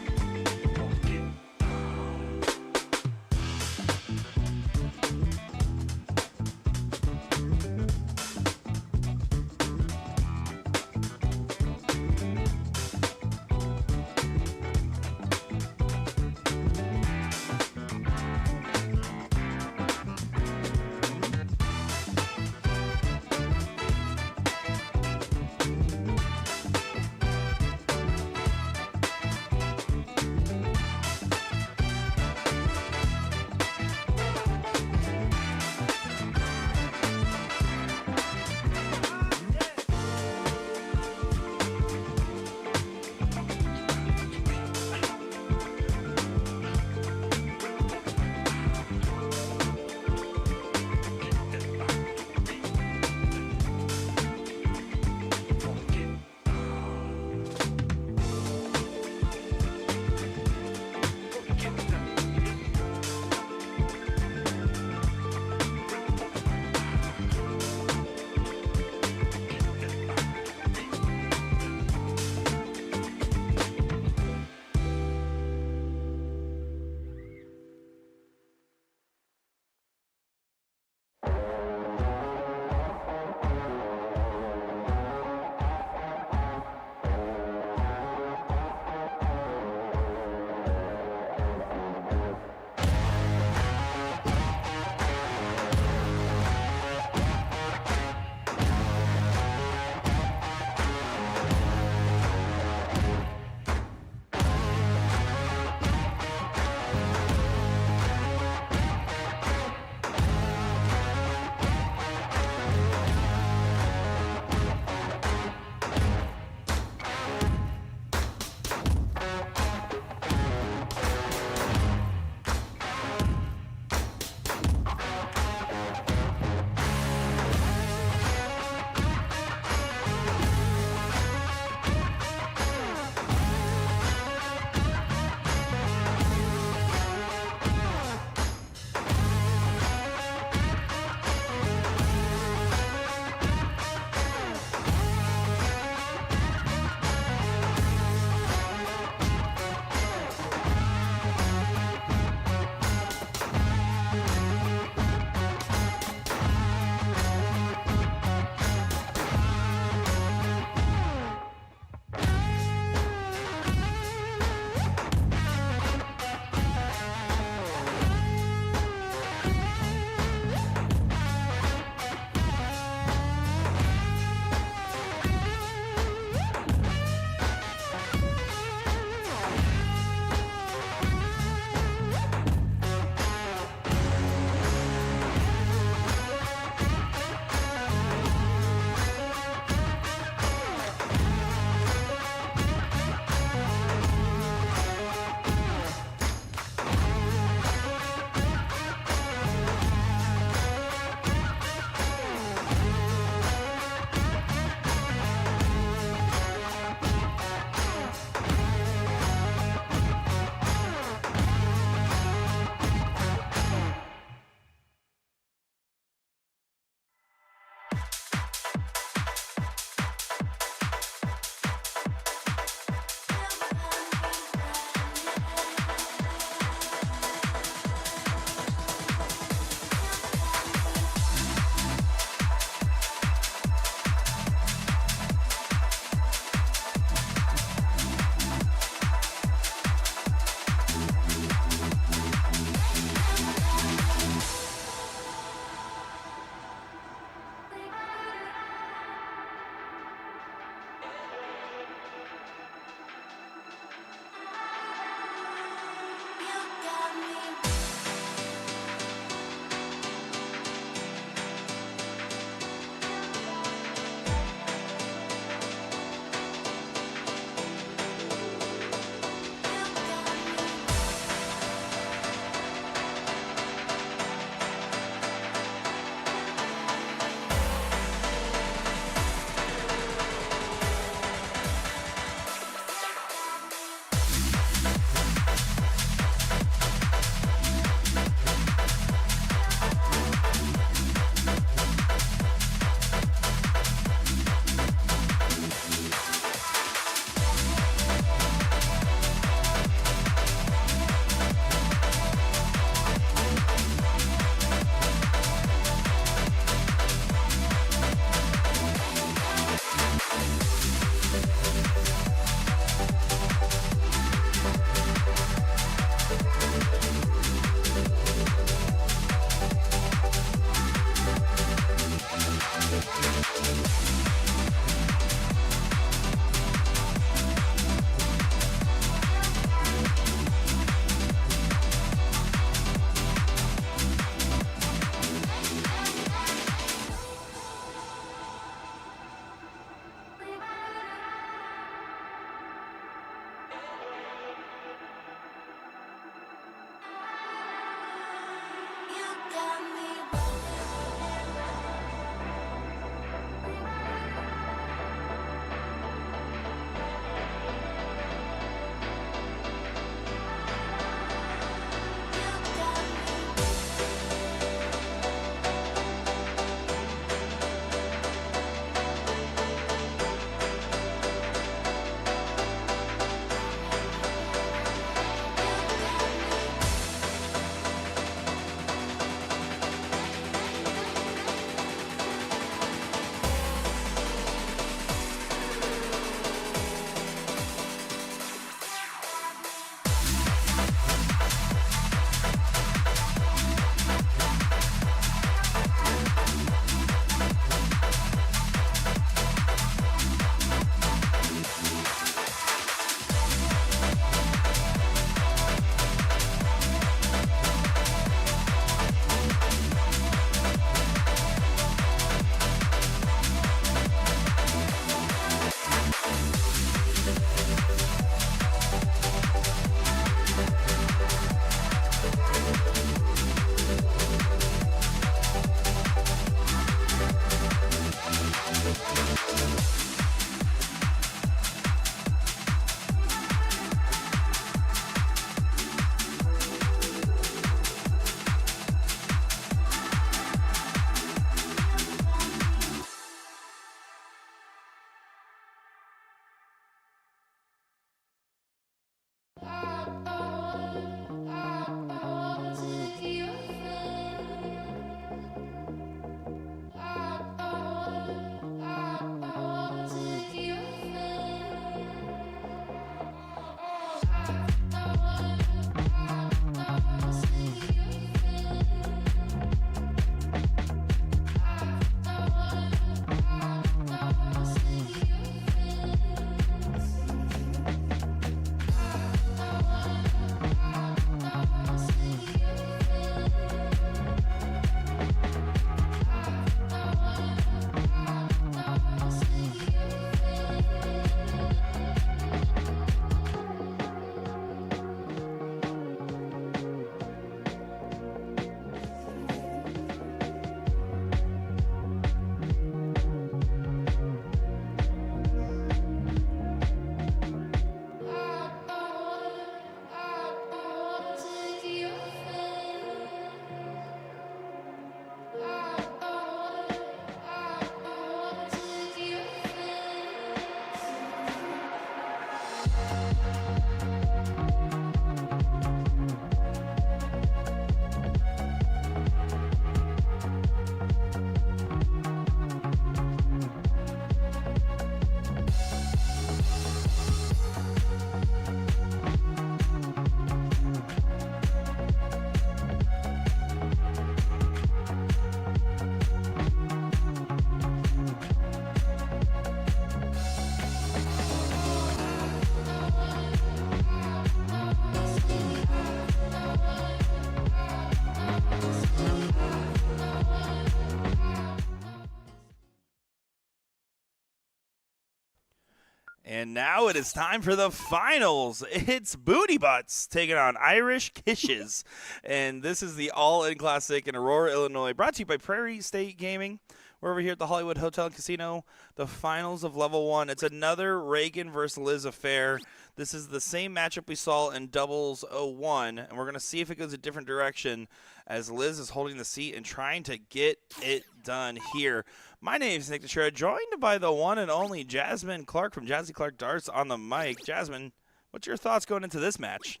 S1: And now it is time for the finals. It's Booty Butts taking on Irish Kishes. And this is the All-In Classic in Aurora, Illinois, brought to you by Prairie State Gaming. We're over here at the Hollywood Hotel and Casino, the finals of Level 1. It's another Reagan versus Liz affair. This is the same matchup we saw in Doubles 01, and we're going to see if it goes a different direction as Liz is holding the seat and trying to get it done here. My name is Nick Teixeira, joined by the one and only Jasmine Clark from Jazzy Clark Darts on the mic. Jasmine, what's your thoughts going into this match?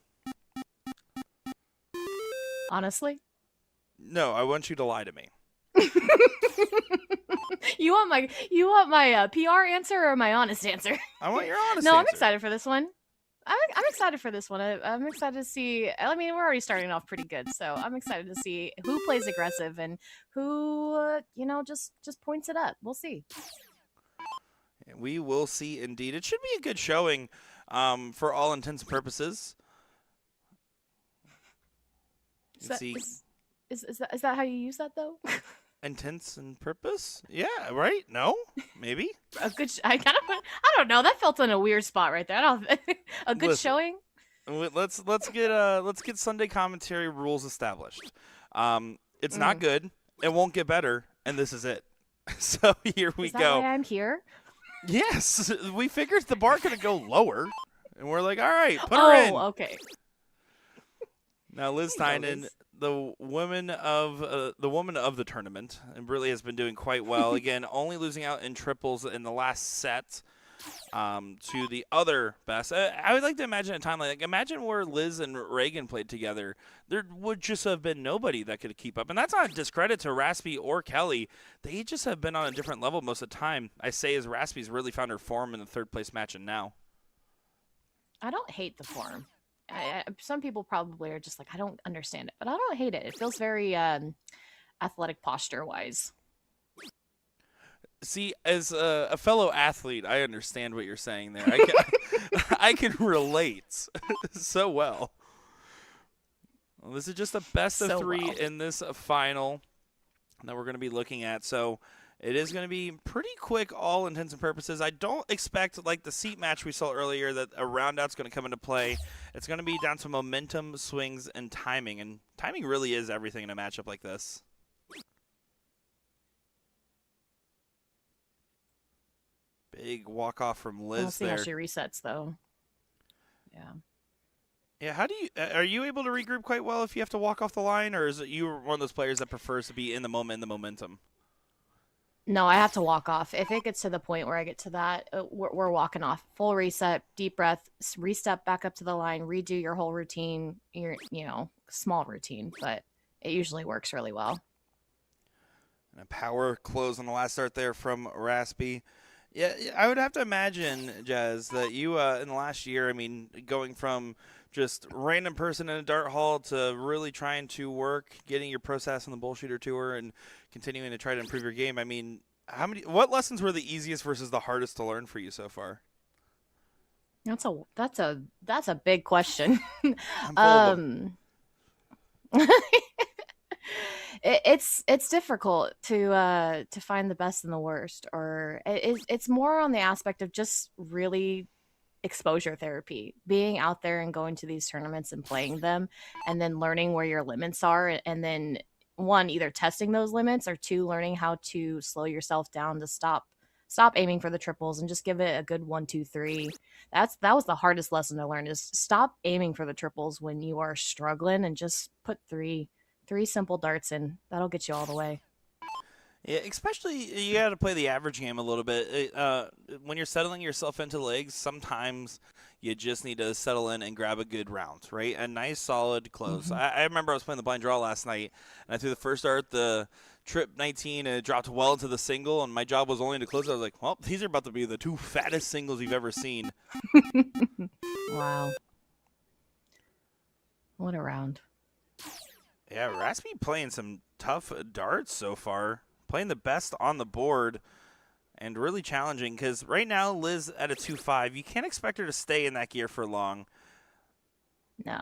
S3: Honestly?
S1: No, I want you to lie to me.
S3: You want my PR answer or my honest answer?
S1: I want your honest
S3: No,
S1: answer.
S3: I'm excited for this one. I'm excited for this one. I'm excited to see. I mean, we're already starting off pretty good, so I'm excited to see who plays aggressive and who, just points it up. We'll see.
S1: We will see indeed. It should be a good showing for all intents and purposes.
S3: Is that how you use that though?
S1: Intents and purpose? Yeah, right? No? Maybe?
S3: A good. I don't know. That felt in a weird spot right there. A good
S1: Listen.
S3: showing.
S1: Let's get Sunday commentary rules established. It's not good. It won't get better, and this is it. So here we
S3: Is that
S1: go.
S3: why I'm here?
S1: Yes, we figured the bar could go lower, and we're like, all right, put her in.
S3: Oh, okay.
S1: Now Liz
S3: There you go,
S1: Tynan,
S3: Liz.
S1: the woman of the tournament, and really has been doing quite well. Again, only losing out in triples in the last set to the other best. I would like to imagine a time like imagine where Liz and Reagan played together. There would just have been nobody that could keep up, and that's not a discredit to Raspy or Kelly. They just have been on a different level most of the time. I say as Raspy's really found her form in the third place match, and now.
S3: I don't hate the form. Some people probably are just like, I don't understand it, but I don't hate it. It feels very athletic posture wise.
S1: See, as a fellow athlete, I understand what you're saying there. I can, I can relate so well. Well, this is just the best of
S3: So
S1: three
S3: well.
S1: in this final that we're going to be looking at. So it is going to be pretty quick, all intents and purposes. I don't expect, like the seat match we saw earlier, that a roundout's going to come into play. It's going to be down to momentum, swings, and timing. And timing really is everything in a matchup like this. Big walk-off from
S3: We'll
S1: Liz
S3: see
S1: there.
S3: how she resets though. Yeah.
S1: Yeah, how do you are you able to regroup quite well if you have to walk off the line, or is it you one of those players that prefers to be in the moment, in the momentum?
S3: No, I have to walk off. If it gets to the point where I get to that, we're walking off. Full reset, deep breath, restep back up to the line, redo your whole routine. Your small routine, but it usually works really well.
S1: And a power close on the last start there from Raspy. Yeah, I would have to imagine, Jazz, that you in the last year, I mean, going from just random person in a dart hall to really trying to work, getting your pro status on the Bullshooter Tour, and continuing to try to improve your game. I mean, what lessons were the easiest versus the hardest to learn for you so far?
S3: That's a big question.
S1: I'm full of them.
S3: It's difficult to find the best and the worst, or it's more on the aspect of just really exposure therapy, being out there and going to these tournaments and playing them, and then learning where your limits are, and then one, either testing those limits, or two, learning how to slow yourself down to stop aiming for the triples and just give it a good 1 2 3. That was the hardest lesson to learn, is stop aiming for the triples when you are struggling and just put three simple darts in. That'll get you all the way.
S1: Yeah, especially you got to play the average game a little bit. When you're settling yourself into legs, sometimes you just need to settle in and grab a good round, right? A nice, solid close.
S3: Mhm.
S1: I remember I was playing the blind draw last night, and I threw the first dart, the trip 19, and it dropped well into the single, and my job was only to close it. I was like, well, these are about to be the two fattest singles you've ever seen.
S3: Wow. What a round.
S1: Yeah, Raspy playing some tough darts so far. Playing the best on the board and really challenging, because right now Liz at a 2-5. You can't expect her to stay in that gear for long.
S3: No.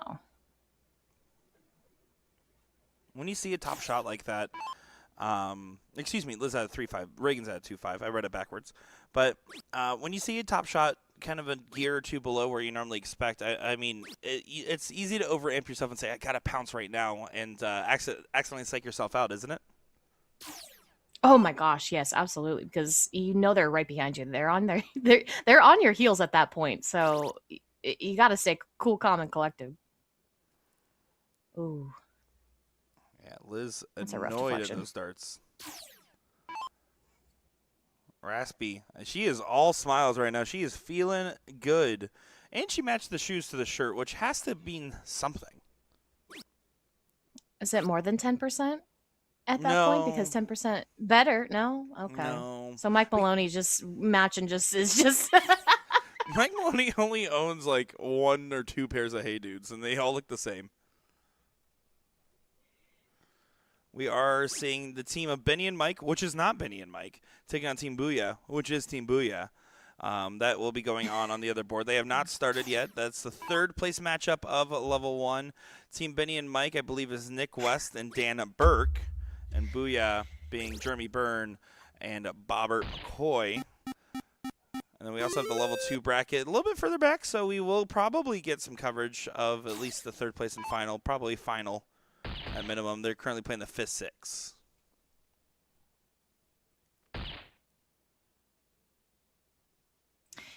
S1: When you see a top shot like that, excuse me, Liz at a 3-5. Reagan's at a 2-5. I read it backwards. But when you see a top shot kind of a gear or two below where you normally expect, I mean, it's easy to overamp yourself and say, I got to pounce right now, and accidentally psych yourself out, isn't it?
S3: Oh my gosh, yes, absolutely. Because they're right behind you. They're on they're on your heels at that point. So you got to stay cool, calm, and collected. Ooh,
S1: Yeah, Liz
S3: That's a rough
S1: annoyed at
S3: deflection.
S1: those darts. Raspy, she is all smiles right now. She is feeling good. And she matched the shoes to the shirt, which has to mean something.
S3: is it more than 10% at that
S1: No.
S3: point? Because 10% better? No, okay.
S1: No.
S3: So Mike Maloney just matching is just.
S1: Mike Maloney only owns like 1 or 2 pairs of Hey Dudes, and they all look the same. We are seeing the team of Benny and Mike, which is not Benny and Mike, taking on Team Booyah, which is Team Booyah. That will be going on the other board. They have not started yet. That's the third place matchup of level 1. Team Benny and Mike, I believe, is Nick West and Dan Burke, and Booyah being Jeremy Byrne and Bobbert McCoy. And then we also have the level 2 bracket a little bit further back, so we will probably get some coverage of at least the third place and final, probably final at minimum. They're currently playing the fifth six.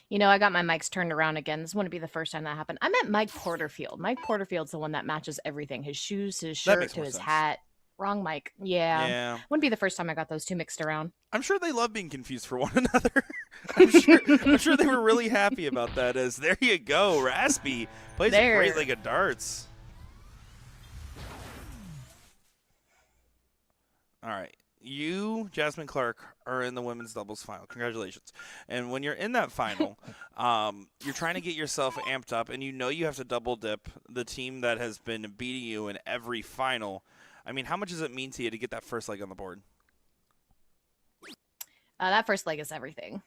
S3: You know, I got my mics turned around again. This wouldn't be the first time that happened. I meant Mike Porterfield. Mike Porterfield's the one that matches everything. His shoes, his
S1: That
S3: shirt
S1: makes
S3: to
S1: more
S3: his
S1: sense.
S3: hat. Wrong mic. Yeah.
S1: Yeah.
S3: Wouldn't be the first time I got those two mixed around.
S1: I'm sure they love being confused for one another. I'm sure they were really happy about that. As there you go, Raspy plays a great
S3: There.
S1: league of darts. All right, you, Jasmine Clark, are in the women's doubles final. Congratulations! And when you're in that final, you're trying to get yourself amped up, and you know you have to double dip the team that has been beating you in every final. I mean, how much does it mean to you to get that first leg on the board?
S3: That first leg is everything.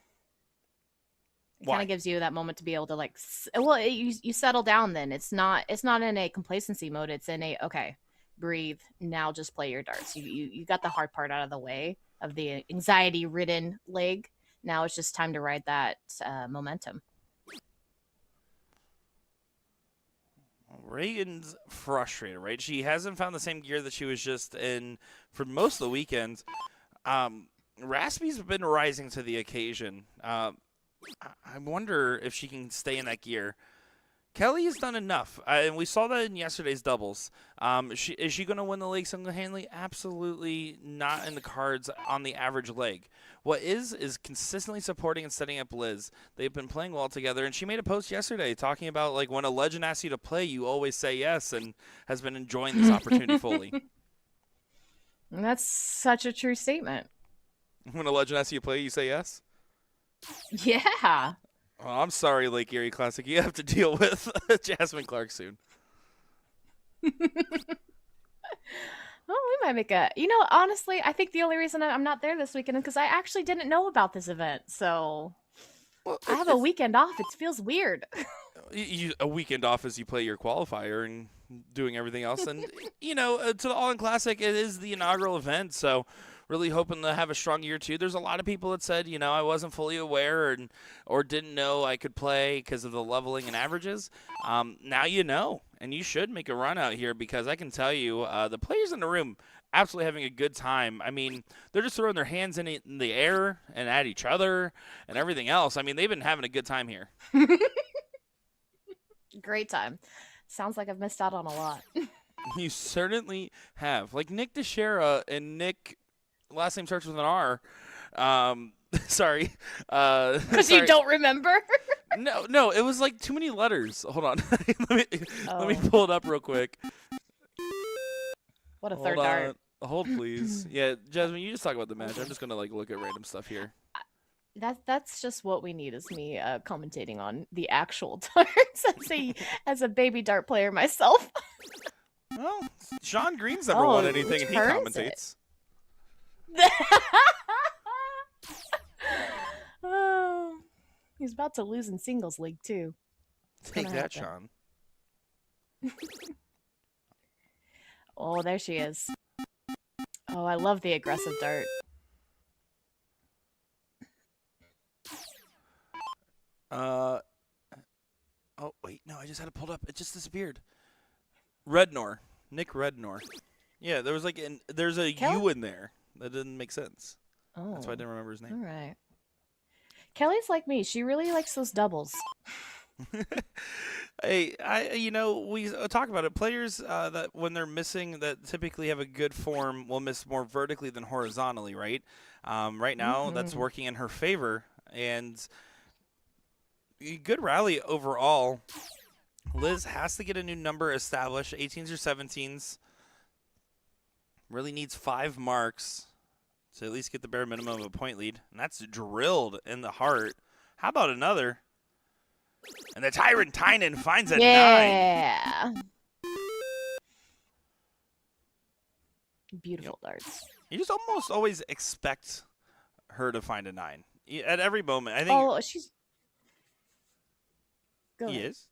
S3: It
S1: Why?
S3: kind of gives you that moment to be able to like, you settle down. Then it's not in a complacency mode. It's in a okay, breathe. Now just play your darts. You got the hard part out of the way of the anxiety ridden leg. Now it's just time to ride that momentum.
S1: Reagan's frustrated, right? She hasn't found the same gear that she was just in for most of the weekends. Raspy's been rising to the occasion. I wonder if she can stay in that gear. Kelly has done enough, and we saw that in yesterday's doubles. Is she going to win the league single-handedly? Absolutely not in the cards on the average leg. What is consistently supporting and setting up Liz. They've been playing well together, and she made a post yesterday talking about like when a legend asks you to play, you always say yes, and has been enjoying this opportunity fully.
S3: And that's such a true statement.
S1: When a legend asks you to play, you say yes?
S3: Yeah.
S1: Oh, I'm sorry, Lake Erie Classic. You have to deal with Jasmine Clark soon.
S3: Oh, we might make a. You know, honestly, I think the only reason I'm not there this weekend is because I actually didn't know about this event. So
S1: Well,
S3: I have a weekend off. It feels weird.
S1: a weekend off as you play your qualifier and doing everything else. And, to the All-In Classic, it is the inaugural event, so really hoping to have a strong year, too. There's a lot of people that said, I wasn't fully aware or didn't know I could play because of the leveling and averages. Now you know, and you should make a run out here because I can tell you the players in the room absolutely having a good time. I mean, they're just throwing their hands in the air and at each other and everything else. I mean, they've been having a good time here.
S3: Great time. Sounds like I've missed out on a lot.
S1: You certainly have. Like Nick Teixeira and Nick, last name starts with an R. Sorry.
S3: Because you don't remember?
S1: No, it was like too many letters. Hold on. let me
S3: Oh.
S1: pull it up real quick.
S3: What a
S1: Hold
S3: third
S1: on.
S3: dart.
S1: Hold, please. Yeah, Jasmine, you just talk about the match. I'm just going to look at random stuff here.
S3: That's just what we need is me commentating on the actual darts as a baby dart player myself.
S1: Well, Sean Green's never won
S3: Oh,
S1: anything, and he
S3: turns
S1: commentates.
S3: Oh, he's about to lose in singles league too.
S1: Take
S3: gonna
S1: that,
S3: happen.
S1: Sean.
S3: Oh, there she is. Oh, I love the aggressive dart.
S1: Oh, wait, no, I just had it pulled up. It just disappeared. Rednor. Nick Rednor. Yeah, there was there's a
S3: Kelly?
S1: U in there. That didn't make sense.
S3: Oh,
S1: That's why I didn't remember his
S3: all
S1: name.
S3: right. Kelly's like me. She really likes those doubles.
S1: Hey, we talk about it. Players that when they're missing, that typically have a good form, will miss more vertically than horizontally, right? Right now, that's
S3: Mhm.
S1: working in her favor, and a good rally overall. Liz has to get a new number established, 18s or 17s. Really needs 5 marks to at least get the bare minimum of a point lead, and that's drilled in the heart. How about another? And the Tyrant Tynan finds a 9.
S3: Yeah. Beautiful darts.
S1: You just almost always expect her to find a 9 at every moment. I think
S3: Oh, she's. Go ahead.
S1: yes.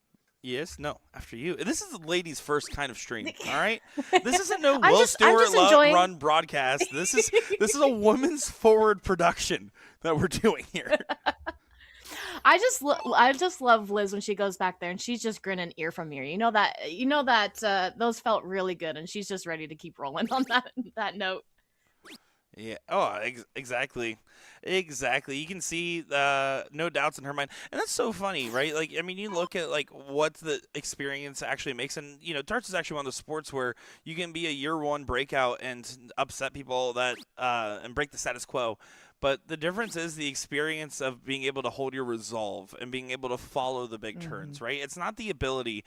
S1: Yes, no, after you. This is the ladies' first kind of stream, all right? This isn't no
S3: I'm
S1: Will
S3: just- I'm
S1: Stewart
S3: just enjoying-
S1: run broadcast. This is a women's forward production that we're doing here.
S3: I just love Liz when she goes back there and she's just grinning ear from ear. You know that those felt really good, and she's just ready to keep rolling on that note.
S1: Yeah. Oh, exactly. Exactly. You can see no doubts in her mind. And that's so funny, right? Like, I mean, you look at like what the experience actually makes, and darts is actually one of the sports where you can be a year one breakout and upset people that and break the status quo. But the difference is the experience of being able to hold your resolve and being able to follow the big turns, right? It's not the ability.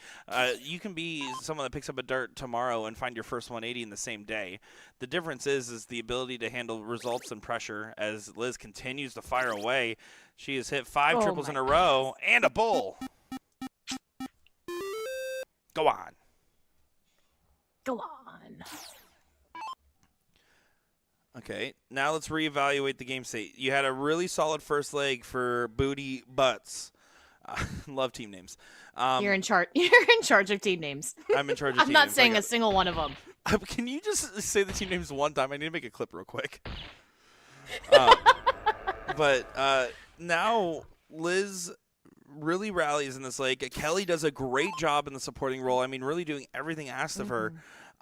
S1: You can be someone that picks up a dart tomorrow and find your first 180 in the same day. The difference is the ability to handle results and pressure as Liz continues to fire away. She has hit 5
S3: Oh
S1: triples
S3: my
S1: in a row and a bull. Go on.
S3: Go on.
S1: Okay, now let's reevaluate the game state. You had a really solid first leg for Booty Butts. Love team names.
S3: You're in charge. You're in charge of team names.
S1: I'm in charge of
S3: I'm
S1: team
S3: not
S1: names.
S3: saying a single one of them.
S1: Can you just say the team names one time? I need to make a clip real quick. But now Liz really rallies in this leg. Kelly does a great job in the supporting role. I mean, really doing everything asked of her.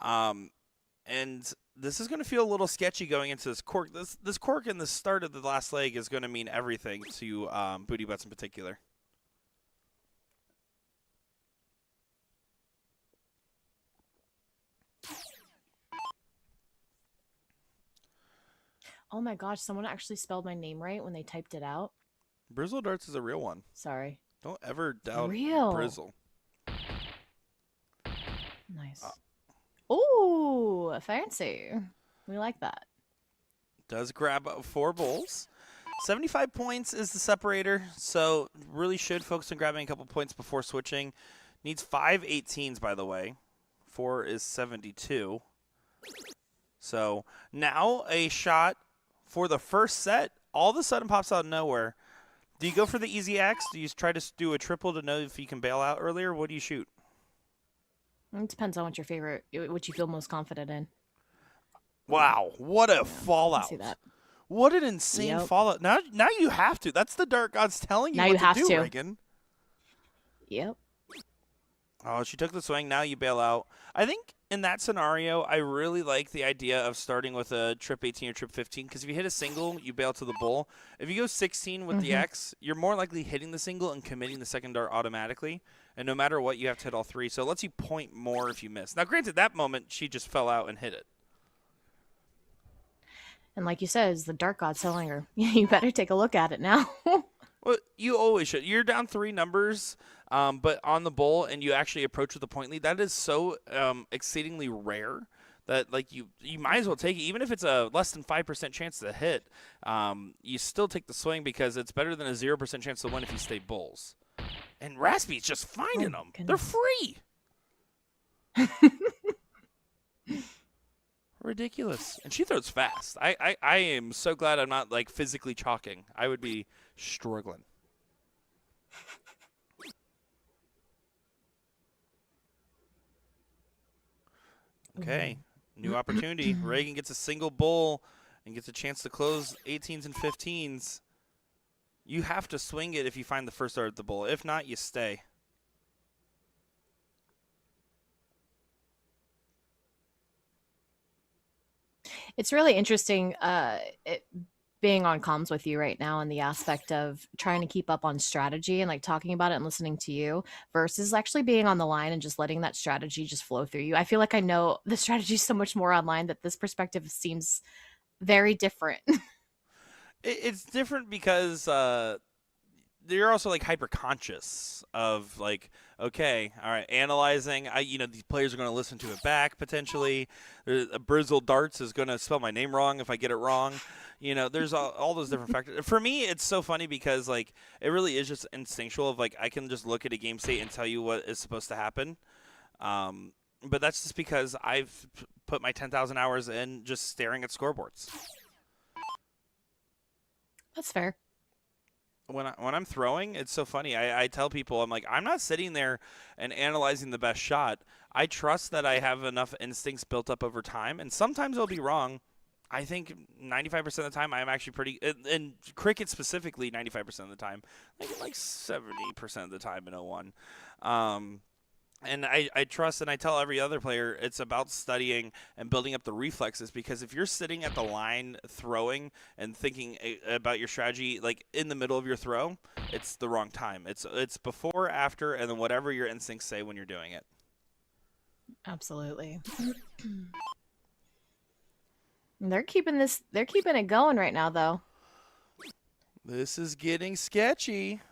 S1: And this is going to feel a little sketchy going into this cork. This cork in the start of the last leg is going to mean everything to Booty Butts in particular.
S3: Oh my gosh, someone actually spelled my name right when they typed it out.
S1: Brizzle Darts is a real one.
S3: Sorry.
S1: Don't ever doubt
S3: Real.
S1: Brizzle.
S3: Nice. Ooh, fancy. We like that.
S1: Does grab 4 bowls. 75 points is the separator, so really should focus on grabbing a couple points before switching. Needs 5 18s, by the way. 4 is 72. So now a shot for the first set all of a sudden pops out of nowhere. Do you go for the easy X? Do you try to do a triple to know if you can bail out earlier? What do you shoot?
S3: It depends on what you feel most confident in.
S1: Wow, what a
S3: I
S1: fallout.
S3: see that.
S1: What an insane
S3: Yep.
S1: fallout. Now you have to. That's the Dark Gods telling you
S3: Now
S1: what
S3: you have
S1: to do,
S3: to.
S1: Reagan.
S3: Yep.
S1: Oh, she took the swing. Now you bail out. I think in that scenario, I really like the idea of starting with a trip 18 or trip 15 because if you hit a single, you bail to the bull. If you go 16 with the X, you're more likely hitting the single and committing the second dart automatically. And no matter what, you have to hit all 3. So it lets you point more if you miss. Now, granted, that moment, she just fell out and hit it.
S3: And like you said, it's the Dark God telling her, you better take a look at it now.
S1: Well, you always should. You're down 3 numbers, but on the bowl, and you actually approach with a point lead. That is so exceedingly rare that like you might as well take it, even if it's a less than 5% chance to hit. You still take the swing because it's better than a 0% chance to win if you stay bulls. And Raspy's just finding them. They're
S3: goodness.
S1: free. Ridiculous. And she throws fast. I am so glad I'm not like physically chalking. I would be struggling. Okay. New opportunity. Reagan gets a single bull and gets a chance to close 18s and 15s. You have to swing it if you find the first dart at the bull. If not, you stay.
S3: It's really interesting being on comms with you right now in the aspect of trying to keep up on strategy and like talking about it and listening to you versus actually being on the line and just letting that strategy just flow through you. I feel like I know the strategy so much more online that this perspective seems very different.
S1: It's different because you're also like hyper conscious of like, okay, all right, analyzing. These players are going to listen to it back potentially. A Brizzle Darts is going to spell my name wrong if I get it wrong. There's all those different factors. For me, it's so funny because like it really is just instinctual of like I can just look at a game state and tell you what is supposed to happen. But that's just because I've put my 10,000 hours in just staring at scoreboards.
S3: That's fair.
S1: When I'm throwing, it's so funny. I tell people, I'm like, I'm not sitting there and analyzing the best shot. I trust that I have enough instincts built up over time, and sometimes I'll be wrong. I think 95% of the time I'm actually pretty, and cricket specifically 95% of the time, like 70% of the time in 01. And I trust and I tell every other player it's about studying and building up the reflexes, because if you're sitting at the line throwing and thinking about your strategy like in the middle of your throw, it's the wrong time. It's before, after, and then whatever your instincts say when you're doing it.
S3: Absolutely. They're keeping it going right now though.
S1: This is getting sketchy.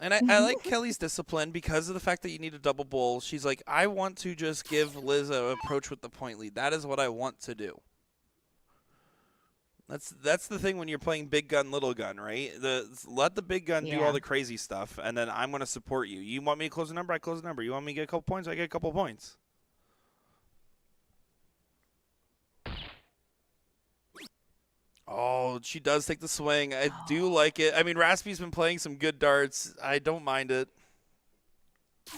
S1: And I like Kelly's discipline because of the fact that you need a double bowl. She's like, I want to just give Liz an approach with the point lead. That is what I want to do. That's the thing when you're playing big gun, little gun, right? Let the big gun do all the crazy stuff, and then I'm going to support you. You want me to close the number? I close the number. You want me to get a couple points? I get a couple points. Oh, she does take the swing. I do like it. I mean, Raspy's been playing some good darts. I don't mind it.
S3: It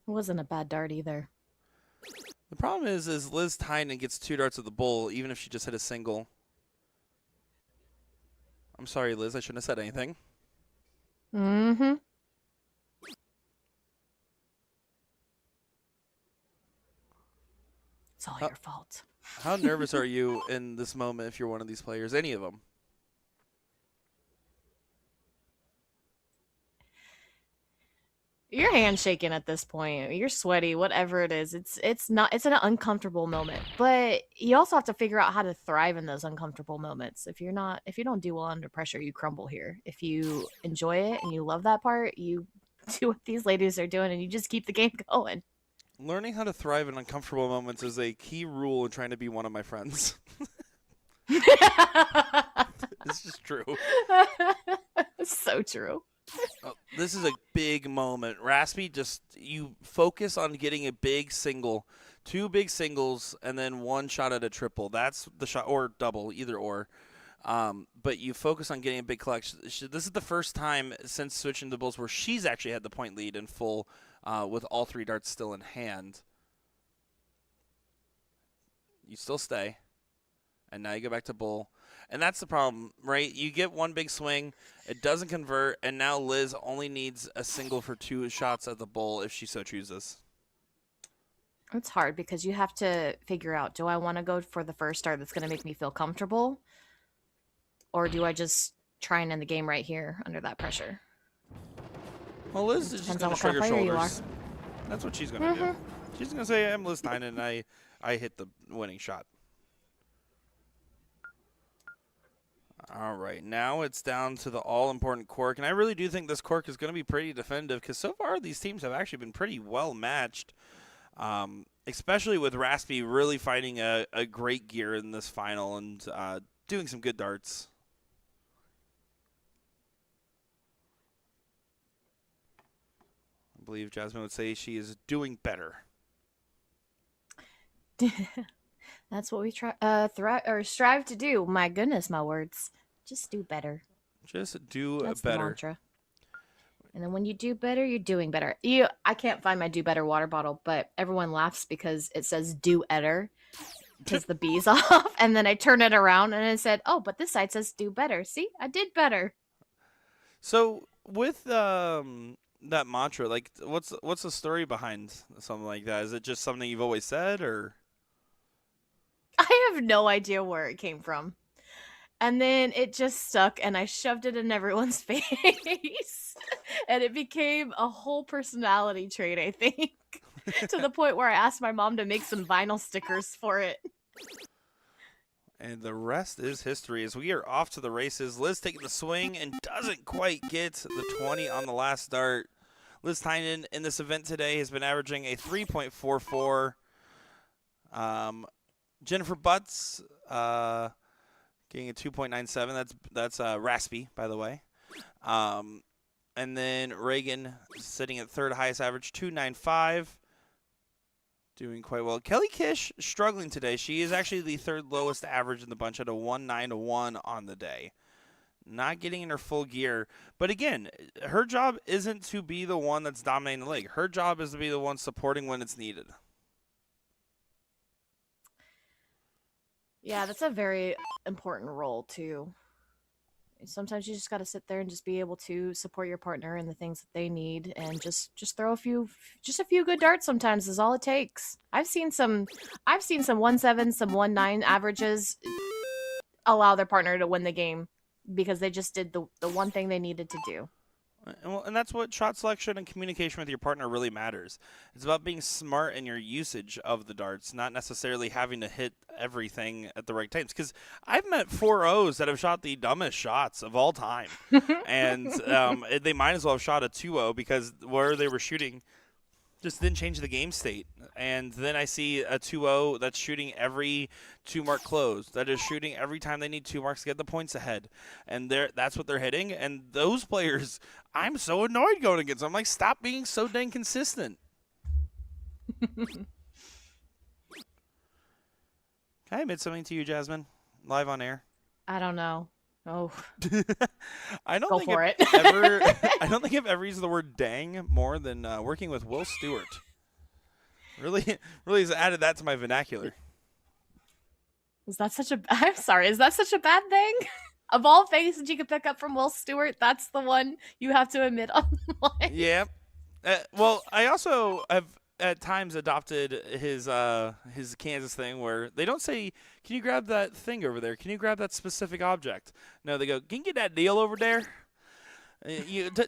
S3: wasn't a bad dart either.
S1: The problem is Liz Tynan gets 2 darts at the bowl, even if she just hit a single. I'm sorry, Liz. I shouldn't have said anything.
S3: Mm-hmm. It's all your fault.
S1: How nervous are you in this moment if you're one of these players? Any of them?
S3: Your hand's shaking at this point. You're sweaty, whatever it is. It's an uncomfortable moment. But you also have to figure out how to thrive in those uncomfortable moments. If you don't do well under pressure, you crumble here. If you enjoy it and you love that part, you do what these ladies are doing and you just keep the game going.
S1: Learning how to thrive in uncomfortable moments is a key rule in trying to be one of my friends. This is true.
S3: So true.
S1: Oh, this is a big moment. Raspy, you focus on getting a big single, 2 big singles, and then 1 shot at a triple. That's the shot, or double, either or. But you focus on getting a big collection. This is the first time since switching to Bulls where she's actually had the point lead in full, with all 3 darts still in hand. You still stay. And now you go back to Bull. And that's the problem, right? You get 1 big swing, it doesn't convert, and now Liz only needs a single for 2 shots at the Bull if she so chooses.
S3: It's hard because you have to figure out, do I want to go for the first dart that's going to make me feel comfortable? Or do I just try and end the game right here under that pressure?
S1: Well, Liz is just going to shrug her shoulders. That's what she's going to do. She's going to say, I'm Liz Tynan, and I hit the winning shot. All right, now it's down to the all-important cork, and I really do think this cork is going to be pretty definitive because so far these teams have actually been pretty well matched, especially with Raspy really finding a great gear in this final and doing some good darts. I believe Jasmine would say she is doing better.
S3: That's what we strive to do. My goodness, my words. Just do better.
S1: Just do
S3: That's
S1: better.
S3: The mantra. And then when you do better, you're doing better. I can't find my do better water bottle, but everyone laughs because it says do better because the B's off. And then I turn it around and it said, oh, but this side says do better. See, I did better.
S1: So with that mantra, like what's the story behind something like that? Is it just something you've always said, or?
S3: I have no idea where it came from. And then it just stuck and I shoved it in everyone's face. And it became a whole personality trait, I think. To the point where I asked my mom to make some vinyl stickers for it.
S1: And the rest is history as we are off to the races. Liz taking the swing and doesn't quite get the 20 on the last dart. Liz Tynan in this event today has been averaging a 3.44. Jennifer Butts getting a 2.97. That's Raspy, by the way. And then Reagan sitting at third highest average, 2.95. Doing quite well. Kelly Kish struggling today. She is actually the third lowest average in the bunch at a 1.91 on the day. Not getting in her full gear. But again, her job isn't to be the one that's dominating the leg. Her job is to be the one supporting when it's needed.
S3: Yeah, that's a very important role too. Sometimes you just got to sit there and just be able to support your partner in the things that they need, and just throw a few good darts sometimes is all it takes. I've seen some 1-7, some 1-9 averages allow their partner to win the game because they just did the one thing they needed to do.
S1: And that's what shot selection and communication with your partner really matters. It's about being smart in your usage of the darts, not necessarily having to hit everything at the right times. Because I've met 4-0s that have shot the dumbest shots of all time. And they might as well have shot a 2-0 because where they were shooting just didn't change the game state. And then I see a 2-0 that's shooting every 2-mark close. That is shooting every time they need 2 marks to get the points ahead. And that's what they're hitting. And those players, I'm so annoyed going against them. I'm like, stop being so dang consistent. Can I admit something to you, Jasmine? Live on air.
S3: I don't know. Oh,
S1: I don't
S3: go
S1: think
S3: for
S1: I've
S3: it.
S1: ever I don't think I've ever used the word dang more than working with Will Stewart. Really has added that to my vernacular.
S3: Is that such a? I'm sorry. Is that such a bad thing? Of all things that you could pick up from Will Stewart, that's the one you have to admit online.
S1: Yeah. Well, I also have at times adopted his Kansas thing where they don't say, "Can you grab that thing over there? Can you grab that specific object?" No, they go, "Can you get that deal over there?"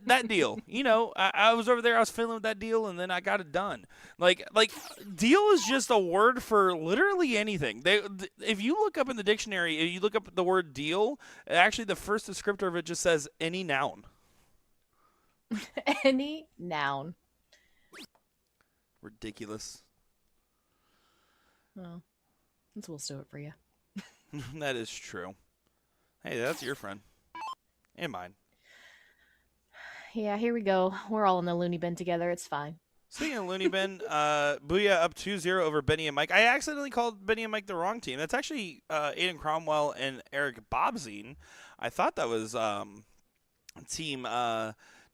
S1: That deal. You know, I was over there, I was fiddling with that deal, and then I got it done. Like deal is just a word for literally anything. If you look up in the dictionary, if you look up the word deal, actually the first descriptor of it just says any noun.
S3: Any noun.
S1: Ridiculous.
S3: Oh, that's Will Stewart for you.
S1: That is true. Hey, that's your friend. And mine.
S3: Yeah, here we go. We're all in the loony bin together. It's fine.
S1: Speaking of Looney Bin, Booyah up 2-0 over Benny and Mike. I accidentally called Benny and Mike the wrong team. That's actually Aiden Cromwell and Eric Bobzine. I thought that was team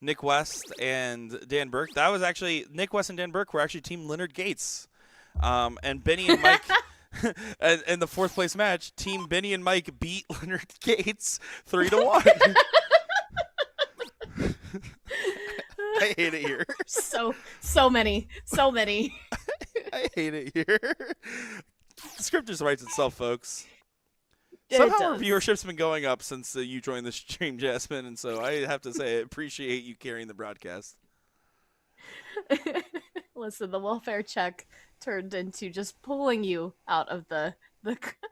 S1: Nick West and Dan Burke. That was actually Nick West and Dan Burke were actually team Leonard Gates. And Benny and Mike in the fourth place match, team Benny and Mike beat Leonard Gates 3-1. I hate it here.
S3: So many.
S1: I hate it here. The script just writes itself, folks.
S3: It
S1: Somehow our
S3: does.
S1: viewership's been going up since you joined the stream, Jasmine, and so I have to say I appreciate you carrying the broadcast.
S3: Listen, the welfare check turned into just pulling you out of the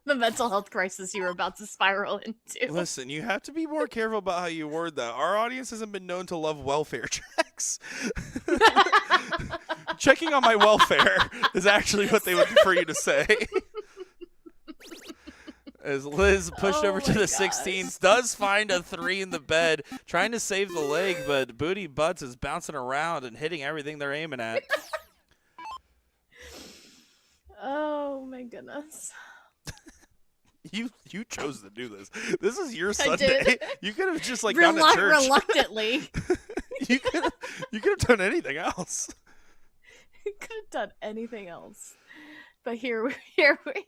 S3: mental health crisis you were about to spiral into.
S1: Listen, you have to be more careful about how you word that. Our audience hasn't been known to love welfare checks. Checking on my welfare is actually what they would prefer you to say. As Liz pushed
S3: Oh
S1: over to
S3: my
S1: the
S3: gosh.
S1: 16s, does find a 3 in the bed, trying to save the leg, but Booty Butts is bouncing around and hitting everything they're aiming at.
S3: Oh my goodness.
S1: You chose to do this. This is your Sunday.
S3: did.
S1: You could have just gone to church.
S3: Reluctantly.
S1: you could have done anything else.
S3: Could have done anything else. But here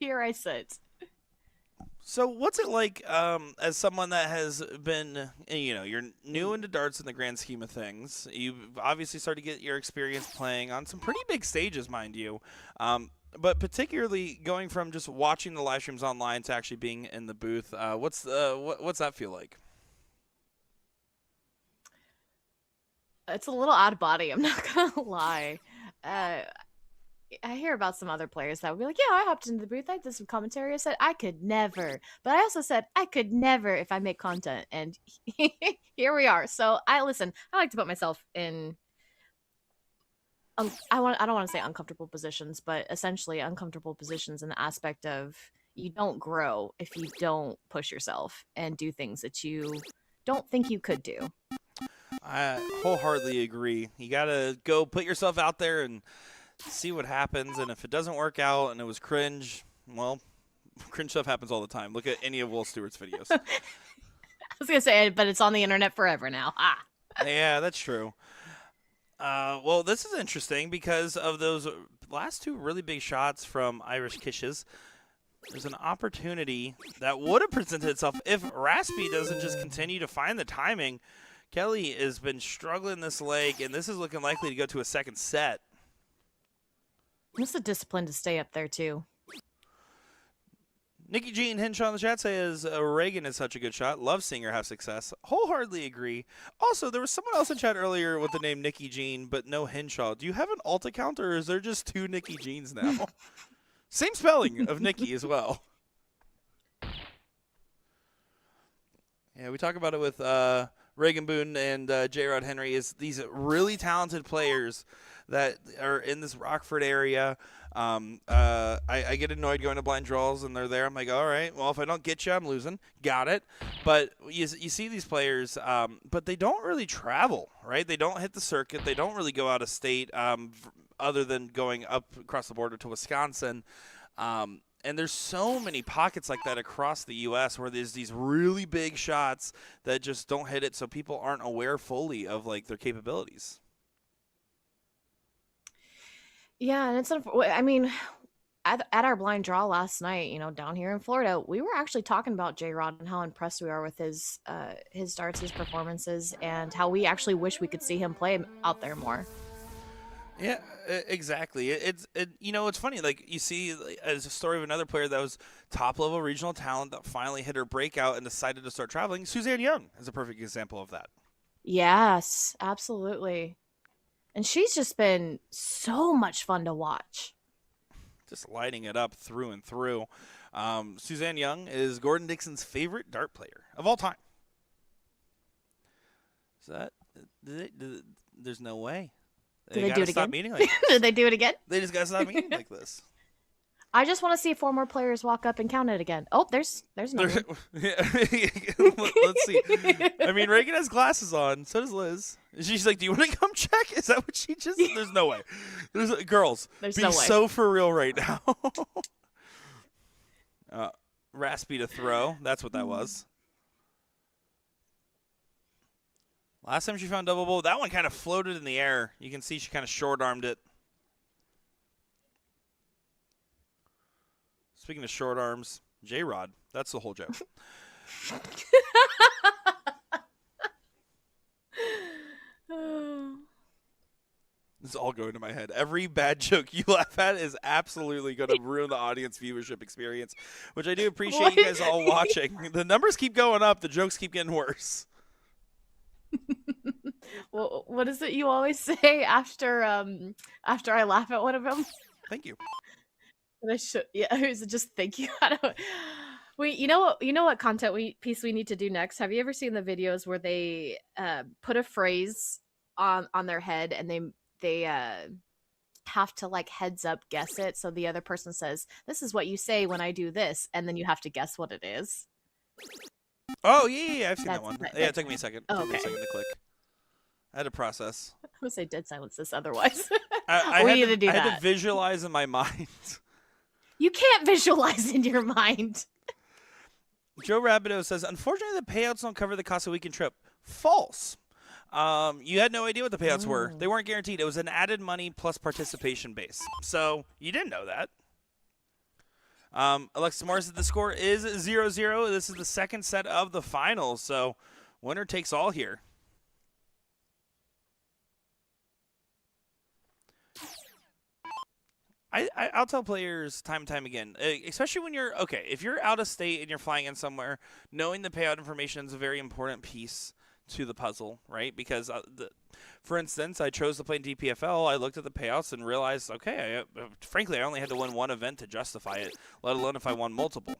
S3: I sit.
S1: So what's it like as someone that has been, you're new into darts in the grand scheme of things. You've obviously started to get your experience playing on some pretty big stages, mind you. But particularly going from just watching the live streams online to actually being in the booth, what's that feel like?
S3: It's a little out of body, I'm not gonna lie. I hear about some other players that would be like, yeah, I hopped into the booth, I did some commentary, I said I could never. But I also said I could never if I make content, and here we are. So I like to put myself in I don't want to say uncomfortable positions, but essentially uncomfortable positions in the aspect of you don't grow if you don't push yourself and do things that you don't think you could do.
S1: I wholeheartedly agree. You gotta go put yourself out there and see what happens, and if it doesn't work out and it was cringe, well, cringe stuff happens all the time. Look at any of Will Stewart's videos.
S3: I was gonna say, but it's on the internet forever now.
S1: Yeah, that's true. Well, this is interesting because of those last two really big shots from Irish Kishes. There's an opportunity that would have presented itself if Raspy doesn't just continue to find the timing. Kelly has been struggling this leg, and this is looking likely to go to a second set.
S3: What's the discipline to stay up there too?
S1: Nikki Jean Hinshaw in the chat says Reagan is such a good shot. Love seeing her have success. Wholeheartedly agree. Also, there was someone else in chat earlier with the name Nikki Jean, but no Hinshaw. Do you have an alt account, or is there just two Nikki Jeans now? Same spelling of Nikki as well. Yeah, we talk about it with Reagan Boone and J. Rod Henry. Is these really talented players that are in this Rockford area. I get annoyed going to blind draws and they're there. I'm like, all right, well, if I don't get you, I'm losing. Got it. But you see these players, but they don't really travel, right? They don't hit the circuit. They don't really go out of state other than going up across the border to Wisconsin. And there's so many pockets like that across the U.S. where there's these really big shots that just don't hit it, so people aren't aware fully of like their capabilities.
S3: Yeah, and it's I mean, at our blind draw last night, down here in Florida, we were actually talking about J Rod and how impressed we are with his darts, his performances, and how we actually wish we could see him play out there more.
S1: Yeah, exactly. It's funny. Like you see, as a story of another player that was top level regional talent that finally hit her breakout and decided to start traveling. Suzanne Young is a perfect example of that.
S3: Yes, absolutely. And she's just been so much fun to watch.
S1: Just lighting it up through and through. Suzanne Young is Gordon Dixon's favorite dart player of all time. So there's no way.
S3: Did they do it
S1: stop
S3: again?
S1: Meeting like this.
S3: Did they do it again?
S1: They just got to stop meeting like this.
S3: I just want to see 4 more players walk up and count it again. Oh, there's another one.
S1: Let's see. I mean, Reagan has glasses on. So does Liz. She's like, "Do you want to come check?" Is that what she just? There's no way. Girls,
S3: There's
S1: be
S3: no way.
S1: so for real right now. Raspy to throw. That's what that was. Last time she found double bowl, that one kind of floated in the air. You can see she kind of short-armed it. Speaking of short arms, J-Rod. That's the whole joke. This is all going to my head. Every bad joke you laugh at is absolutely going to ruin the audience viewership experience, which I do appreciate you guys all watching. The numbers keep going up. The jokes keep getting worse.
S3: Well, what is it you always say after I laugh at one of them?
S1: Thank you.
S3: I should, yeah. Is it just thank you? I don't. You know what content piece we need to do next? Have you ever seen the videos where they put a phrase on their head and they have to like heads up guess it? So the other person says, "This is what you say when I do this," and then you have to guess what it is.
S1: Oh yeah, I've seen that one.
S3: That-
S1: Yeah, it took me a second.
S3: Oh,
S1: It took me a
S3: okay.
S1: second to click. I had to process.
S3: I'm gonna say dead silence this otherwise.
S1: I
S3: We
S1: had
S3: need to do
S1: I had
S3: that.
S1: to visualize in my mind.
S3: You can't visualize in your mind.
S1: Joe Rabideau says, unfortunately, the payouts don't cover the cost of a weekend trip. False. You had no idea what the payouts were. They weren't guaranteed. It was an added money plus participation base. So you didn't know that. Alexis Morris, the score is 0-0. This is the second set of the finals. So winner takes all here. I'll tell players time and time again, especially when you're, okay, if you're out of state and you're flying in somewhere, knowing the payout information is a very important piece to the puzzle, right? Because, for instance, I chose to play in DPFL. I looked at the payouts and realized, okay, frankly, I only had to win one event to justify it, let alone if I won multiple.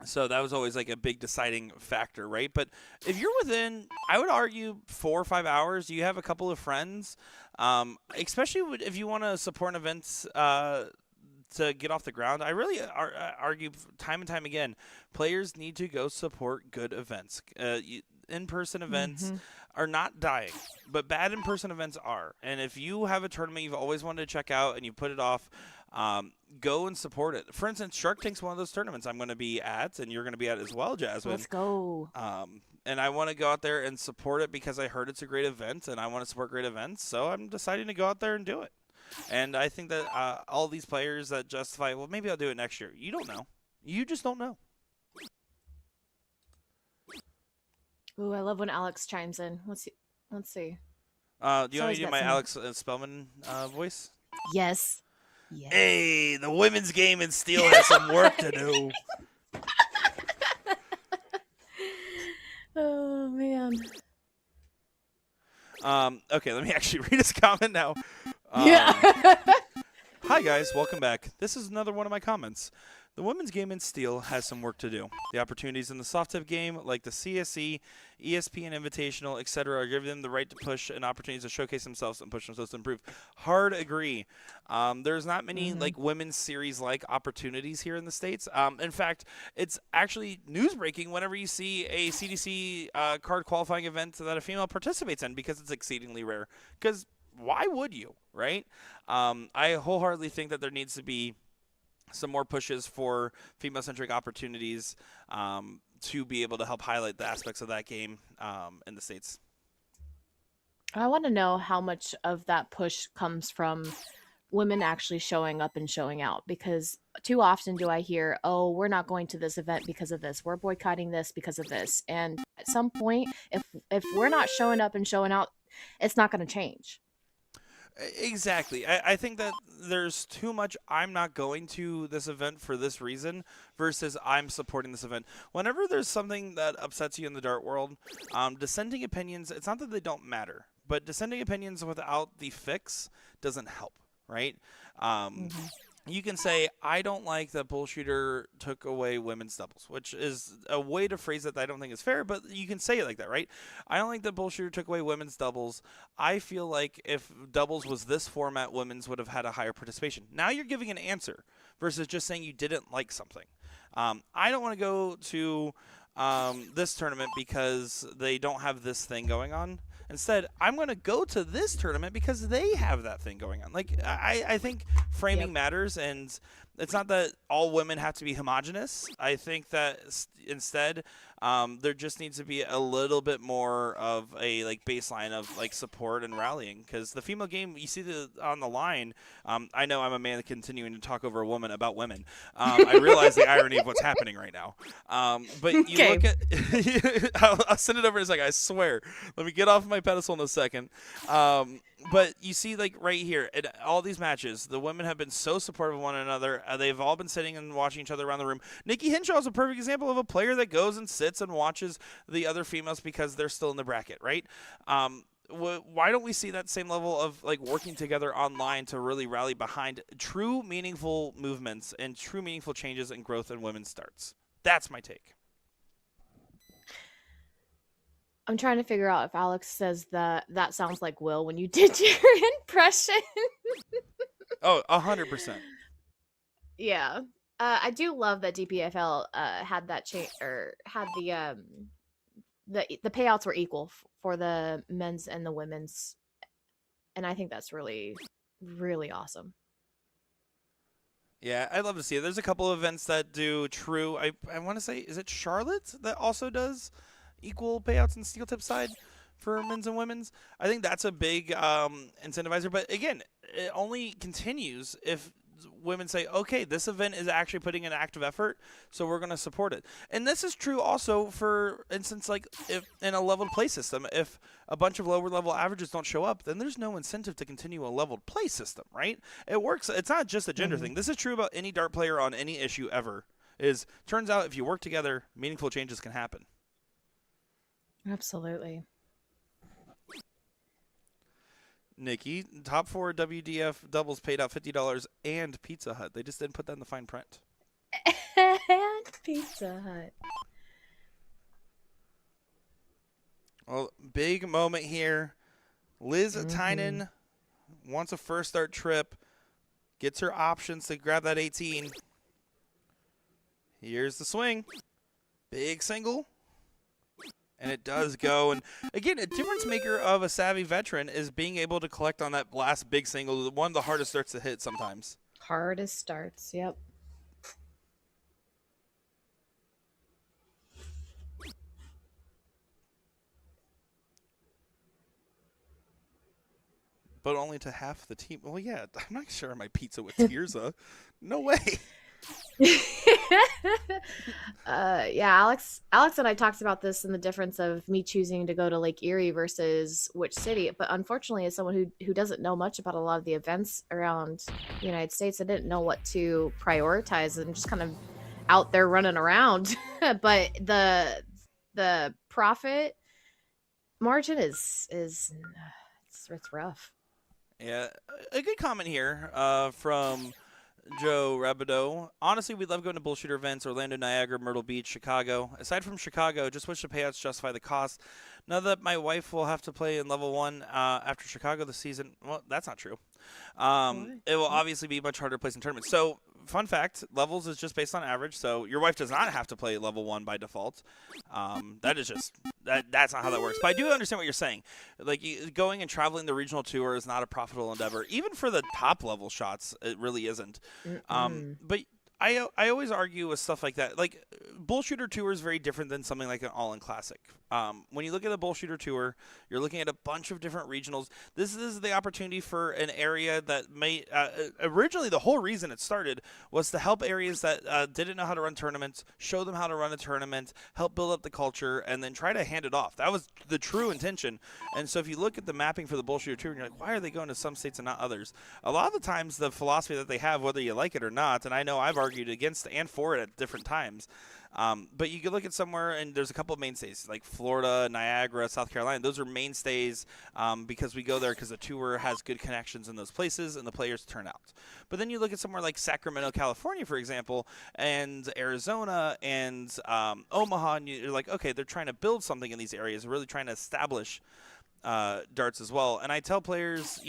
S1: So that was always like a big deciding factor, right? But if you're within, I would argue 4 or 5 hours, you have a couple of friends, especially if you want to support events to get off the ground. I really argue time and time again, players need to go support good events. In-person events are not dying, but bad in-person events are. And if you have a tournament you've always wanted to check out and you put it off, go and support it. For instance, Shark Tank's one of those tournaments I'm going to be at, and you're going to be at as well, Jasmine.
S3: Let's go.
S1: And I want to go out there and support it because I heard it's a great event, and I want to support great events. So I'm deciding to go out there and do it. And I think that all these players that justify, well, maybe I'll do it next year. You don't know. You just don't know.
S3: Ooh, I love when Alex chimes in. Let's see.
S1: Do
S3: It's
S1: you want me
S3: always
S1: to do
S3: got
S1: my
S3: some-
S1: Alex Spellman voice?
S3: Yes. Yes.
S1: Hey, the women's game in steel has some work to do.
S3: Oh man.
S1: Okay, let me actually read his comment now.
S3: Yeah.
S1: Hi guys, welcome back. This is another one of my comments. The women's game in steel has some work to do. The opportunities in the soft tip game, like the CSE, ESPN Invitational, etc., are giving them the right to push and opportunities to showcase themselves and push themselves to improve. Hard agree. There's not many like women's series like opportunities here in the States. In fact, it's actually news breaking whenever you see a CDC card qualifying event that a female participates in, because it's exceedingly rare. Because why would you, right? I wholeheartedly think that there needs to be some more pushes for female-centric opportunities to be able to help highlight the aspects of that game in the States.
S3: I want to know how much of that push comes from women actually showing up and showing out, because too often do I hear, "Oh, we're not going to this event because of this. We're boycotting this because of this." And at some point, if we're not showing up and showing out, it's not going to change.
S1: Exactly. I think that there's too much I'm not going to this event for this reason versus I'm supporting this event. Whenever there's something that upsets you in the dart world, dissenting opinions, it's not that they don't matter, but dissenting opinions without the fix doesn't help, right? You can say, I don't like that Bullshooter took away women's doubles, which is a way to phrase it that I don't think is fair, but you can say it like that, right? I don't like that Bullshooter took away women's doubles. I feel like if doubles was this format, women's would have had a higher participation. Now you're giving an answer versus just saying you didn't like something. I don't want to go to this tournament because they don't have this thing going on. Instead, I'm going to go to this tournament because they have that thing going on. Like, I think framing matters, and it's not that all women have to be homogenous. I think that instead, there just needs to be a little bit more of a like baseline of like support and rallying, because the female game, you see on the line. I know I'm a man continuing to talk over a woman about women. I realize the irony of what's happening right now. But you look at, I'll send it over in a second. I swear. Let me get off my pedestal in a second. But you see, like right here, in all these matches, the women have been so supportive of one another. They've all been sitting and watching each other around the room. Nikki Hinshaw is a perfect example of a player that goes and sits and watches the other females because they're still in the bracket, right? Why don't we see that same level of like working together online to really rally behind true meaningful movements and true meaningful changes and growth in women's starts? That's my take.
S3: I'm trying to figure out if Alex says that sounds like Will when you did your impression.
S1: Oh, 100%.
S3: Yeah. I do love that DPFL had that change, or had the payouts were equal for the men's and the women's, and I think that's really really awesome.
S1: Yeah, I'd love to see it. There's a couple of events that do true. I want to say, is it Charlotte that also does equal payouts in steel tip side for men's and women's? I think that's a big incentivizer. But again, it only continues if women say, okay, this event is actually putting an active effort, so we're going to support it. And this is true also for instance, like if in a leveled play system, if a bunch of lower level averages don't show up, then there's no incentive to continue a leveled play system, right? It works. It's not just a gender thing. This is true about any dart player on any issue ever. Turns out if you work together, meaningful changes can happen.
S3: Absolutely.
S1: Nikki, top 4 WDF doubles paid out $50 and Pizza Hut. They just didn't put that in the fine print.
S3: And Pizza Hut.
S1: Well, big moment here. Liz Tynan wants a first start trip, gets her options to grab that 18. Here's the swing. Big single. And it does go. And again, a difference maker of a savvy veteran is being able to collect on that last big single, one of the hardest starts to hit sometimes.
S3: Hardest starts, yep.
S1: But only to half the team. Well, yeah, I'm not sharing my pizza with Tirza. No way.
S3: Yeah, Alex and I talked about this and the difference of me choosing to go to Lake Erie versus which city. But unfortunately, as someone who doesn't know much about a lot of the events around the United States, I didn't know what to prioritize and just kind of out there running around. But the profit margin is it's rough.
S1: Yeah, a good comment here from Joe Rabideau. Honestly, we love going to bullshooter events, Orlando, Niagara, Myrtle Beach, Chicago. Aside from Chicago, just wish the payouts justify the cost. Now that my wife will have to play in level 1 after Chicago this season, well, that's not true. It will obviously be much harder to place in tournaments. So, fun fact, levels is just based on average, so your wife does not have to play level 1 by default. That is just, that's not how that works. But I do understand what you're saying. Like, going and traveling the regional tour is not a profitable endeavor. Even for the top level shots, it really isn't. But I always argue with stuff like that. Like, Bullshooter Tour is very different than something like an All-In Classic. When you look at the Bullshooter Tour, you're looking at a bunch of different regionals. This is the opportunity for an area that may originally the whole reason it started was to help areas that didn't know how to run tournaments, show them how to run a tournament, help build up the culture, and then try to hand it off. That was the true intention. And so if you look at the mapping for the Bullshooter Tour, and you're like, why are they going to some states and not others? A lot of the times the philosophy that they have, whether you like it or not, and I know I've argued against and for it at different times, but you can look at somewhere, and there's a couple of mainstays, like Florida, Niagara, South Carolina. Those are mainstays because we go there because the tour has good connections in those places, and the players turn out. But then you look at somewhere like Sacramento, California, for example, and Arizona and Omaha, and you're like, okay, they're trying to build something in these areas, really trying to establish darts as well. And I tell players,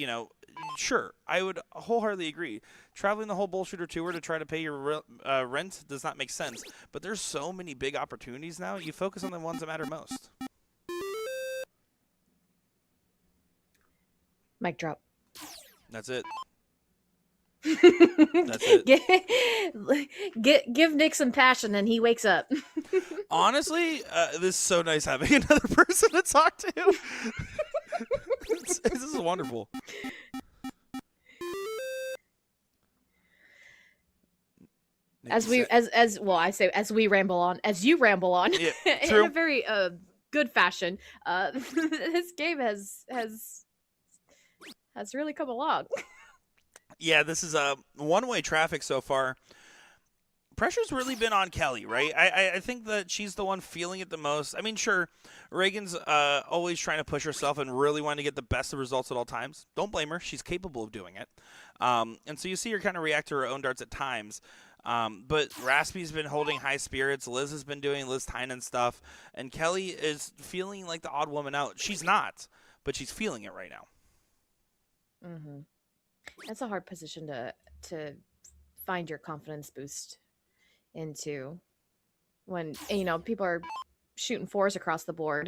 S1: sure, I would wholeheartedly agree. Traveling the whole Bullshooter Tour to try to pay your rent does not make sense. But there's so many big opportunities now. You focus on the ones that matter most.
S3: Mic drop.
S1: That's it. That's it.
S3: Give Nick some passion and he wakes up.
S1: Honestly, this is so nice having another person to talk to. This is wonderful.
S3: As we ramble on, as you ramble on,
S1: Yeah,
S3: in
S1: true.
S3: a very good fashion. This game has really come along.
S1: Yeah, this is a one-way traffic so far. Pressure's really been on Kelly, right? I think that she's the one feeling it the most. I mean, sure, Reagan's always trying to push herself and really wanting to get the best of results at all times. Don't blame her. She's capable of doing it. And so you see her kind of react to her own darts at times. But Raspy's been holding high spirits. Liz has been doing Liz Tynan stuff. And Kelly is feeling like the odd woman out. She's not, but she's feeling it right now.
S3: Mm-hmm. That's a hard position to find your confidence boost into when people are shooting 4s across the board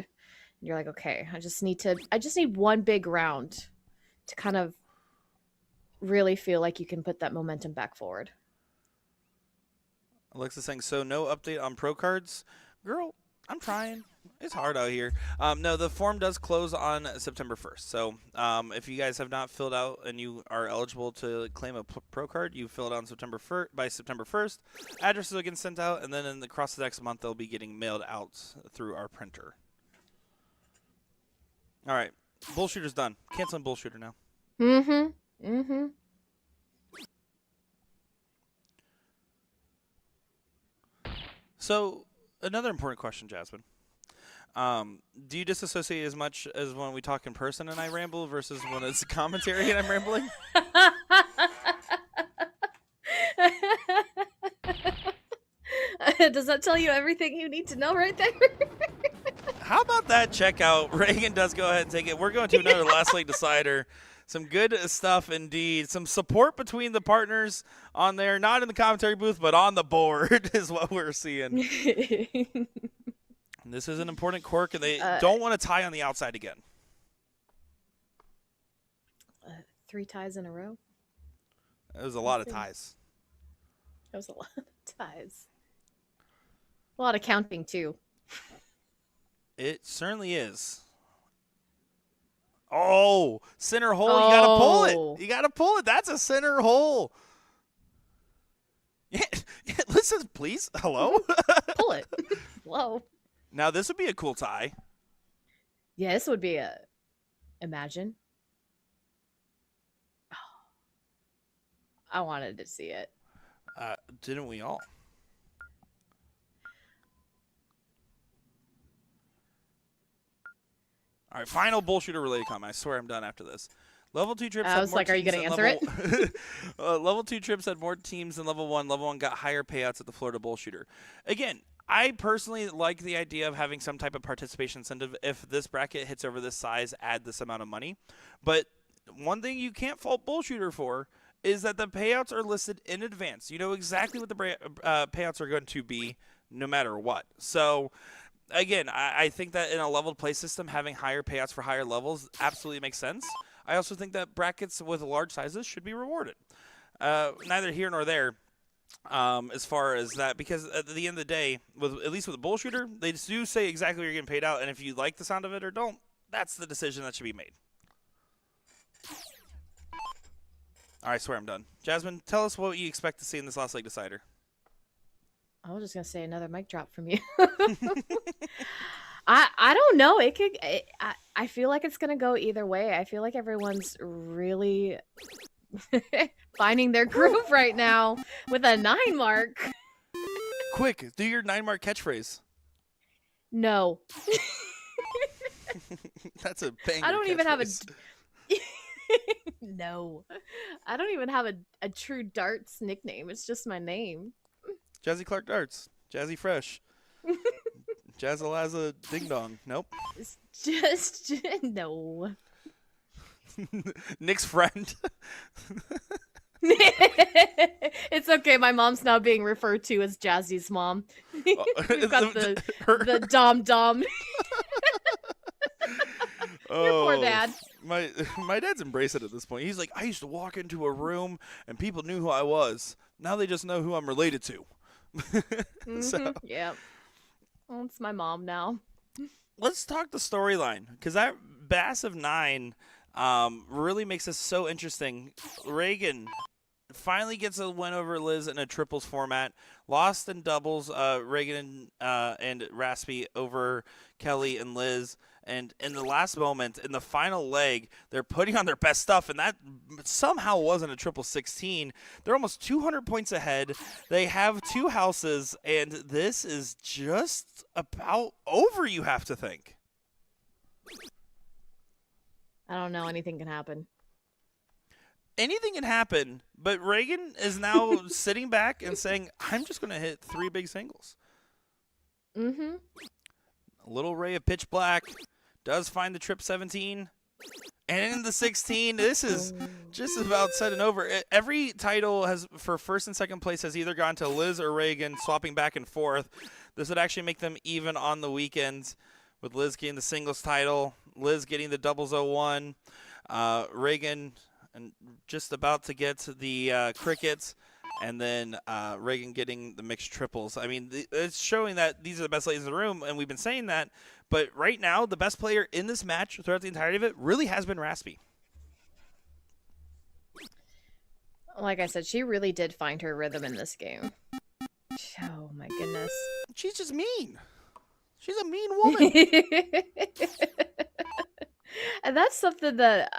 S3: and you're like, okay, I just need one big round to kind of really feel like you can put that momentum back forward.
S1: Alexa saying, so no update on pro cards? Girl, I'm trying. It's hard out here. No, the form does close on September 1st. So if you guys have not filled out and you are eligible to claim a pro card, you fill it out on by September 1st. Addresses will get sent out, and then across the next month, they'll be getting mailed out through our printer. All right. Bullshooter's done. Canceling Bullshooter now.
S3: Mm-hmm. Mm-hmm.
S1: So, another important question, Jasmine. Do you disassociate as much as when we talk in person and I ramble versus when it's commentary and I'm rambling?
S3: Does that tell you everything you need to know right there?
S1: How about that checkout? Reagan does go ahead and take it. We're going to another last lane decider. Some good stuff indeed. Some support between the partners on there, not in the commentary booth, but on the board is what we're seeing. This is an important quirk, and they don't want to tie on the outside again.
S3: 3 ties in a row?
S1: It was a lot of ties.
S3: That was a lot of ties. A lot of counting, too.
S1: It certainly is. Oh, center hole. You got to pull
S3: Oh.
S1: it. You got to pull it. That's a center hole. Yeah, listen, please. Hello?
S3: Pull it. Whoa.
S1: Now, this would be a cool tie.
S3: Yeah, this would be a. Imagine. I wanted to see it.
S1: Didn't we all? All right, final bullshooter related comment. I swear I'm done after this. Level 2 trips
S3: I
S1: had
S3: was
S1: more
S3: like, are you
S1: teams
S3: gonna
S1: than
S3: answer
S1: level 2 trips had more teams than level 1. Level 1 got higher payouts at the Florida bullshooter. Again, I personally like the idea of having some type of participation incentive. If this bracket hits over this size, add this amount of money. But one thing you can't fault bullshooter for is that the payouts are listed in advance. You know exactly what the payouts are going to be no matter what. So again, I think that in a leveled play system, having higher payouts for higher levels absolutely makes sense. I also think that brackets with large sizes should be rewarded. Neither here nor there as far as that, because at the end of the day, at least with a bullshooter, they do say exactly what you're getting paid out, and if you like the sound of it or don't, that's the decision that should be made. All right, I swear I'm done. Jasmine, tell us what you expect to see in this last leg decider.
S3: I was just gonna say another mic drop from you. I don't know. I feel like it's gonna go either way. I feel like everyone's really finding their groove right now with a 9 mark.
S1: Quick, do your 9-mark catchphrase.
S3: No,
S1: That's a banger.
S3: I don't even have a.
S1: catchphrase.
S3: No, I don't even have a true darts nickname. It's just my name.
S1: Jazzy Clark Darts. Jazzy Fresh. Jazzalaza Ding Dong. Nope.
S3: It's just no.
S1: Nick's friend.
S3: It's okay. My mom's now being referred to as Jazzy's mom. We've got the dom dom. Your poor dad.
S1: My dad's embraced it at this point. He's like, I used to walk into a room and people knew who I was. Now they just know who I'm related to. So
S3: Yep. Well, it's my mom now.
S1: let's talk the storyline, because that Bass of 9 really makes this so interesting. Reagan finally gets a win over Liz in a triples format. Lost in doubles, Reagan and Raspy over Kelly and Liz. And in the last moment, in the final leg, they're putting on their best stuff, and that somehow wasn't a triple 16. They're almost 200 points ahead. They have 2 houses, and this is just about over, you have to think.
S3: I don't know. Anything can happen.
S1: Anything can happen, but Reagan is now sitting back and saying, I'm just going to hit 3 big singles.
S3: Mm-hmm.
S1: A little ray of pitch black does find the trip 17. And in the 16, this is just about set and over. Every title has for first and second place has either gone to Liz or Reagan, swapping back and forth. This would actually make them even on the weekends, with Liz getting the singles title, Liz getting the doubles 01, Reagan and just about to get the crickets, and then Reagan getting the mixed triples. I mean, it's showing that these are the best ladies in the room, and we've been saying that. But right now, the best player in this match throughout the entirety of it really has been Raspy.
S3: Like I said, she really did find her rhythm in this game. Oh my goodness.
S1: She's just mean. She's a mean woman.
S3: And that's something that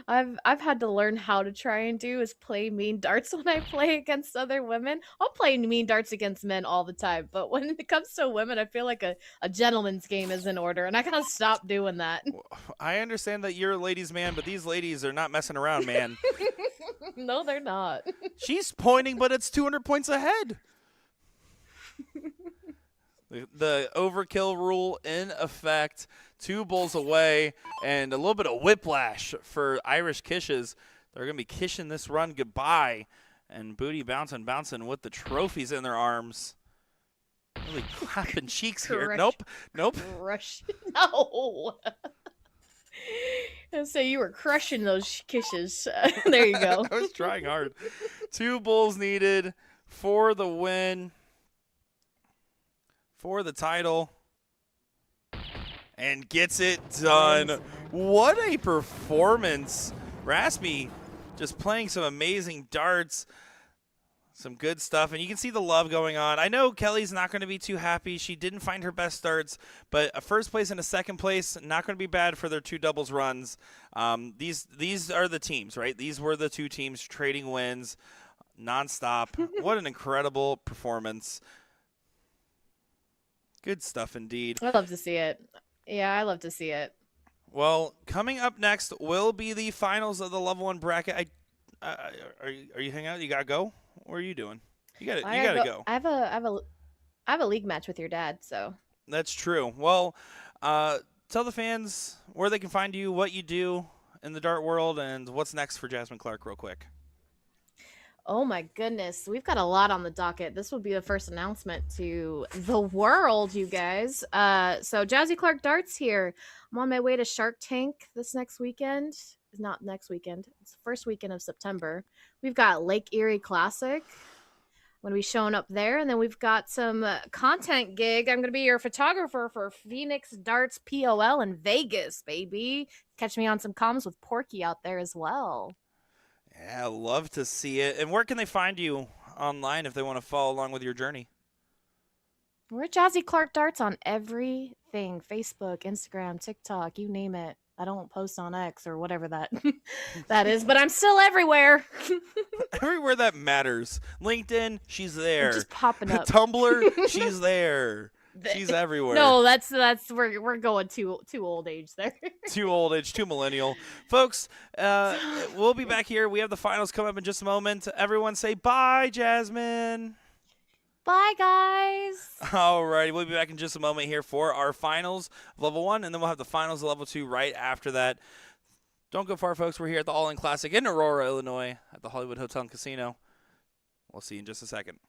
S3: I've had to learn how to try and do, is play mean darts when I play against other women. I'll play mean darts against men all the time, but when it comes to women, I feel like a gentleman's game is in order, and I gotta stop doing that.
S1: I understand that you're a ladies' man, but these ladies are not messing around, man.
S3: No, they're not.
S1: She's pointing, but it's 200 points ahead. The overkill rule in effect. 2 bulls away, and a little bit of whiplash for Irish Kishes. They're going to be kishing this run goodbye, and Booty bouncing with the trophies in their arms. Really clapping cheeks here.
S3: Crush.
S1: Nope.
S3: Rush. No. I say you were crushing those kisses. There you go.
S1: I was trying hard. 2 bulls needed for the win, for the title. and gets it done. What a performance. Raspy just playing some amazing darts. Some good stuff, and you can see the love going on. I know Kelly's not going to be too happy. She didn't find her best starts, but a first place and a second place, not going to be bad for their 2 doubles runs. These are the teams, right? These were the 2 teams trading wins nonstop. What an incredible performance. Good stuff indeed.
S3: I love to see it. Yeah, I love to see it.
S1: Well, coming up next will be the finals of the level 1 bracket. Are you hanging out? You gotta go? What are you doing? You gotta go.
S3: I have a league match with your dad, so.
S1: That's true. Well, tell the fans where they can find you, what you do in the dart world, and what's next for Jasmine Clark real quick.
S3: Oh my goodness, we've got a lot on the docket. This will be the first announcement to the world, you guys. So Jazzy Clark Darts here. I'm on my way to Shark Tank this next weekend. Not next weekend. It's the first weekend of September. We've got Lake Erie Classic. I'm going to be showing up there. And then we've got some content gig. I'm going to be your photographer for Phoenix Darts POL in Vegas, baby. Catch me on some comms with Porky out there as well.
S1: Yeah, love to see it. And where can they find you online if they want to follow along with your journey?
S3: We're Jazzy Clark Darts on everything. Facebook, Instagram, TikTok, you name it. I don't post on X or whatever that that is, but I'm still everywhere.
S1: Everywhere that matters. LinkedIn, she's there.
S3: I'm just popping up.
S1: Tumblr, she's there. She's everywhere.
S3: No, that's we're going too old age there.
S1: Too old age, too millennial. Folks, we'll be back here. We have the finals coming up in just a moment. Everyone say bye, Jasmine.
S3: Bye, guys.
S1: All right, we'll be back in just a moment here for our finals of level 1, and then we'll have the finals of level 2 right after that. Don't go far, folks. We're here at the All-In Classic in Aurora, Illinois, at the Hollywood Hotel and Casino. We'll see you in just a second.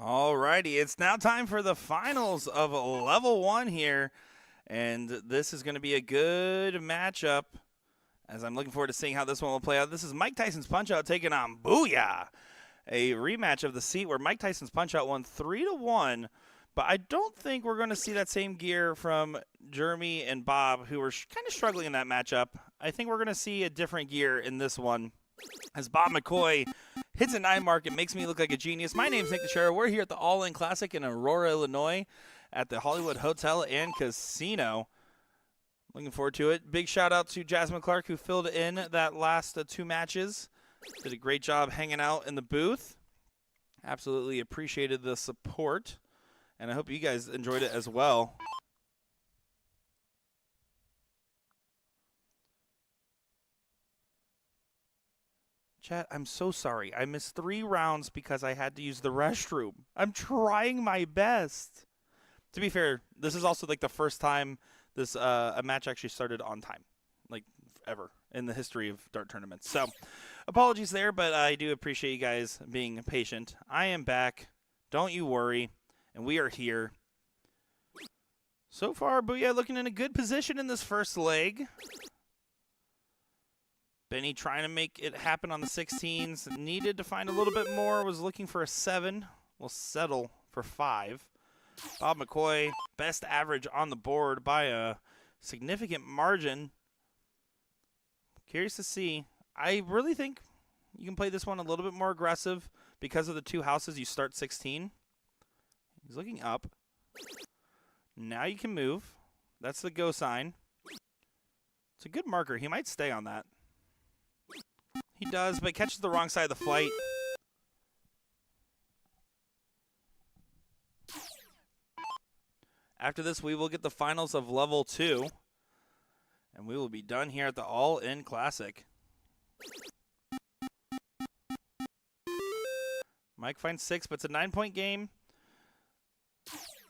S1: Alrighty, it's now time for the finals of level 1 here. And this is going to be a good matchup, as I'm looking forward to seeing how this one will play out. This is Mike Tyson's Punch-Out taking on Booyah, a rematch of the seat where Mike Tyson's Punch-Out won 3-1. But I don't think we're going to see that same gear from Jeremy and Bob, who were kind of struggling in that matchup. I think we're going to see a different gear in this one. As Bob McCoy hits a 9 mark, it makes me look like a genius. My name's Nick DeShera. We're here at the All In Classic in Aurora, Illinois, at the Hollywood Hotel and Casino. Looking forward to it. Big shout out to Jasmine Clark, who filled in that last 2 matches. Did a great job hanging out in the booth. Absolutely appreciated the support. And I hope you guys enjoyed it as well. Chat, I'm so sorry. I missed 3 rounds because I had to use the restroom. I'm trying my best. To be fair, this is also like the first time this a match actually started on time, like ever in the history of dart tournaments. So apologies there, but I do appreciate you guys being patient. I am back. Don't you worry. And we are here. So far, Booyah looking in a good position in this first leg. Benny trying to make it happen on the 16s. Needed to find a little bit more. Was looking for a 7. Will settle for 5. Bob McCoy, best average on the board by a significant margin. Curious to see. I really think you can play this one a little bit more aggressive because of the 2 houses. You start 16. He's looking up. Now you can move. That's the go sign. It's a good marker. He might stay on that. He does, but catches the wrong side of the flight. After this, we will get the finals of level 2. And we will be done here at the All In Classic. Mike finds 6, but it's a 9-point game.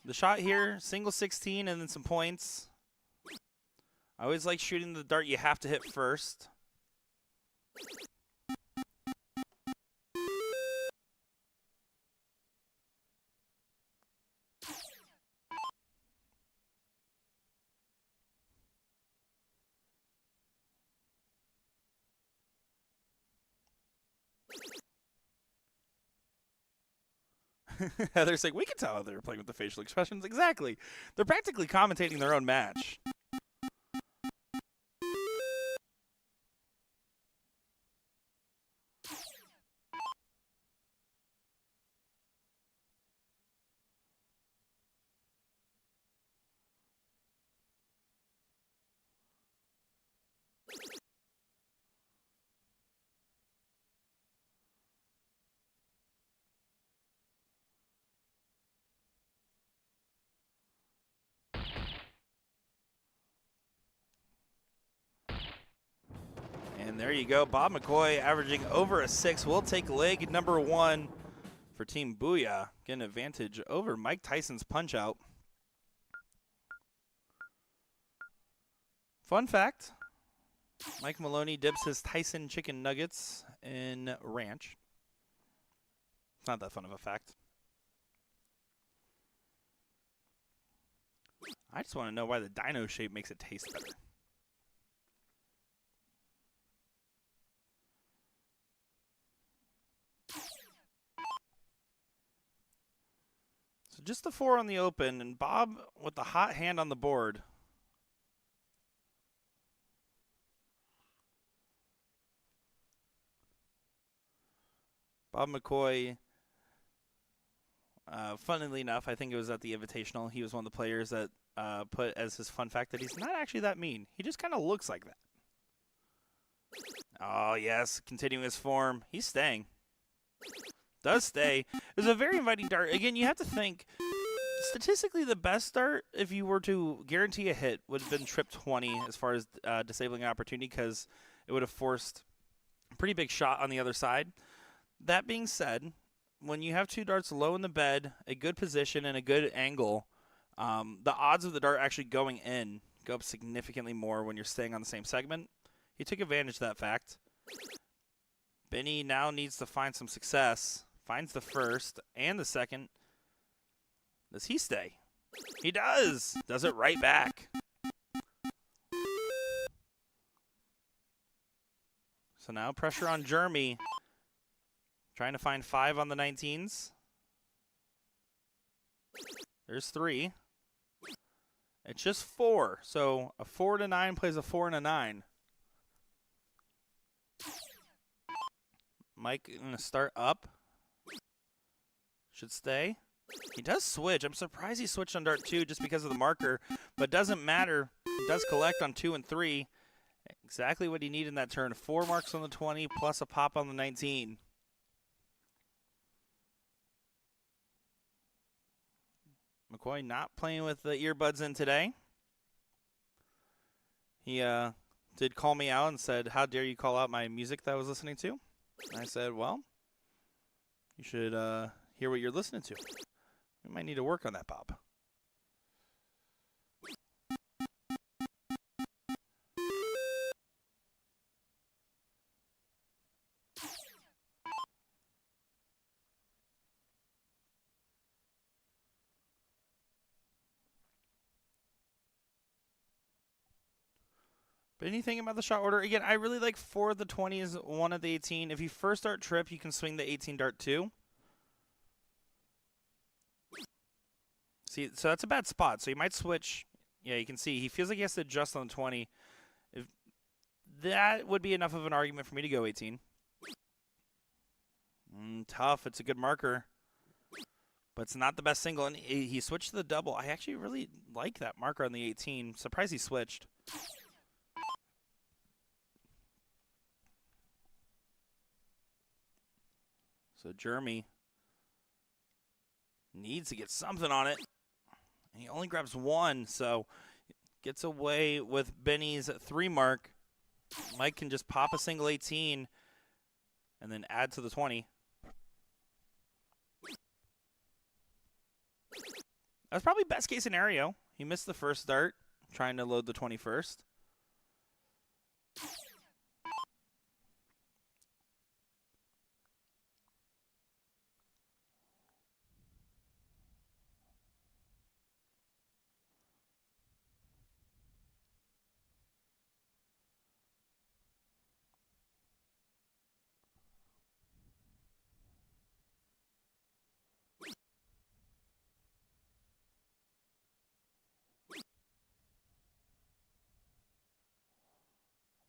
S1: The shot here, single 16 and then some points. I always like shooting the dart you have to hit first. Heather's like, we can tell how they're playing with the facial expressions. Exactly. They're practically commentating their own match. And there you go. Bob McCoy averaging over a 6. We'll take leg number 1 for Team Booyah. Get an advantage over Mike Tyson's Punch-Out. Fun fact, Mike Maloney dips his Tyson chicken nuggets in ranch. It's not that fun of a fact. I just want to know why the dino shape makes it taste better. So just the 4 on the open, and Bob with the hot hand on the board. Bob McCoy, funnily enough, I think it was at the Invitational. He was one of the players that put as his fun fact that he's not actually that mean. He just kind of looks like that. Oh, yes, continuing his form. He's staying. Does stay. It was a very inviting dart. Again, you have to think, statistically the best dart, if you were to guarantee a hit, would have been trip 20 as far as disabling an opportunity, because it would have forced a pretty big shot on the other side. That being said, when you have 2 darts low in the bed, a good position and a good angle, the odds of the dart actually going in go up significantly more when you're staying on the same segment. He took advantage of that fact. Benny now needs to find some success. Finds the first and the second. Does he stay? He does. Does it right back. So now pressure on Jeremy. Trying to find 5 on the 19s. There's 3. It's just 4. So a 4 and a 9 plays a 4 and a 9. Mike going to start up. Should stay. He does switch. I'm surprised he switched on dart 2 just because of the marker, but doesn't matter. He does collect on 2 and 3. Exactly what he needed in that turn. 4 marks on the 20 plus a pop on the 19. McCoy not playing with the earbuds in today. He did call me out and said, "How dare you call out my music that I was listening to?" And I said, "Well, you should hear what you're listening to. We might need to work on that, Bob." But anything about the shot order? Again, I really like 4 of the 20s, 1 of the 18. If you first dart trip, you can swing the 18 dart 2. See, so that's a bad spot. So you might switch. Yeah, you can see he feels like he has to adjust on the 20. If that would be enough of an argument for me to go 18. Tough. It's a good marker. But it's not the best single. And he switched to the double. I actually really like that marker on the 18. Surprised he switched. So Jeremy needs to get something on it. And he only grabs 1, so gets away with Benny's 3 mark. Mike can just pop a single 18 and then add to the 20. That's probably best case scenario. He missed the first dart, trying to load the 21st.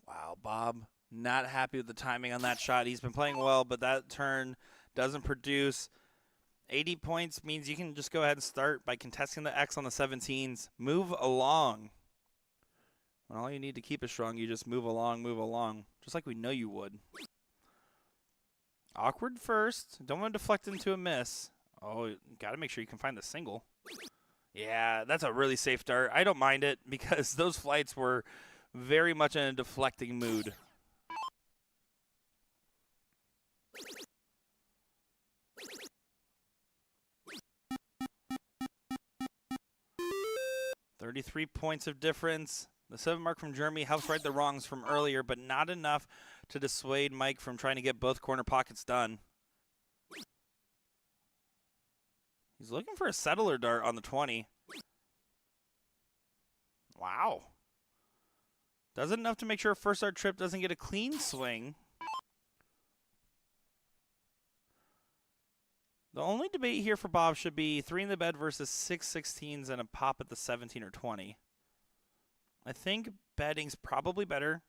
S1: Wow, Bob, not happy with the timing on that shot. He's been playing well, but that turn doesn't produce. 80 points means you can just go ahead and start by contesting the X on the 17s. Move along. When all you need to keep it strong, you just move along, just like we know you would. Awkward first. Don't want to deflect into a miss. Oh, got to make sure you can find the single. Yeah, that's a really safe dart. I don't mind it because those flights were very much in a deflecting mood. $33 points of difference. The 7 mark from Jeremy helps right the wrongs from earlier, but not enough to dissuade Mike from trying to get both corner pockets done. He's looking for a settler dart on the 20. Wow. Does it enough to make sure first dart trip doesn't get a clean swing. The only debate here for Bob should be 3 in the bed versus 6 16s and a pop at the 17 or 20. I think betting's probably better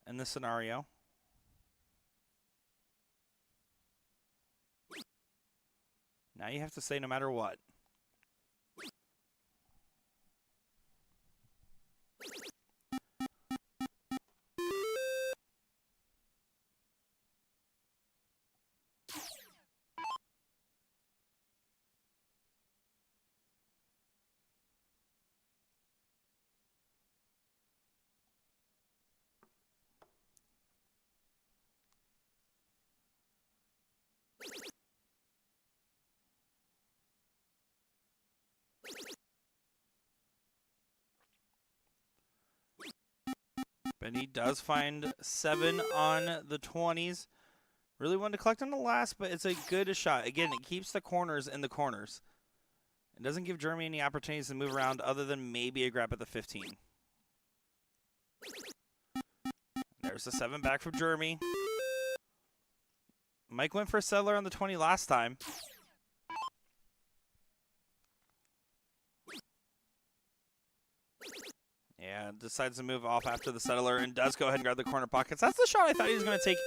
S1: in this scenario. Now you have to say no matter what. Benny does find 7 on the 20s. Really wanted to collect on the last, but it's a good shot. Again, it keeps the corners in the corners. It doesn't give Jeremy any opportunities to move around other than maybe a grab at the 15. There's the 7 back from Jeremy. Mike went for a settler on the 20 last time. Yeah, decides to move off after the settler and does go ahead and grab the corner pockets. That's the shot I thought he was going to take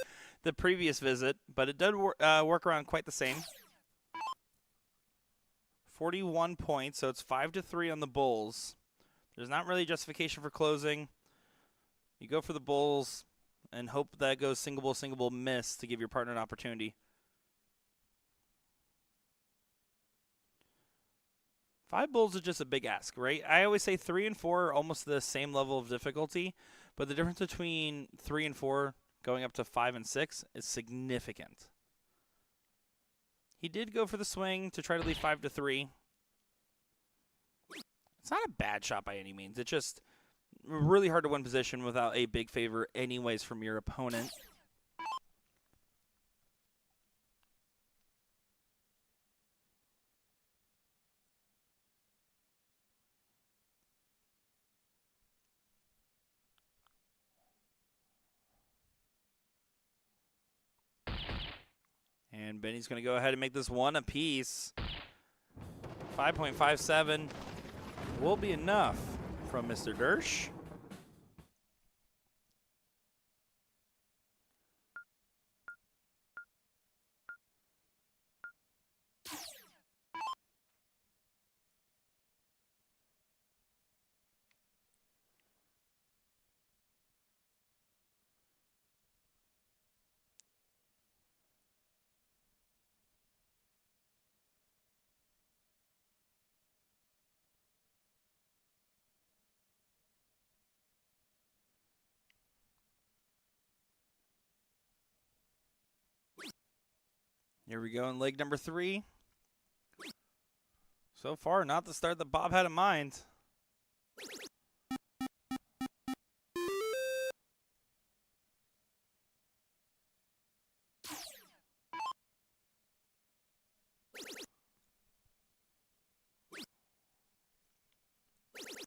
S1: the previous visit, but it did work around quite the same. 41 points, so it's 5-3 on the Bulls. There's not really justification for closing. You go for the Bulls and hope that goes single, miss to give your partner an opportunity. 5 Bulls is just a big ask, right? I always say 3 and 4 are almost the same level of difficulty, but the difference between 3 and 4 going up to 5 and 6 is significant. He did go for the swing to try to leave 5-3. It's not a bad shot by any means. It's just really hard to win position without a big favor anyways from your opponent. And Benny's going to go ahead and make this one apiece. 5.57 will be enough from Mr. Dersh. Here we go in leg number 3. So far, not the start that Bob had in mind.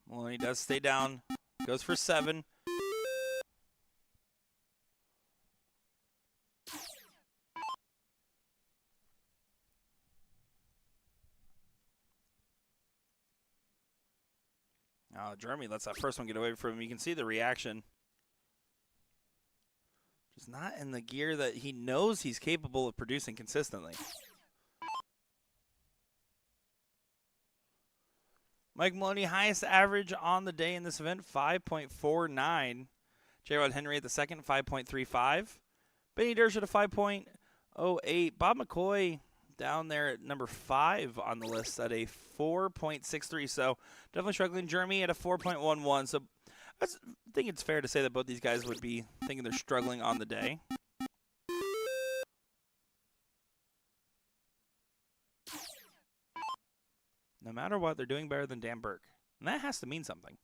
S1: Maloney does stay down. Goes for 7. Oh, Jeremy lets that first one get away from him. You can see the reaction. Just not in the gear that he knows he's capable of producing consistently. Mike Maloney, highest average on the day in this event, 5.49. J. Rod Henry at the second, 5.35. Benny Dersh at a 5.08. Bob McCoy down there at number 5 on the list at a 4.63. So definitely struggling. Jeremy at a 4.11. So I think it's fair to say that both these guys would be thinking they're struggling on the day. No matter what, they're doing better than Dan Burke. And that has to mean something.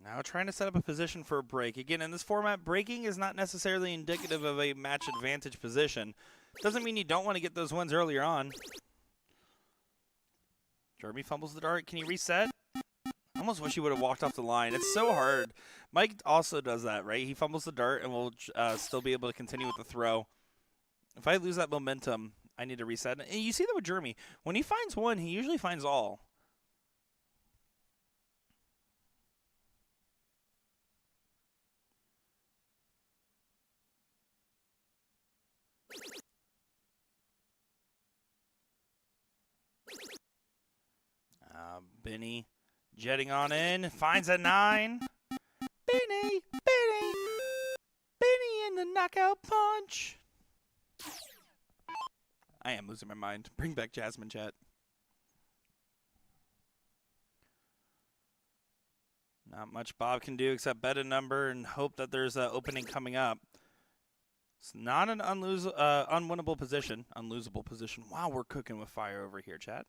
S1: Now trying to set up a position for a break. Again, in this format, breaking is not necessarily indicative of a match advantage position. Doesn't mean you don't want to get those wins earlier on. Jeremy fumbles the dart. Can he reset? I almost wish he would have walked off the line. It's so hard. Mike also does that, right? He fumbles the dart and will still be able to continue with the throw. If I lose that momentum, I need to reset. And you see that with Jeremy. When he finds one, he usually finds all. Benny jetting on in, finds a 9. Benny in the knockout punch. I am losing my mind. Bring back Jasmine, chat. Not much Bob can do except bet a number and hope that there's an opening coming up. It's not an unwinnable position. Unlosable position. Wow, we're cooking with fire over here, chat.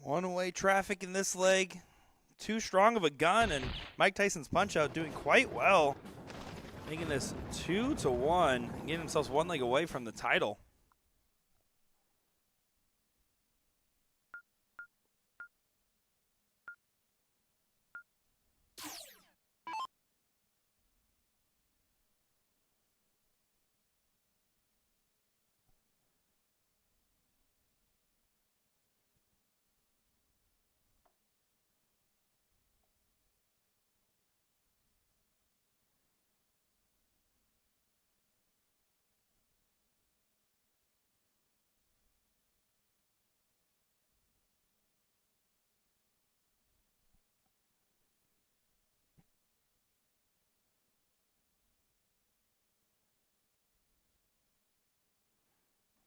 S1: One-way traffic in this leg. Too strong of a gun, and Mike Tyson's Punch-Out doing quite well. Making this 2-1, getting themselves one leg away from the title.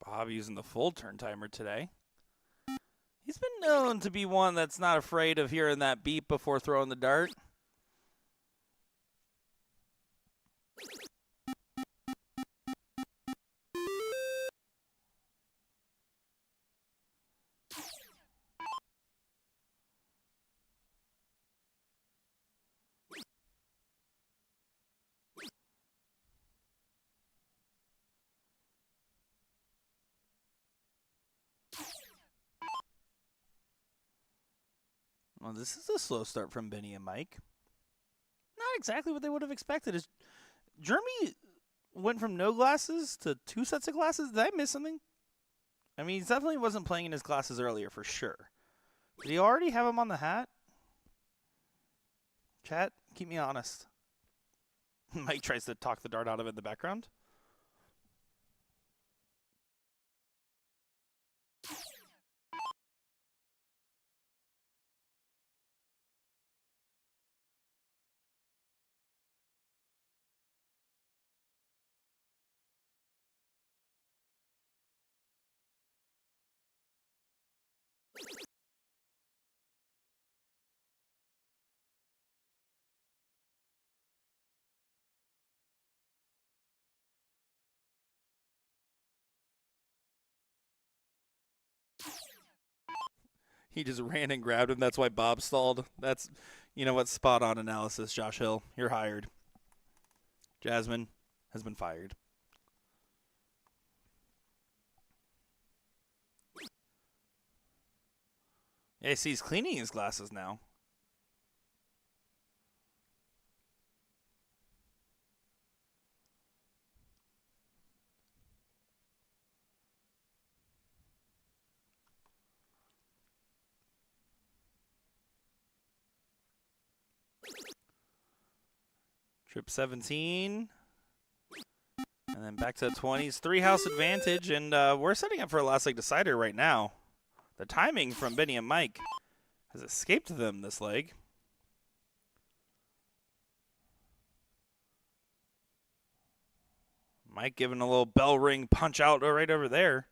S1: Bob using the full turn timer today. He's been known to be one that's not afraid of hearing that beep before throwing the dart. Well, this is a slow start from Benny and Mike. Not exactly what they would have expected. Is Jeremy went from no glasses to 2 sets of glasses? Did I miss something? I mean, he definitely wasn't playing in his glasses earlier, for sure. Did he already have him on the hat? Chat, keep me honest. Mike tries to talk the dart out of it in the background. He just ran and grabbed him. That's why Bob stalled. That's, you know what, spot on analysis, Josh Hill. You're hired. Jasmine has been fired. Yeah, see, he's cleaning his glasses now. Trip 17. And And then back to the 20s. 3-house advantage, and we're setting up for a last leg decider right now. The timing from Benny and Mike has escaped them this leg. Mike giving a little bell ring punch out right over there.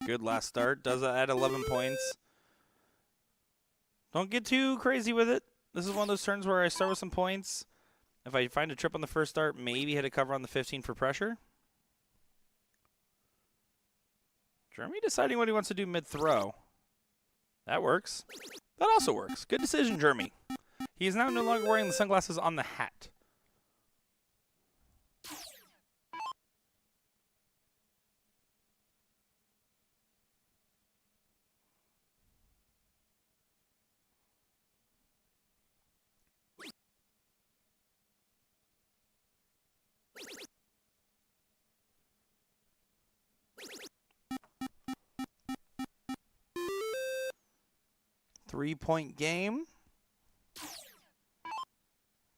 S1: Good last start. Does add 11 points. Don't get too crazy with it. This is one of those turns where I start with some points. If I find a trip on the first start, maybe hit a cover on the 15 for pressure. Jeremy deciding what he wants to do mid-throw. That works. That also works. Good decision, Jeremy. He is now no longer wearing the sunglasses on the hat. Three-point game,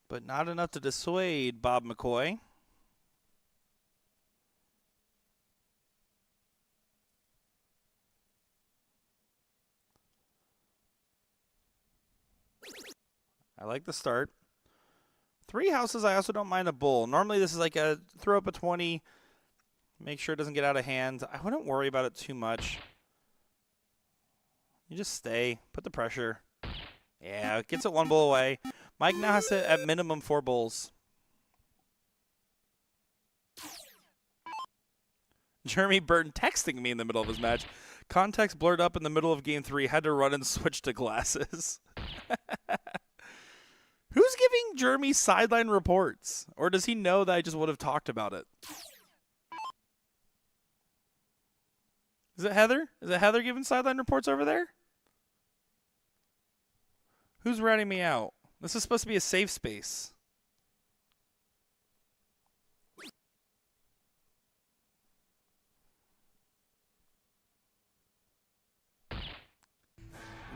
S1: but not enough to dissuade Bob McCoy. I like the start. 3 houses, I also don't mind a bull. Normally this is like a throw up a 20, make sure it doesn't get out of hand. I wouldn't worry about it too much. You just stay, put the pressure. Yeah, it gets it 1 bull away. Mike now has to, at minimum, 4 bulls. Jeremy Burton texting me in the middle of his match. Context blurred up in the middle of game 3. Had to run and switch to glasses. Who's giving Jeremy sideline reports? Or does he know that I just would have talked about it? Is it Heather? Is it Heather giving sideline reports over there? Who's ratting me out? This is supposed to be a safe space.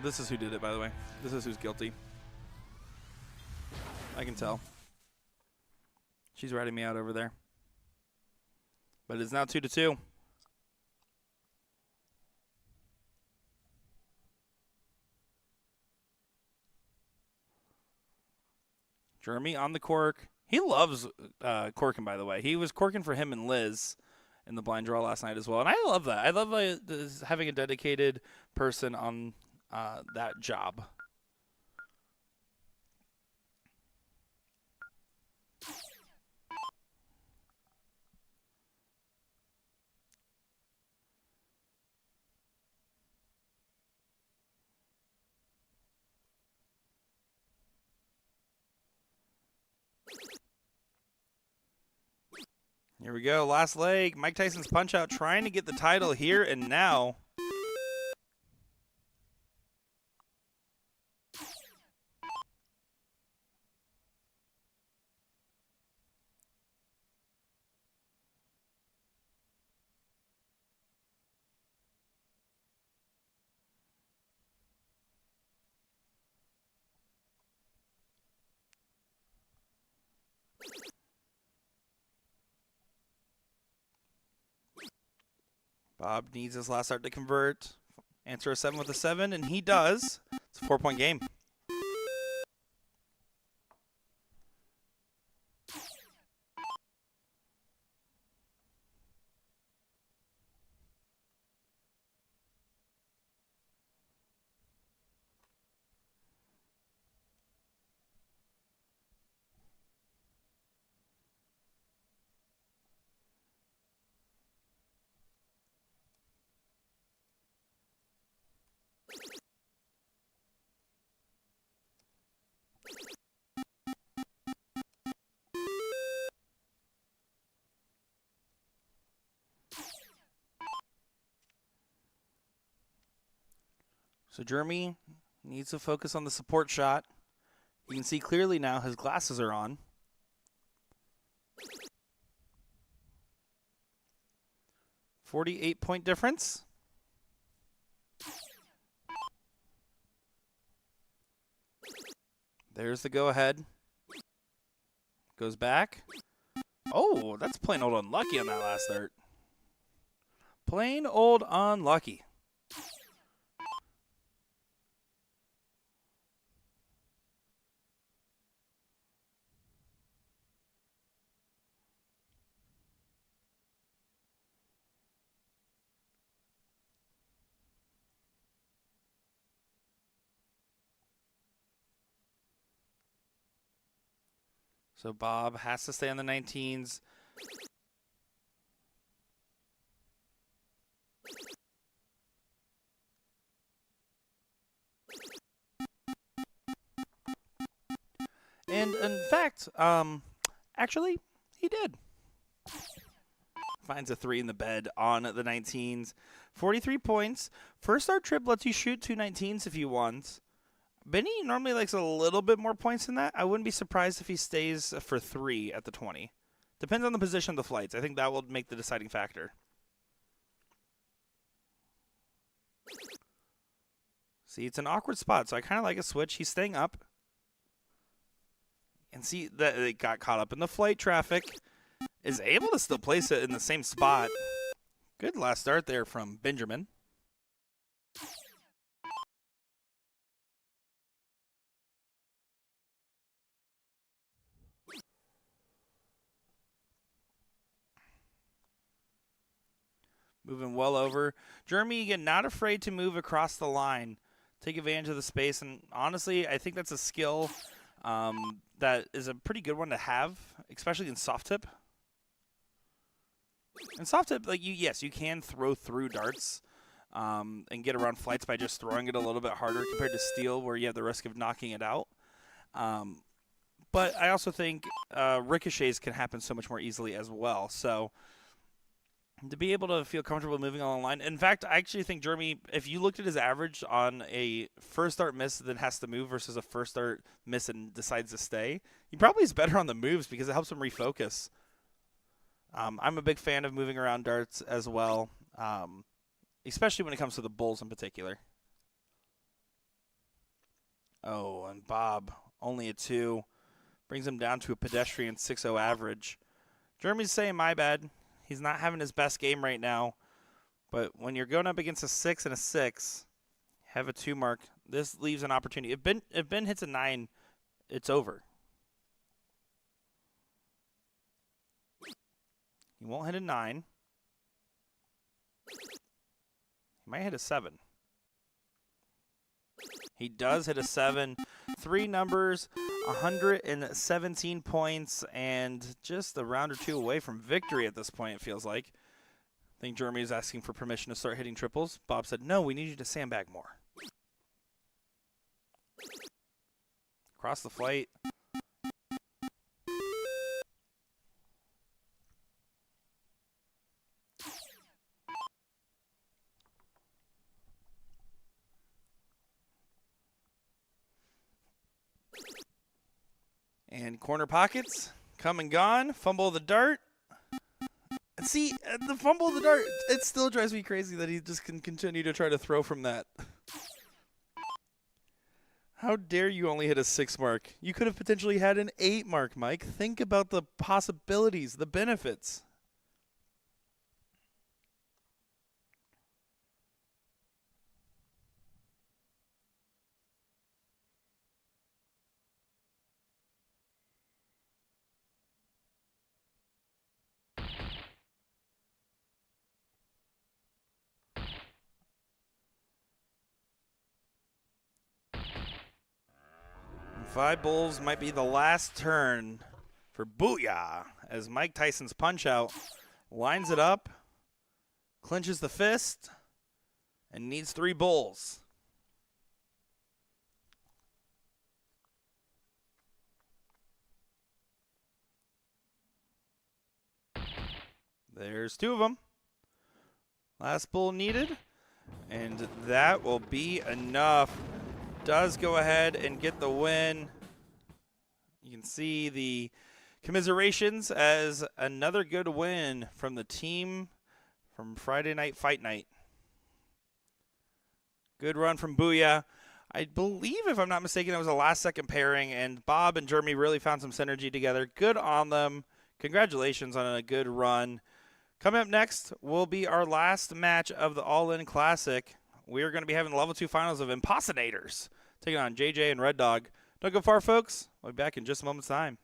S1: This is who did it, by the way. This is who's guilty. I can tell. She's ratting me out over there. But it's now 2-2. Jeremy on the cork. He loves corking, by the way. He was corking for him and Liz in the blind draw last night as well. And I love that. I love having a dedicated person on that job. Here we go, last leg. Mike Tyson's Punch-Out trying to get the title here and now. Bob needs his last start to convert. Answer a 7 with a 7, and he does. It's a 4-point game. So Jeremy needs to focus on the support shot. You can see clearly now his glasses are on. .48 difference. There's the go-ahead. Goes back. Oh, that's plain old unlucky on that last dart. Plain old unlucky. So Bob has to stay on the 19s. And in fact, actually, he did. Finds a 3 in the bed on the 19s. 43 points. First start trip lets you shoot 2 19s if you want. Benny normally likes a little bit more points than that. I wouldn't be surprised if he stays for 3 at the 20. Depends on the position of the flights. I think that will make the deciding factor. See, it's an awkward spot, so I kind of like a switch. He's staying up. And see that it got caught up in the flight traffic. Is able to still place it in the same spot. Good last start there from Benjamin. Moving well over. Jeremy, again, not afraid to move across the line. Take advantage of the space. And honestly, I think that's a skill that is a pretty good one to have, especially in soft tip. In soft tip, like yes, you can throw through darts and get around flights by just throwing it a little bit harder compared to steel, where you have the risk of knocking it out. But I also think ricochets can happen so much more easily as well. So to be able to feel comfortable moving on the line. In fact, I actually think Jeremy, if you looked at his average on a first start miss that has to move versus a first start miss and decides to stay, he probably is better on the moves because it helps him refocus. I'm a big fan of moving around darts as well, especially when it comes to the bulls in particular. Oh, and Bob, only a 2. Brings him down to a pedestrian 6-0 average. Jeremy's saying, my bad. He's not having his best game right now. But when you're going up against a 6 and a 6, have a 2 mark, this leaves an opportunity. If Ben hits a 9, it's over. He won't hit a 9. He might hit a 7. He does hit a 7. 3 numbers, 117 points, and just a round or 2 away from victory at this point, it feels like. I think Jeremy is asking for permission to start hitting triples. Bob said, no, we need you to sandbag more. Across the flight. And corner pockets, come and gone. Fumble of the dart. And see, the fumble of the dart, it still drives me crazy that he just can continue to try to throw from that. How dare you only hit a 6 mark? You could have potentially had an 8 mark, Mike. Think about the possibilities, the benefits. Five bulls might be the last turn for Booyah as Mike Tyson's punch out lines it up, clinches the fist, and needs 3 bulls. There's 2 of them. Last bull needed, and that will be enough. Does go ahead and get the win. You can see the commiserations as another good win from the team from Friday Night Fight Night. Good run from Booyah. I believe, if I'm not mistaken, it was a last-second pairing, and Bob and Jeremy really found some synergy together. Good on them. Congratulations on a good run. Coming up next will be our last match of the All-In Classic. We're going to be having the Level 2 finals of Impossonators, taking on JJ and Red Dog. Don't go far, folks. We'll be back in just a moment's time.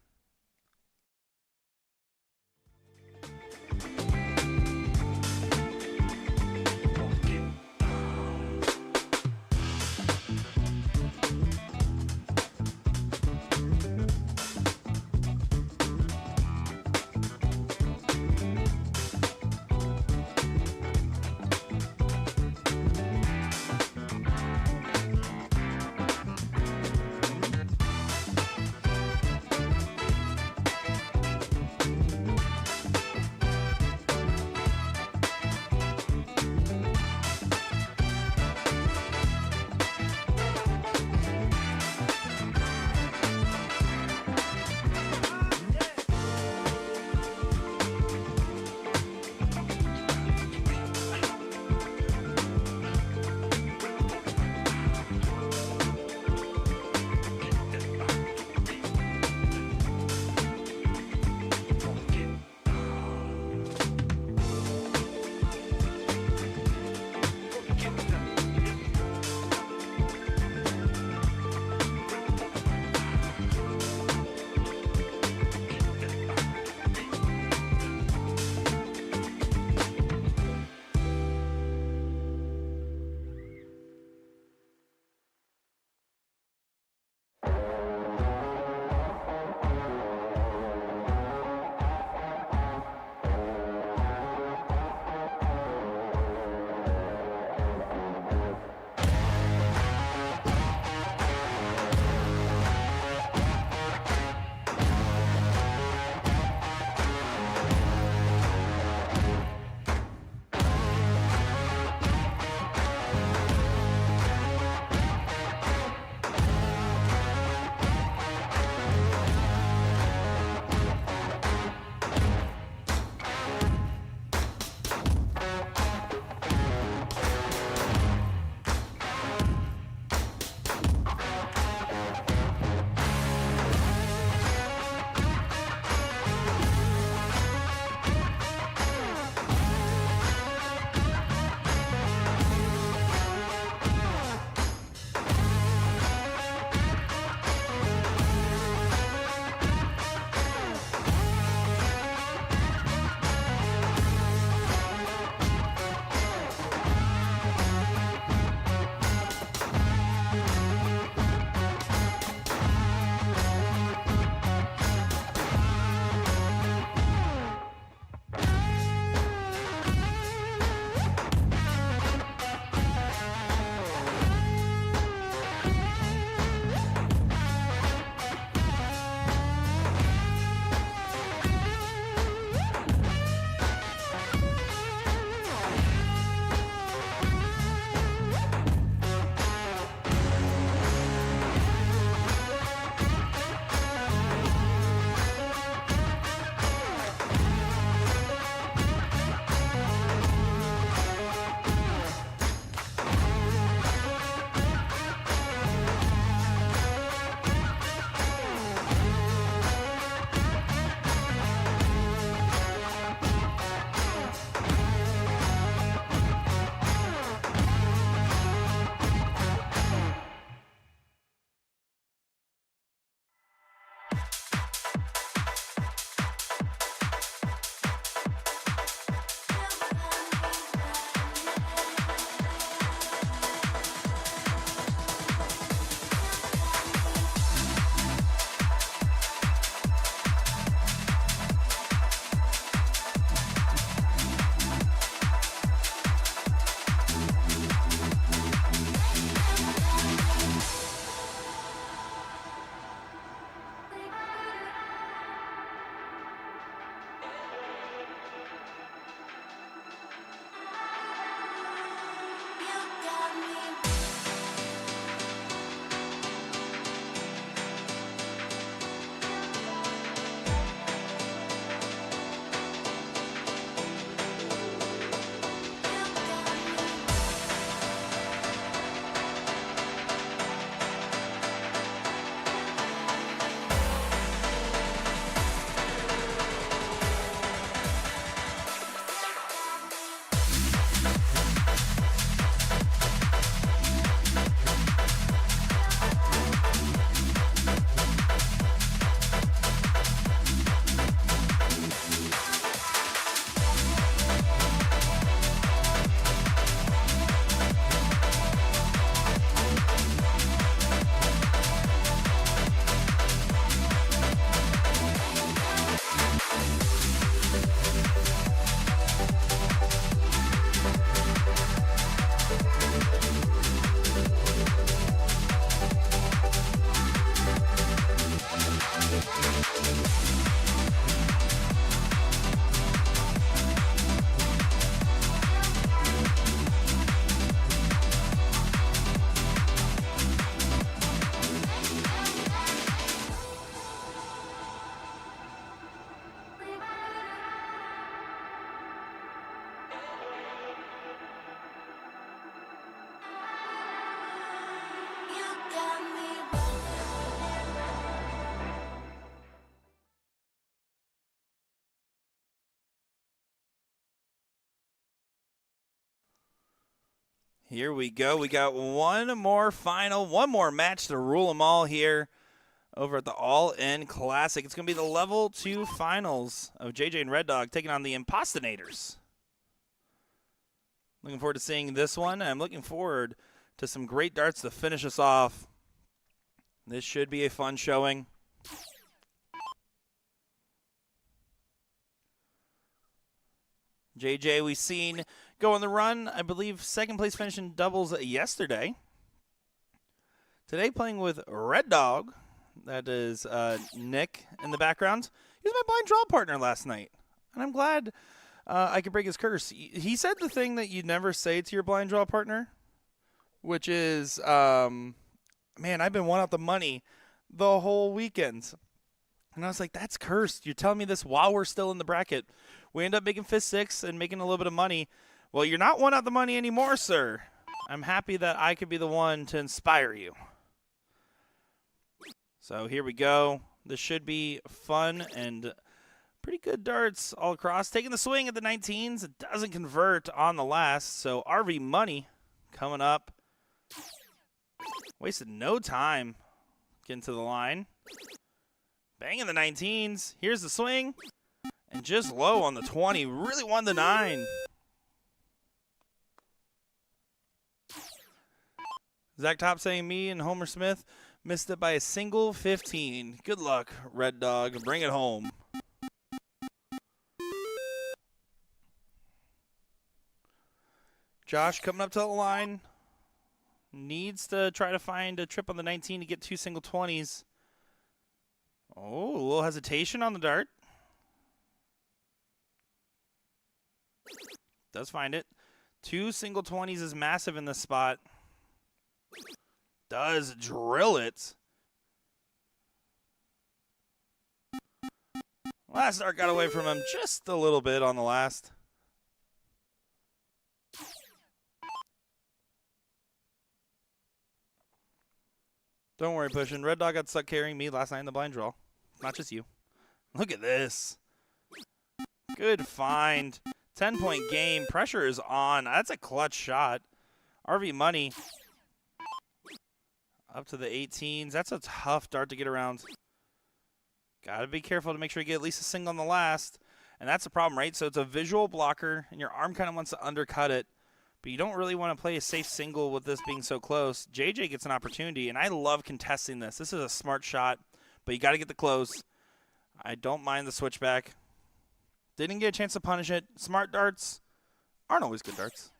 S1: Here we go. We got one more match to rule them all here over at the All In Classic. It's going to be the Level 2 finals of JJ and Red Dog taking on the Impostinators. Looking forward to seeing this one. I'm looking forward to some great darts to finish us off. This should be a fun showing. JJ, we've seen go on the run. I believe second place finish in doubles yesterday. Today playing with Red Dog. That is Nick in the background. He was my blind draw partner last night. And I'm glad I could break his curse. He said the thing that you never say to your blind draw partner, which is, man, I've been one out the money the whole weekend. And I was like, that's cursed. You're telling me this while we're still in the bracket. We end up making 5th, 6th, and making a little bit of money. Well, you're not one out the money anymore, sir. I'm happy that I could be the one to inspire you. So here we go. This should be fun and pretty good darts all across. Taking the swing at the 19s. It doesn't convert on the last. So RV Money coming up. Wasted no time getting to the line. Banging the 19s. Here's the swing. And just low on the 20. Really won the 9. Zach Top saying me and Homer Smith missed it by a single 15. Good luck, Red Dog. Bring it home. Josh coming up to the line. Needs to try to find a trip on the 19 to get 2 single 20s. Oh, a little hesitation on the dart. Does find it. 2 single 20s is massive in this spot. Does drill it. Last dart got away from him just a little bit on the last. Don't worry, Pushing. Red Dog got stuck carrying me last night in the blind draw. Not just you. Look at this. Good find. 10-point game. Pressure is on. That's a clutch shot. RV Money up to the 18s. That's a tough dart to get around. Got to be careful to make sure you get at least a single on the last. And that's the problem, right? So it's a visual blocker, and your arm kind of wants to undercut it. But you don't really want to play a safe single with this being so close. JJ gets an opportunity, and I love contesting this. This is a smart shot, but you got to get the close. I don't mind the switchback. Didn't get a chance to punish it. Smart darts aren't always good darts.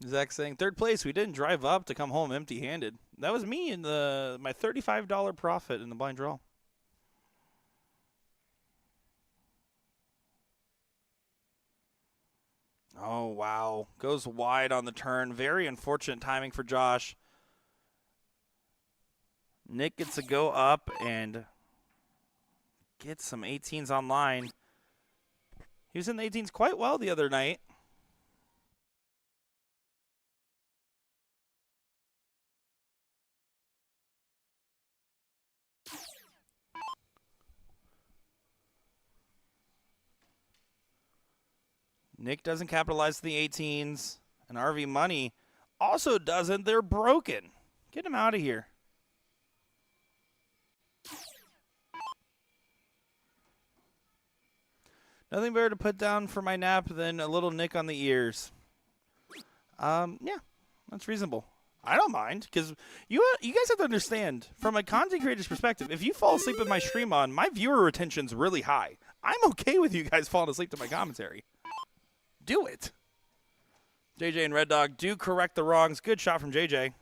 S1: Zach saying, third place, we didn't drive up to come home empty-handed. That was me in my $35 profit in the blind draw. Oh, wow. Goes wide on the turn. Very unfortunate timing for Josh. Nick gets to go up and get some 18s online. He was in the 18s quite well the other night. Nick doesn't capitalize the 18s, and RV Money also doesn't. They're broken. Get him out of here. Nothing better to put down for my nap than a little nick on the ears. Yeah, that's reasonable. I don't mind, because you guys have to understand, from a content creator's perspective, if you fall asleep with my stream on, my viewer retention's really high. I'm okay with you guys falling asleep to my commentary. Do it. JJ and Red Dog do correct the wrongs. Good shot from JJ.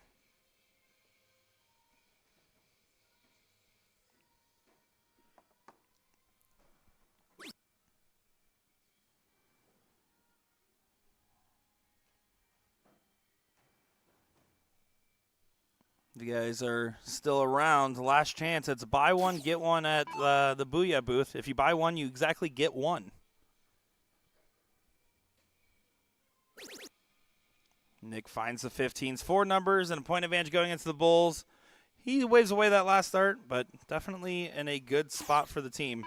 S1: You guys are still around. Last chance. It's buy one, get one at the Booyah booth. If you buy one, you exactly get one. Nick finds the 15s. 4 numbers and a point advantage going into the Bulls. He waves away that last start, but definitely in a good spot for the team.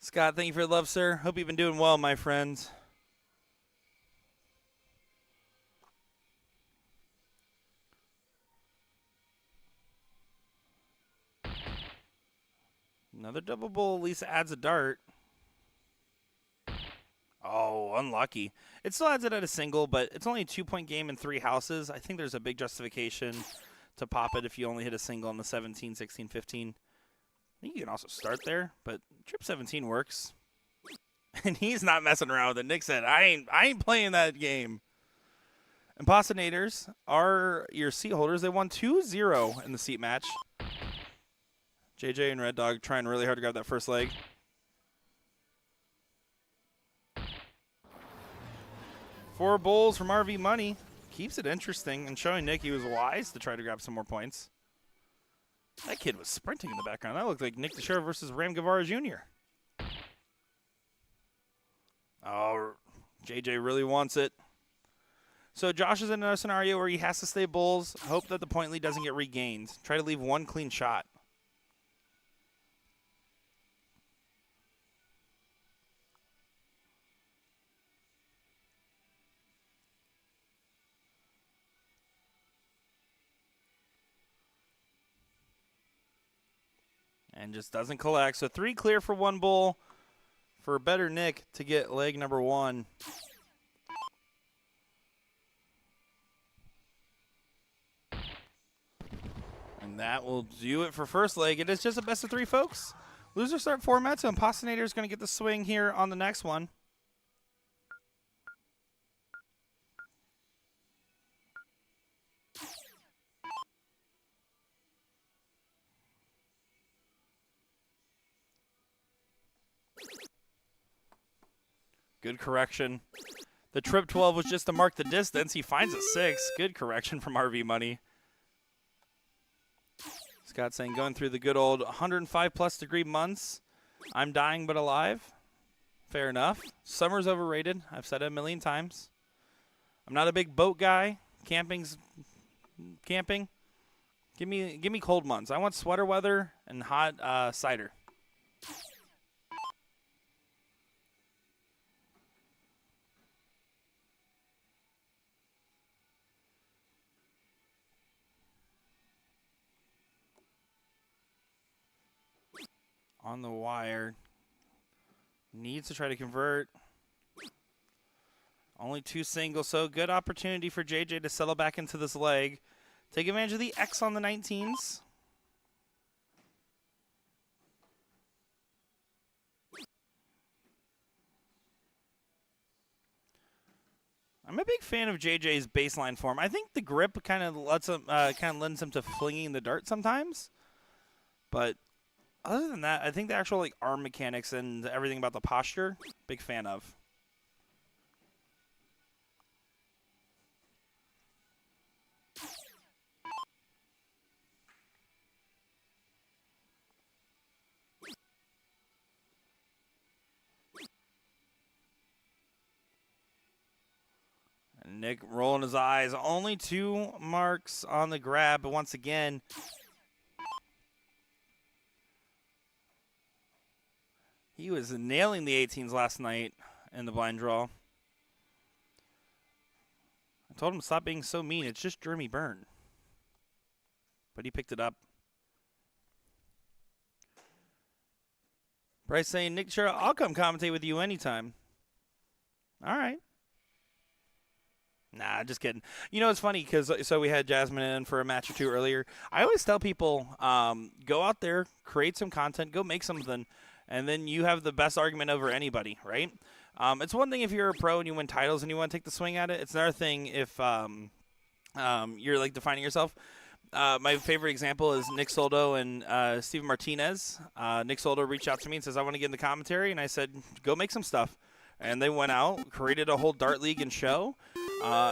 S1: Scott, thank you for the love, sir. Hope you've been doing well, my friends. Another double bull at least adds a dart. Oh, unlucky. It still adds it at a single, but it's only a 2-point game in 3 houses. I think there's a big justification to pop it if you only hit a single on the 17, 16, 15. I think you can also start there, but trip 17 works. And he's not messing around with it. Nick said, I ain't playing that game. Impostinators are your seat holders. They won 2-0 in the seat match. JJ and Red Dog trying really hard to grab that first leg. Four bulls from RV Money. Keeps it interesting and showing Nick he was wise to try to grab some more points. That kid was sprinting in the background. That looked like Nick Teixeira versus Ram Guevara Jr. Oh, JJ really wants it. So Josh is in another scenario where he has to stay bulls, hope that the point lead doesn't get regained. Try to leave one clean shot. And just doesn't collect. So 3 clear for 1 bull for a better Nick to get leg number 1. And that will do it for first leg. It is just a best of 3, folks. Loser start format, so Impostonator is going to get the swing here on the next one. Good correction. The trip 12 was just to mark the distance. He finds a 6. Good correction from RV Money. Scott saying, going through the good old 105+ degree months. I'm dying but alive. Fair enough. Summer's overrated. I've said it a million times. I'm not a big boat guy. Camping. Give me cold months. I want sweater weather and hot cider. On the wire. Needs to try to convert. Only 2 singles, so good opportunity for JJ to settle back into this leg. Take advantage of the X on the 19s. I'm a big fan of JJ's baseline form. I think the grip kind of lets him, lends him to flinging the dart sometimes, but other than that, I think the actual arm mechanics and everything about the posture, big fan of. And Nick rolling his eyes. Only 2 marks on the grab, but once again, he was nailing the 18s last night in the blind draw. I told him to stop being so mean. It's just Jeremy Byrne. But he picked it up. Bryce saying, Nick Teixeira, I'll come commentate with you anytime. All right. Nah, just kidding. You know, it's funny because so we had Jasmine in for a match or 2 earlier. I always tell people, go out there, create some content, go make something, and then you have the best argument over anybody, right? It's one thing if you're a pro and you win titles and you want to take the swing at it. It's another thing if you're defining yourself. My favorite example is Nick Soldo and Steven Martinez. Nick Soldo reached out to me and says, I want to get in the commentary. And I said, go make some stuff. And they went out, created a whole dart league and show.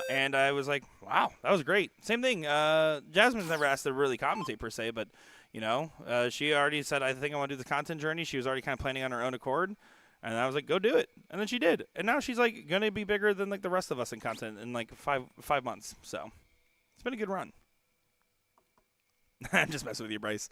S1: And I was like, wow, that was great. Same thing. Jasmine's never asked to really commentate per se, but you know, she already said, I think I want to do the content journey. She was already kind of planning on her own accord. And I was like, go do it. And then she did. And now she's going to be bigger than the rest of us in content in five months. So it's been a good run. I'm just messing with you, Bryce.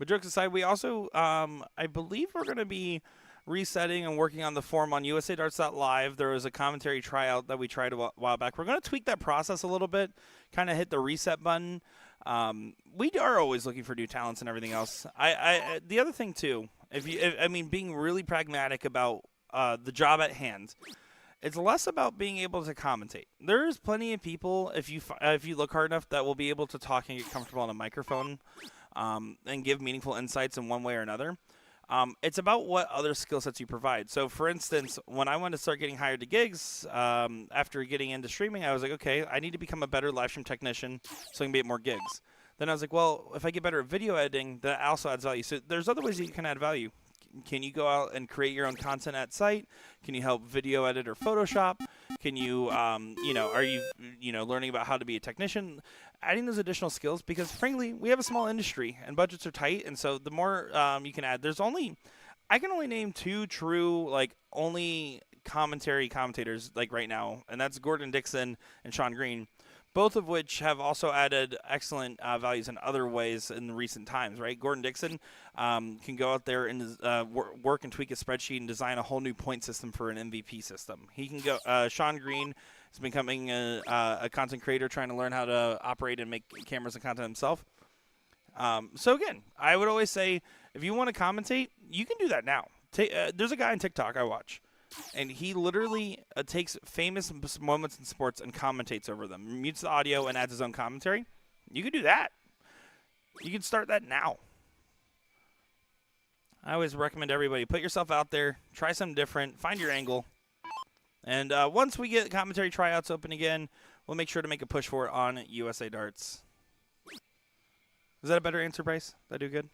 S1: But jokes aside, we also, I believe we're going to be resetting and working on the form on USA Darts.live. There was a commentary tryout that we tried a while back. We're going to tweak that process a little bit, kind of hit the reset button. We are always looking for new talents and everything else. The other thing too, being really pragmatic about the job at hand. It's less about being able to commentate. There's plenty of people, if you look hard enough, that will be able to talk and get comfortable on a microphone, and give meaningful insights in one way or another. It's about what other skill sets you provide. So, for instance, when I wanted to start getting hired to gigs, after getting into streaming, I was like, okay, I need to become a better live stream technician so I can get more gigs. Then I was like, well, if I get better at video editing, that also adds value. So there's other ways that you can add value. Can you go out and create your own content at site? Can you help video edit or Photoshop? Can you, are you, learning about how to be a technician? Adding those additional skills, because frankly, we have a small industry and budgets are tight. And so the more you can add, I can only name 2 true, only commentators right now. And that's Gordon Dixon and Sean Green. Both of which have also added excellent values in other ways in recent times, right? Gordon Dixon can go out there and work and tweak a spreadsheet and design a whole new point system for an MVP system. He can go. Sean Green is becoming a content creator, trying to learn how to operate and make cameras and content himself. So again, I would always say, if you want to commentate, you can do that now. There's a guy on TikTok I watch. And he literally takes famous moments in sports and commentates over them, mutes the audio and adds his own commentary. You can do that. You can start that now. I always recommend everybody, put yourself out there, try something different, find your angle. And once we get commentary tryouts open again, we'll make sure to make a push for it on USA Darts. Is that a better answer, Bryce? Did I do good?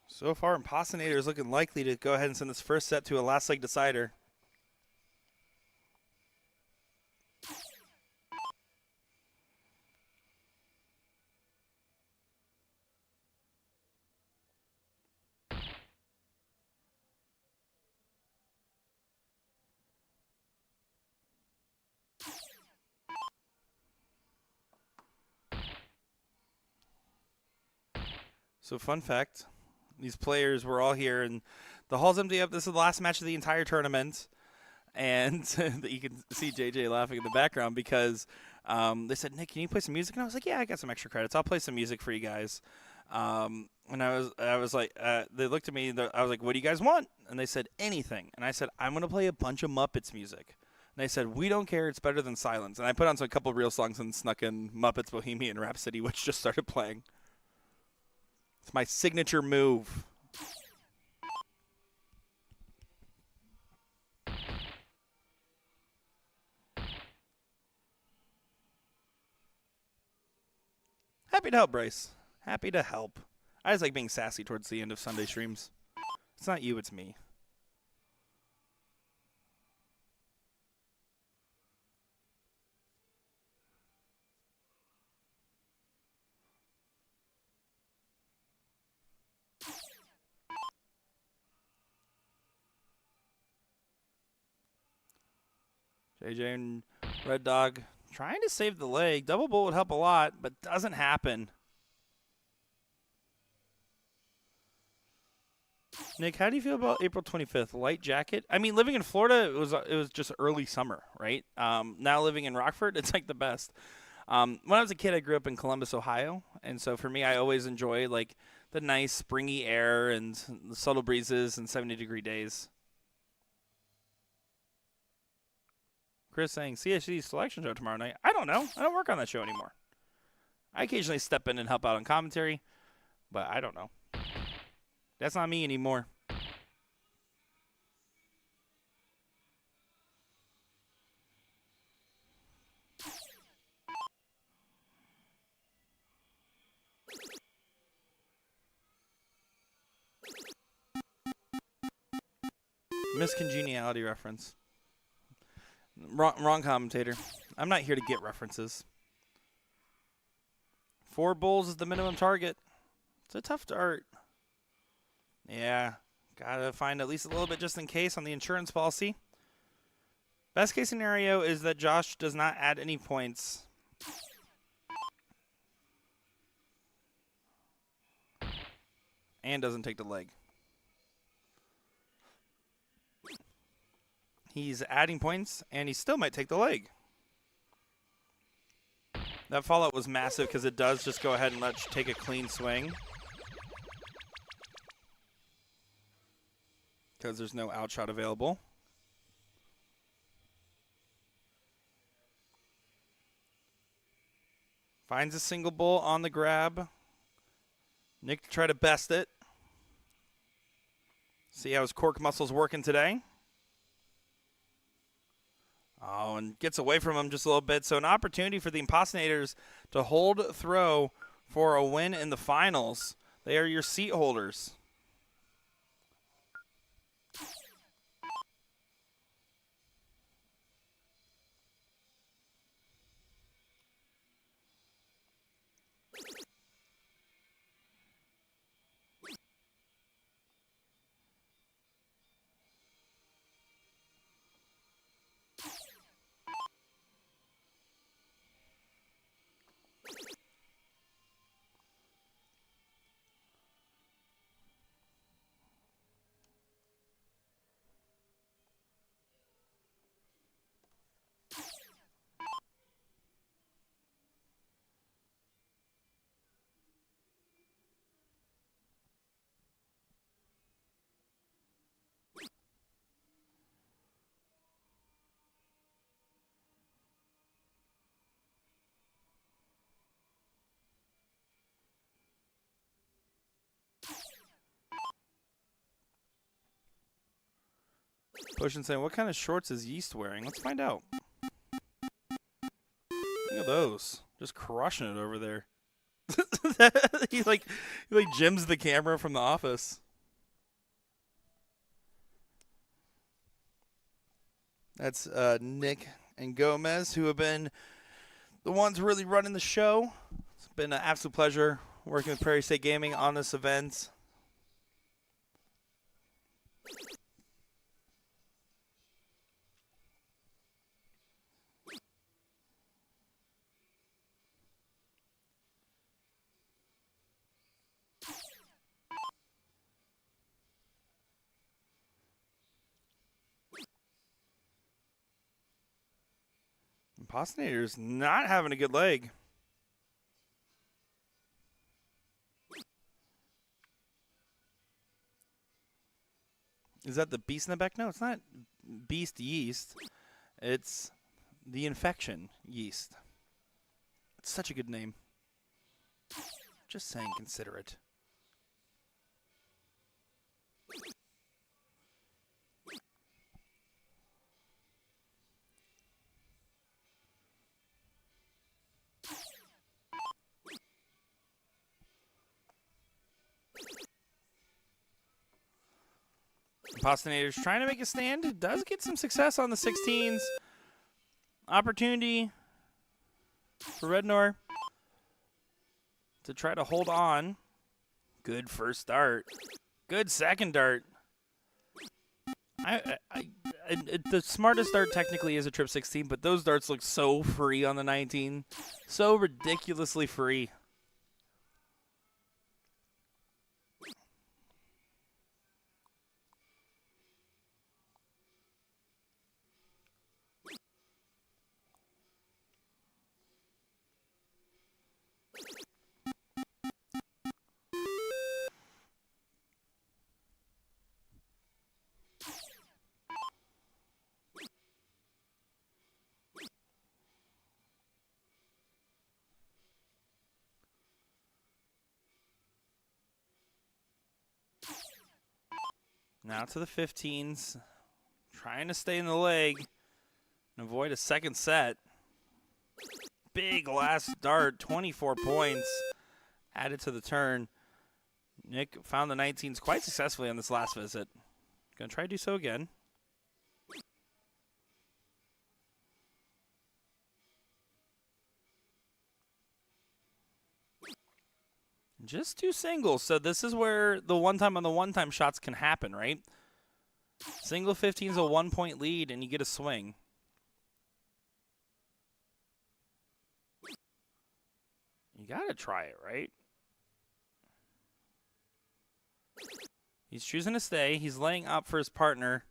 S1: So far, Impossinator is looking likely to go ahead and send this first set to a last leg decider. So fun fact, these players were all here, and the hall's empty up. This is the last match of the entire tournament. And you can see JJ laughing in the background because they said, Nick, can you play some music? And I was like, yeah, I got some extra credits. I'll play some music for you guys. And I was like, they looked at me, and I was like, what do you guys want? And they said, anything. And I said, I'm going to play a bunch of Muppets music. And they said, we don't care. It's better than silence. And I put on a couple of real songs and snuck in Muppets Bohemian Rhapsody, which just started playing. It's my signature move. Happy to help, Bryce. Happy to help. I just like being sassy towards the end of Sunday streams. It's not you, it's me. JJ and Red Dog trying to save the leg. Double bull would help a lot, but doesn't happen. Nick, how do you feel about April 25th? Light jacket? I mean, living in Florida, it was just early summer, right? Now living in Rockford, it's like the best. When I was a kid, I grew up in Columbus, Ohio, and so for me, I always enjoy like the nice springy air and the subtle breezes and 70-degree days. Chris saying CSG selection show tomorrow night. I don't know. I don't work on that show anymore. I occasionally step in and help out on commentary, but I don't know. That's not me anymore. Miscongeniality reference. Wrong commentator. I'm not here to get references. 4 bulls is the minimum target. It's a tough dart. Yeah, gotta find at least a little bit just in case on the insurance policy. Best case scenario is that Josh does not add any points. And doesn't take the leg. He's adding points, and he still might take the leg. That fallout was massive because it does just go ahead and let you take a clean swing. Because there's no outshot available. Finds a single bull on the grab. Nick to try to best it. See how his cork muscle's working today. Oh, and gets away from him just a little bit. So an opportunity for the Impossonators to hold throw for a win in the finals. They are your seat holders. Potion saying, what kind of shorts is Yeast wearing? Let's find out. Look at those. Just crushing it over there. he like gyms the camera from The Office. That's Nick and Gomez, who have been the ones really running the show. It's been an absolute pleasure working with Prairie State Gaming on this event. Impossinator's not having a good leg. Is that the beast in the back? No, it's not beast yeast. It's the infection yeast. It's such a good name. Just saying, consider it. Impossinator's trying to make a stand. Does get some success on the 16s. Opportunity for Rednor to try to hold on. Good first dart. Good second dart. The smartest dart technically is a trip 16, but those darts look so free on the 19. So ridiculously free. Now to the 15s. Trying to stay in the leg and avoid a second set. Big last dart, 24 points added to the turn. Nick found the 19s quite successfully on this last visit. Gonna try to do so again. Just two singles. So this is where the one-time on the one-time shots can happen, right? Single 15 is a 1-point lead, and you get a swing. You got to try it, right? He's choosing to stay. He's laying up for his partner.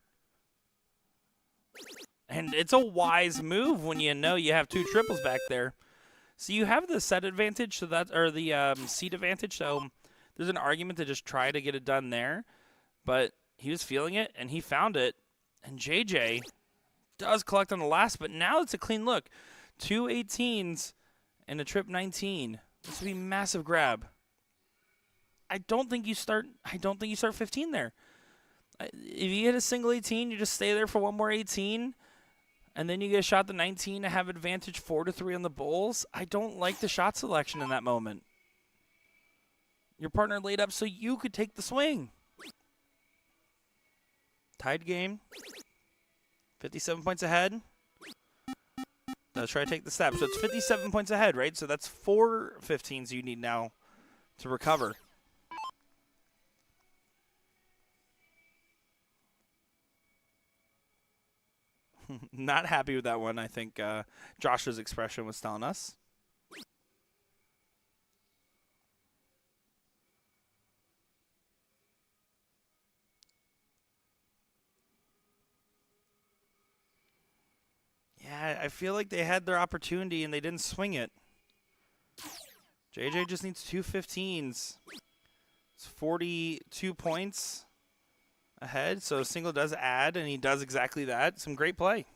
S1: And it's a wise move when you know you have two triples back there. So you have the set advantage, so that, or the seat advantage. So there's an argument to just try to get it done there. But he was feeling it, and he found it. And JJ does collect on the last, but now it's a clean look. 2 18s and a trip 19. This would be a massive grab. I don't think you start 15 there. If you hit a single 18, you just stay there for one more 18, and then you get a shot the 19 to have advantage 4-3 on the Bulls. I don't like the shot selection in that moment. Your partner laid up so you could take the swing. Tied game. 57 points ahead. Let's try to take the step. So it's 57 points ahead, right? So that's 4 15s you need now to recover. Not happy with that one, I think Josh's expression was telling us. Yeah, I feel like they had their opportunity and they didn't swing it. JJ just needs 2 15s. It's 42 points ahead, so single does add, and he does exactly that. Some great play.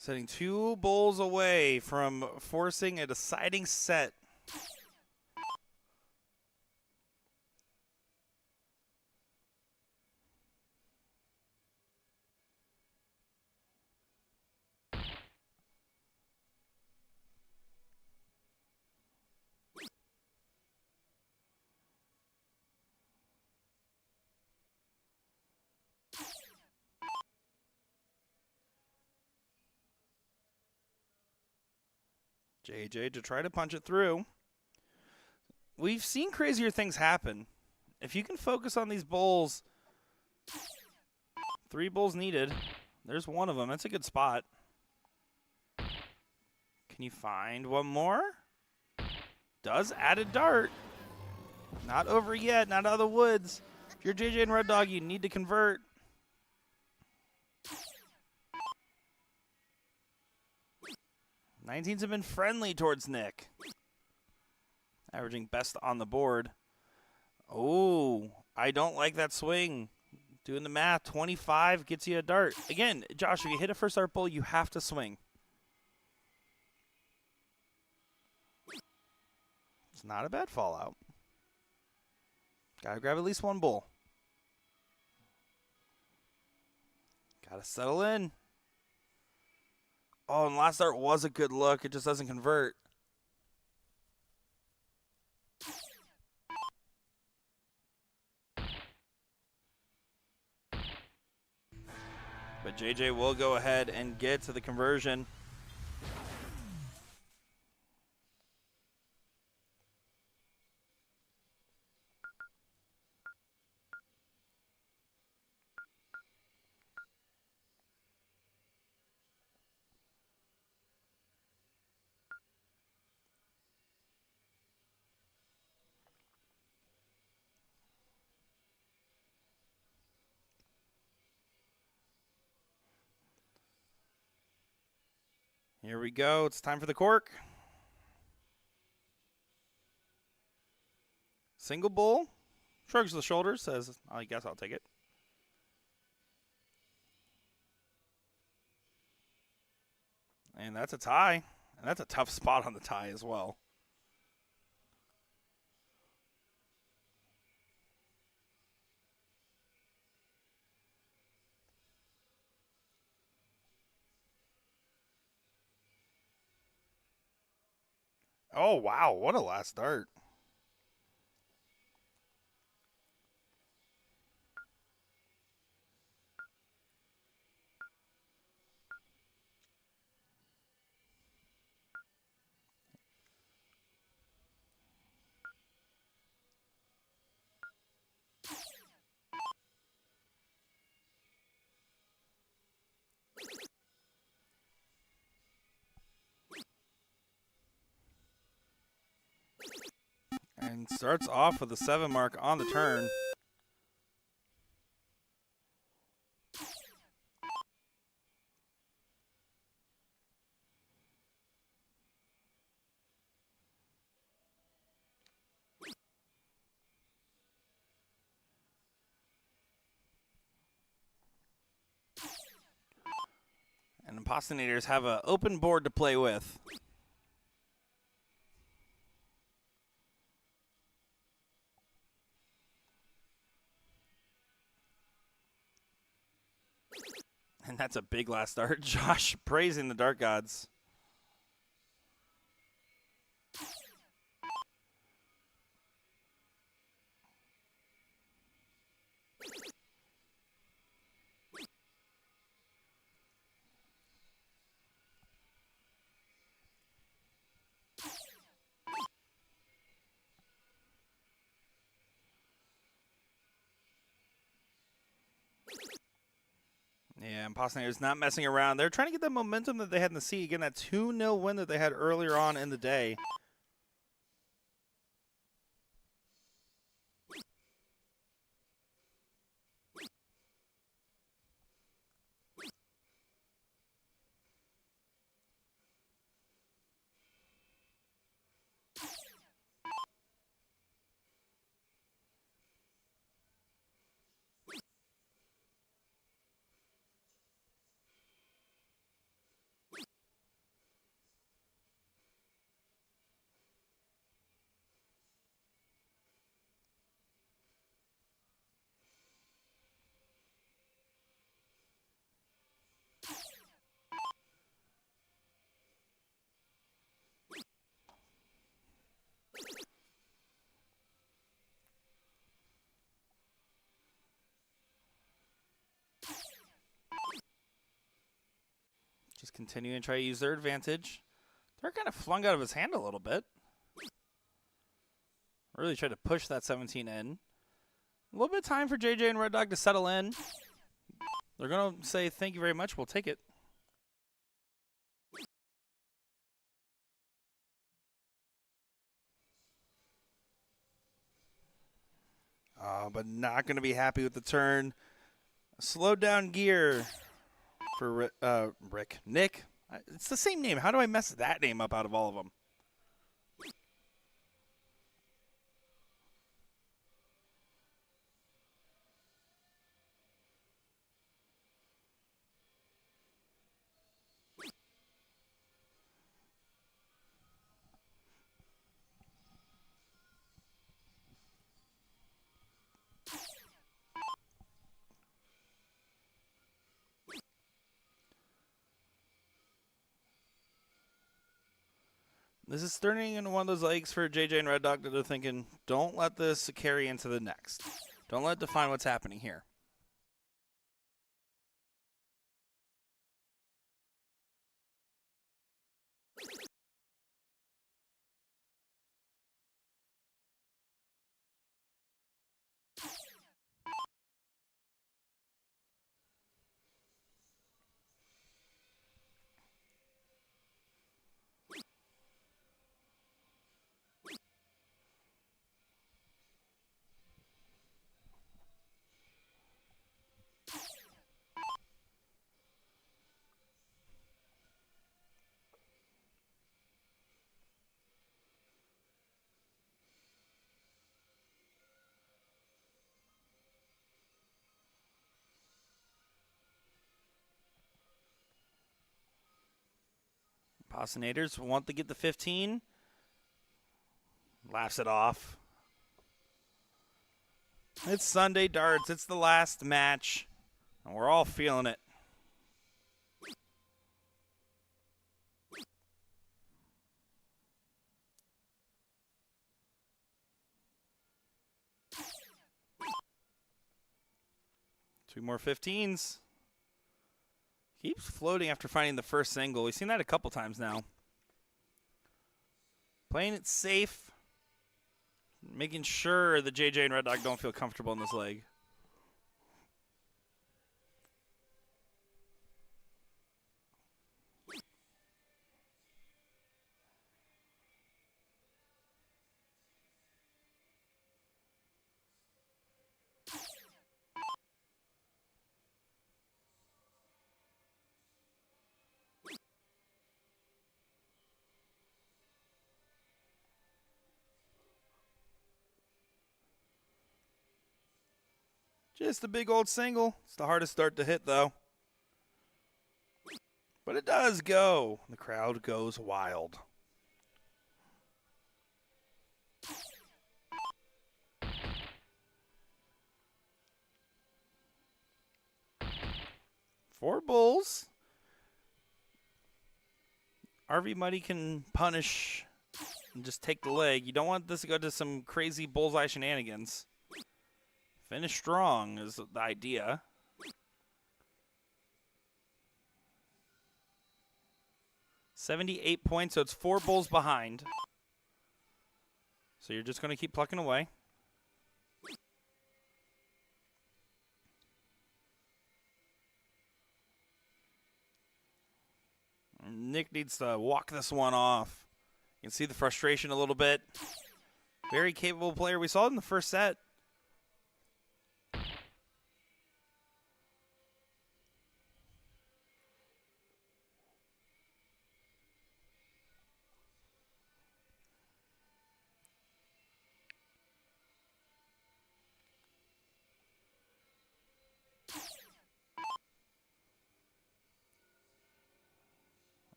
S1: Setting 2 Bulls away from forcing a deciding set. JJ to try to punch it through. We've seen crazier things happen. If you can focus on these Bulls, 3 Bulls needed. There's one of them. That's a good spot. Can you find one more? Does add a dart. Not over yet. Not out of the woods. If you're JJ and Red Dog, you need to convert. '19s have been friendly towards Nick. Averaging best on the board. Oh, I don't like that swing. Doing the math, 25 gets you a dart. Again, Josh, if you hit a first dart bull, you have to swing. It's not a bad fallout. Gotta grab at least one bull. Gotta settle in. Oh, and last dart was a good look. It just doesn't convert. But JJ will go ahead and get to the conversion. Here we go. It's time for the cork. Single bull. Shrugs the shoulders, says, I guess I'll take it. And that's a tie. And that's a tough spot on the tie as well. Oh, wow. What a last start. And starts off with a 7 mark on the turn. And Impostinators have an open board to play with. And that's a big last start. Josh praising the Dark Gods. Yeah, Impostinators not messing around. They're trying to get the momentum that they had in the sea. Again, that 2-0 win that they had earlier on in the day. Just continuing to try to use their advantage. They're kind of flung out of his hand a little bit. Really tried to push that 17 in. A little bit of time for JJ and Red Dog to settle in. They're going to say, thank you very much. We'll take it. But not going to be happy with the turn. Slowed down gear for Rick. Nick. It's the same name. How do I mess that name up out of all of them? This is turning into one of those legs for JJ and Red Dog that they're thinking, don't let this carry into the next. Don't let it define what's happening here. Impostinators want to get the 15. Laughs it off. It's Sunday darts. It's the last match. And we're all feeling it. 2 more 15s. Keeps floating after finding the first single. We've seen that a couple times now. Playing it safe. Making sure that JJ and Red Dog don't feel comfortable in this leg. Just a big old single. It's the hardest start to hit, though. But it does go. The crowd goes wild. Four bulls. RV Money can punish and just take the leg. You don't want this to go to some crazy bullseye shenanigans. Finish strong is the idea. $78 points, so it's 4 bulls behind. So you're just going to keep plucking away. Nick needs to walk this one off. You can see the frustration a little bit. Very capable player. We saw it in the first set.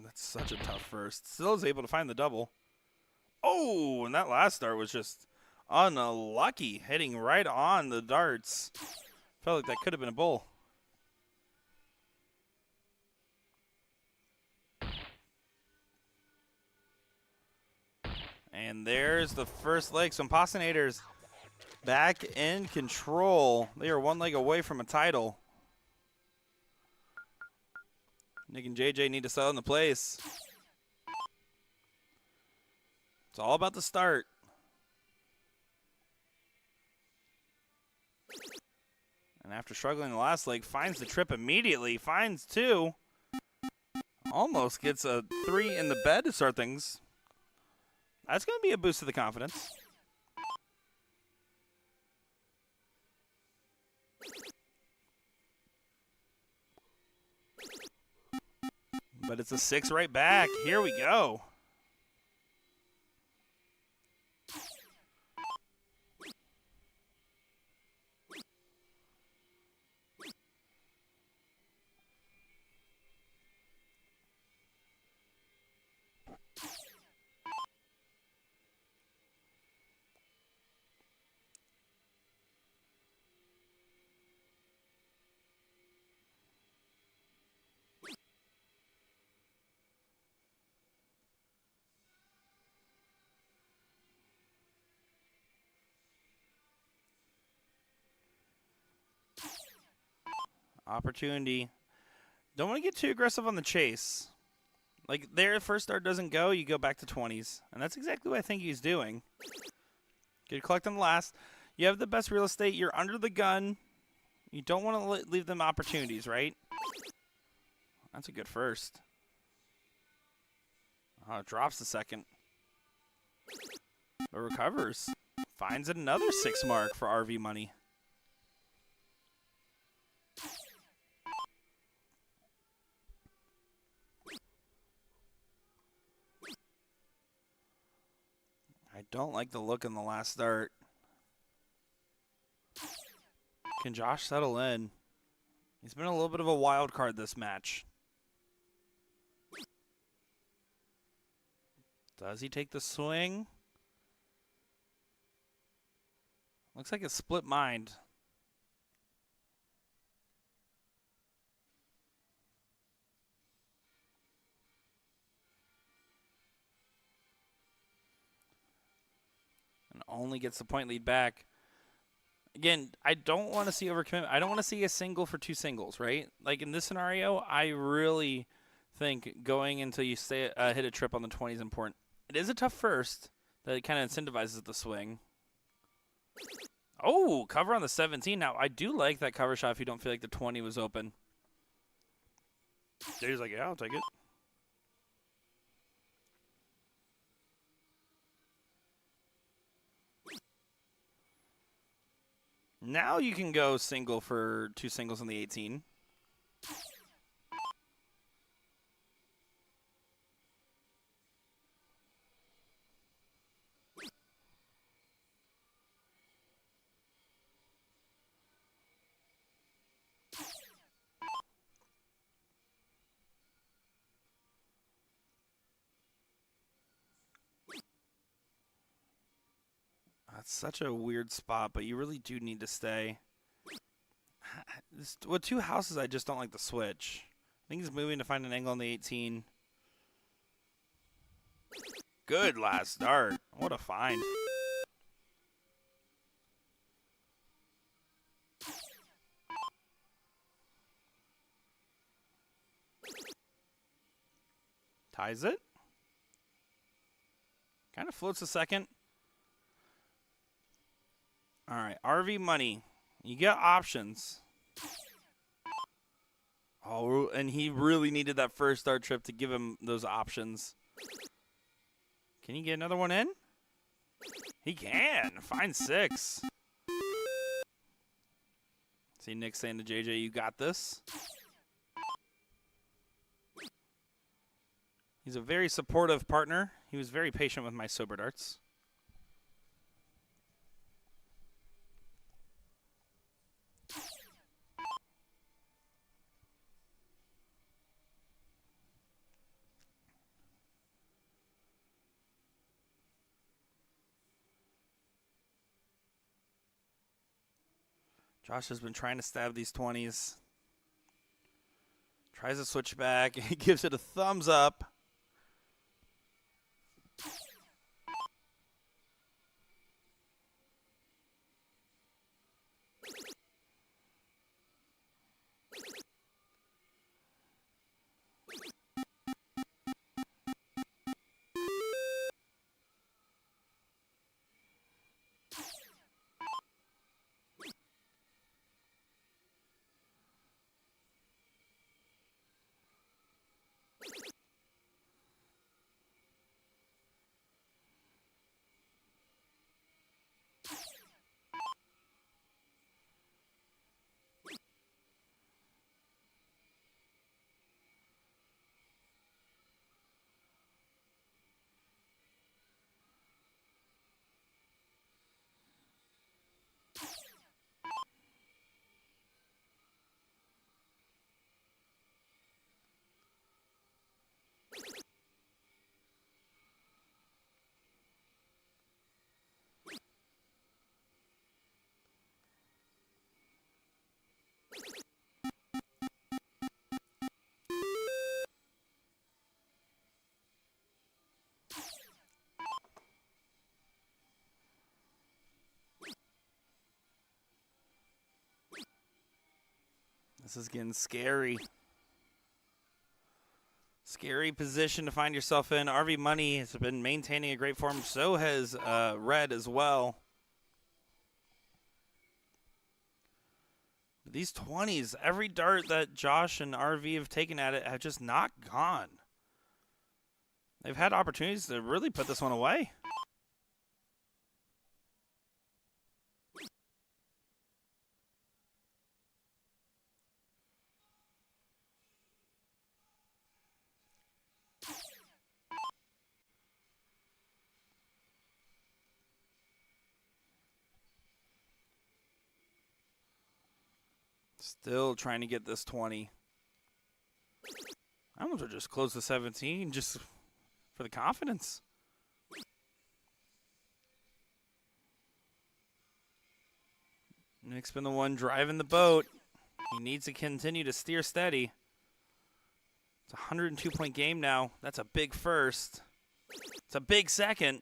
S1: That's such a tough first. Still is able to find the double. Oh, and that last dart was just unlucky, hitting right on the darts. Felt like that could have been a bull. And there's the first leg. So Impossonators back in control. They are 1 leg away from a title. Nick and JJ need to settle in the place. It's all about the start. And after struggling the last leg, finds the trip immediately. Finds 2. Almost gets a 3 in the bed to start things. That's going to be a boost to the confidence. But it's a 6 right back. Here we go. Opportunity. Don't want to get too aggressive on the chase. Like, their first start doesn't go, you go back to 20s. And that's exactly what I think he's doing. Good collect on the last. You have the best real estate. You're under the gun. You don't want to leave them opportunities, right? That's a good first. Oh, it drops the second. But recovers. Finds another 6 mark for RV Money. I don't like the look in the last start. Can Josh settle in? He's been a little bit of a wild card this match. Does he take the swing? Looks like a split mind. And only gets the point lead back. Again, I don't want to see overcommitment. I don't want to see a single for two singles, right? Like in this scenario, I really think going until you hit a trip on the 20 is important. It is a tough first that it kind of incentivizes the swing. Oh, cover on the 17. Now, I do like that cover shot if you don't feel like the 20 was open. Jay's like, yeah, I'll take it. Now you can go single for two singles on the 18. That's such a weird spot, but you really do need to stay. With two houses, I just don't like the switch. I think he's moving to find an angle on the 18. Good last start. What a find. Ties it. Kind of floats a second. All right, RV money. You get options. Oh, and he really needed that first start trip to give him those options. Can he get another one in? He can. Fine 6. See Nick saying to JJ, you got this. He's a very supportive partner. He was very patient with my sober darts. Josh has been trying to stab these 20s. Tries to switch back. He gives it a thumbs up. This is getting scary. Scary position to find yourself in. RV Money has been maintaining a great form. So has Red as well. But these 20s, every dart that Josh and RV have taken at it have just not gone. They've had opportunities to really put this one away. Still trying to get this 20. I almost would just close the 17 just for the confidence. Nick's been the one driving the boat. He needs to continue to steer steady. It's a 102-point game now. That's a big first. It's a big second.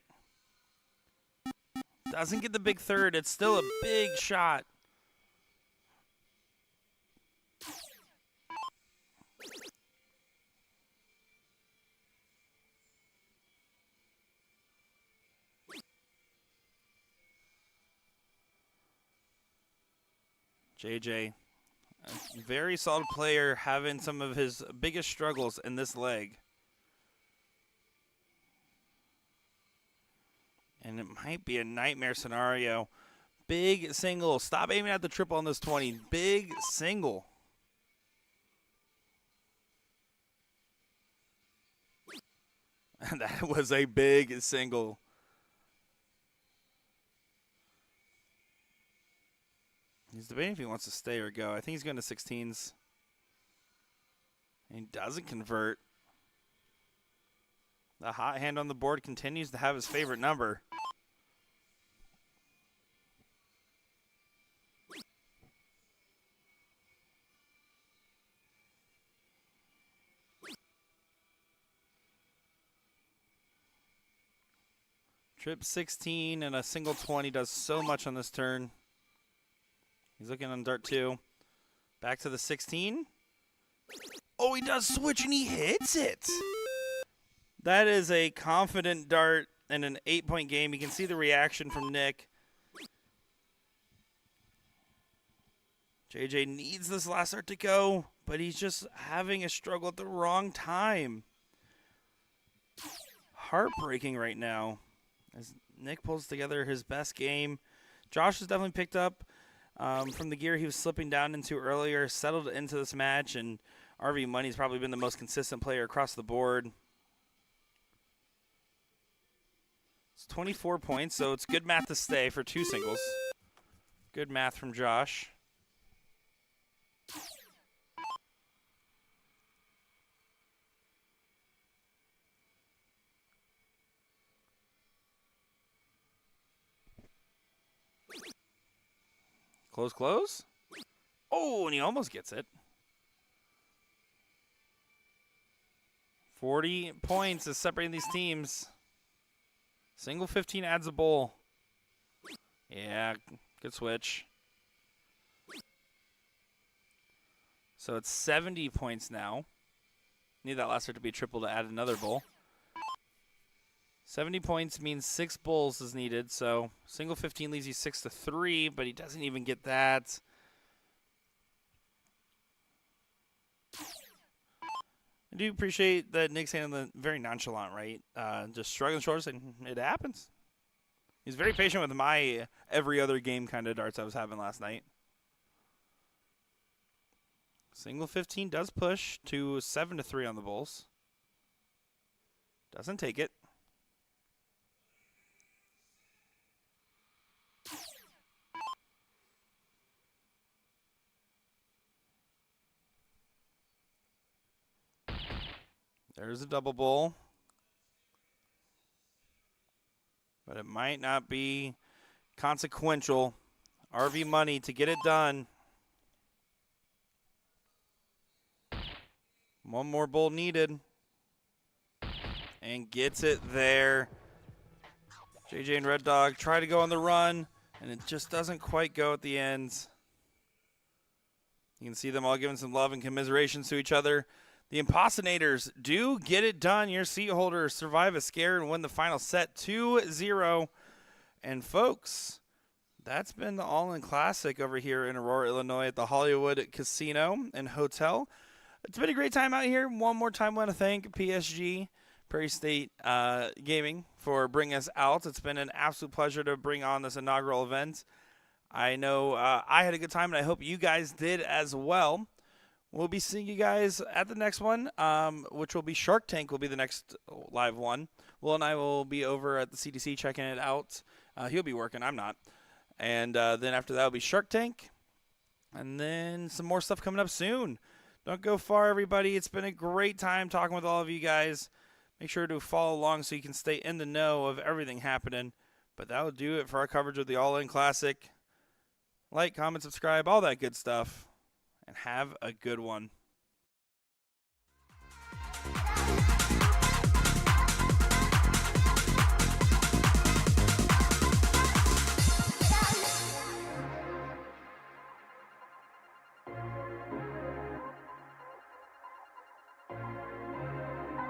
S1: Doesn't get the big third. It's still a big shot. JJ, a very solid player, having some of his biggest struggles in this leg. And it might be a nightmare scenario. Big single. Stop aiming at the triple on this 20. Big single. And that was a big single. He's debating if he wants to stay or go. I think he's going to 16s. And he doesn't convert. The hot hand on the board continues to have his favorite number. Trip 16 and a single 20 does so much on this turn. He's looking on dart 2. Back to the 16. Oh, he does switch and he hits it. That is a confident dart and an 8-point game. You can see the reaction from Nick. JJ needs this last dart to go, but he's just having a struggle at the wrong time. Heartbreaking right now as Nick pulls together his best game. Josh has definitely picked up from the gear he was slipping down into earlier, settled into this match, and RV Money's probably been the most consistent player across the board. It's 24 points, so it's good math to stay for 2 singles. Good math from Josh. Close, close. Oh, and he almost gets it. 40 points is separating these teams. Single 15 adds a bowl. Yeah, good switch. So it's 70 points now. Need that last start to be triple to add another bowl. 70 points means 6 bowls is needed, so single 15 leaves you 6-3, but he doesn't even get that. I do appreciate that Nick's handling very nonchalant, right? Just shrugging shoulders, and it happens. He's very patient with my every other game kind of darts I was having last night. Single 15 does push to 7-3 on the bowls. Doesn't take it. There's a double bowl. But it might not be consequential. RV Money to get it done. One more bowl needed. And gets it there. JJ and Red Dog try to go on the run, and it just doesn't quite go at the end. You can see them all giving some love and commiserations to each other. The Impossonators do get it done. Your seat holders survive a scare and win the final set 2-0. And folks, that's been the All-In Classic over here in Aurora, Illinois at the Hollywood Casino and Hotel. It's been a great time out here. One more time, I want to thank PSG, Prairie State Gaming, for bringing us out. It's been an absolute pleasure to bring on this inaugural event. I know I had a good time, and I hope you guys did as well. We'll be seeing you guys at the next one, which will be Shark Tank will be the next live one. Will and I will be over at the CDC checking it out. He'll be working. I'm not. And then after that will be Shark Tank. And then some more stuff coming up soon. Don't go far, everybody. It's been a great time talking with all of you guys. Make sure to follow along so you can stay in the know of everything happening. But that will do it for our coverage of the All-In Classic. Like, comment, subscribe, all that good stuff. And have a good one.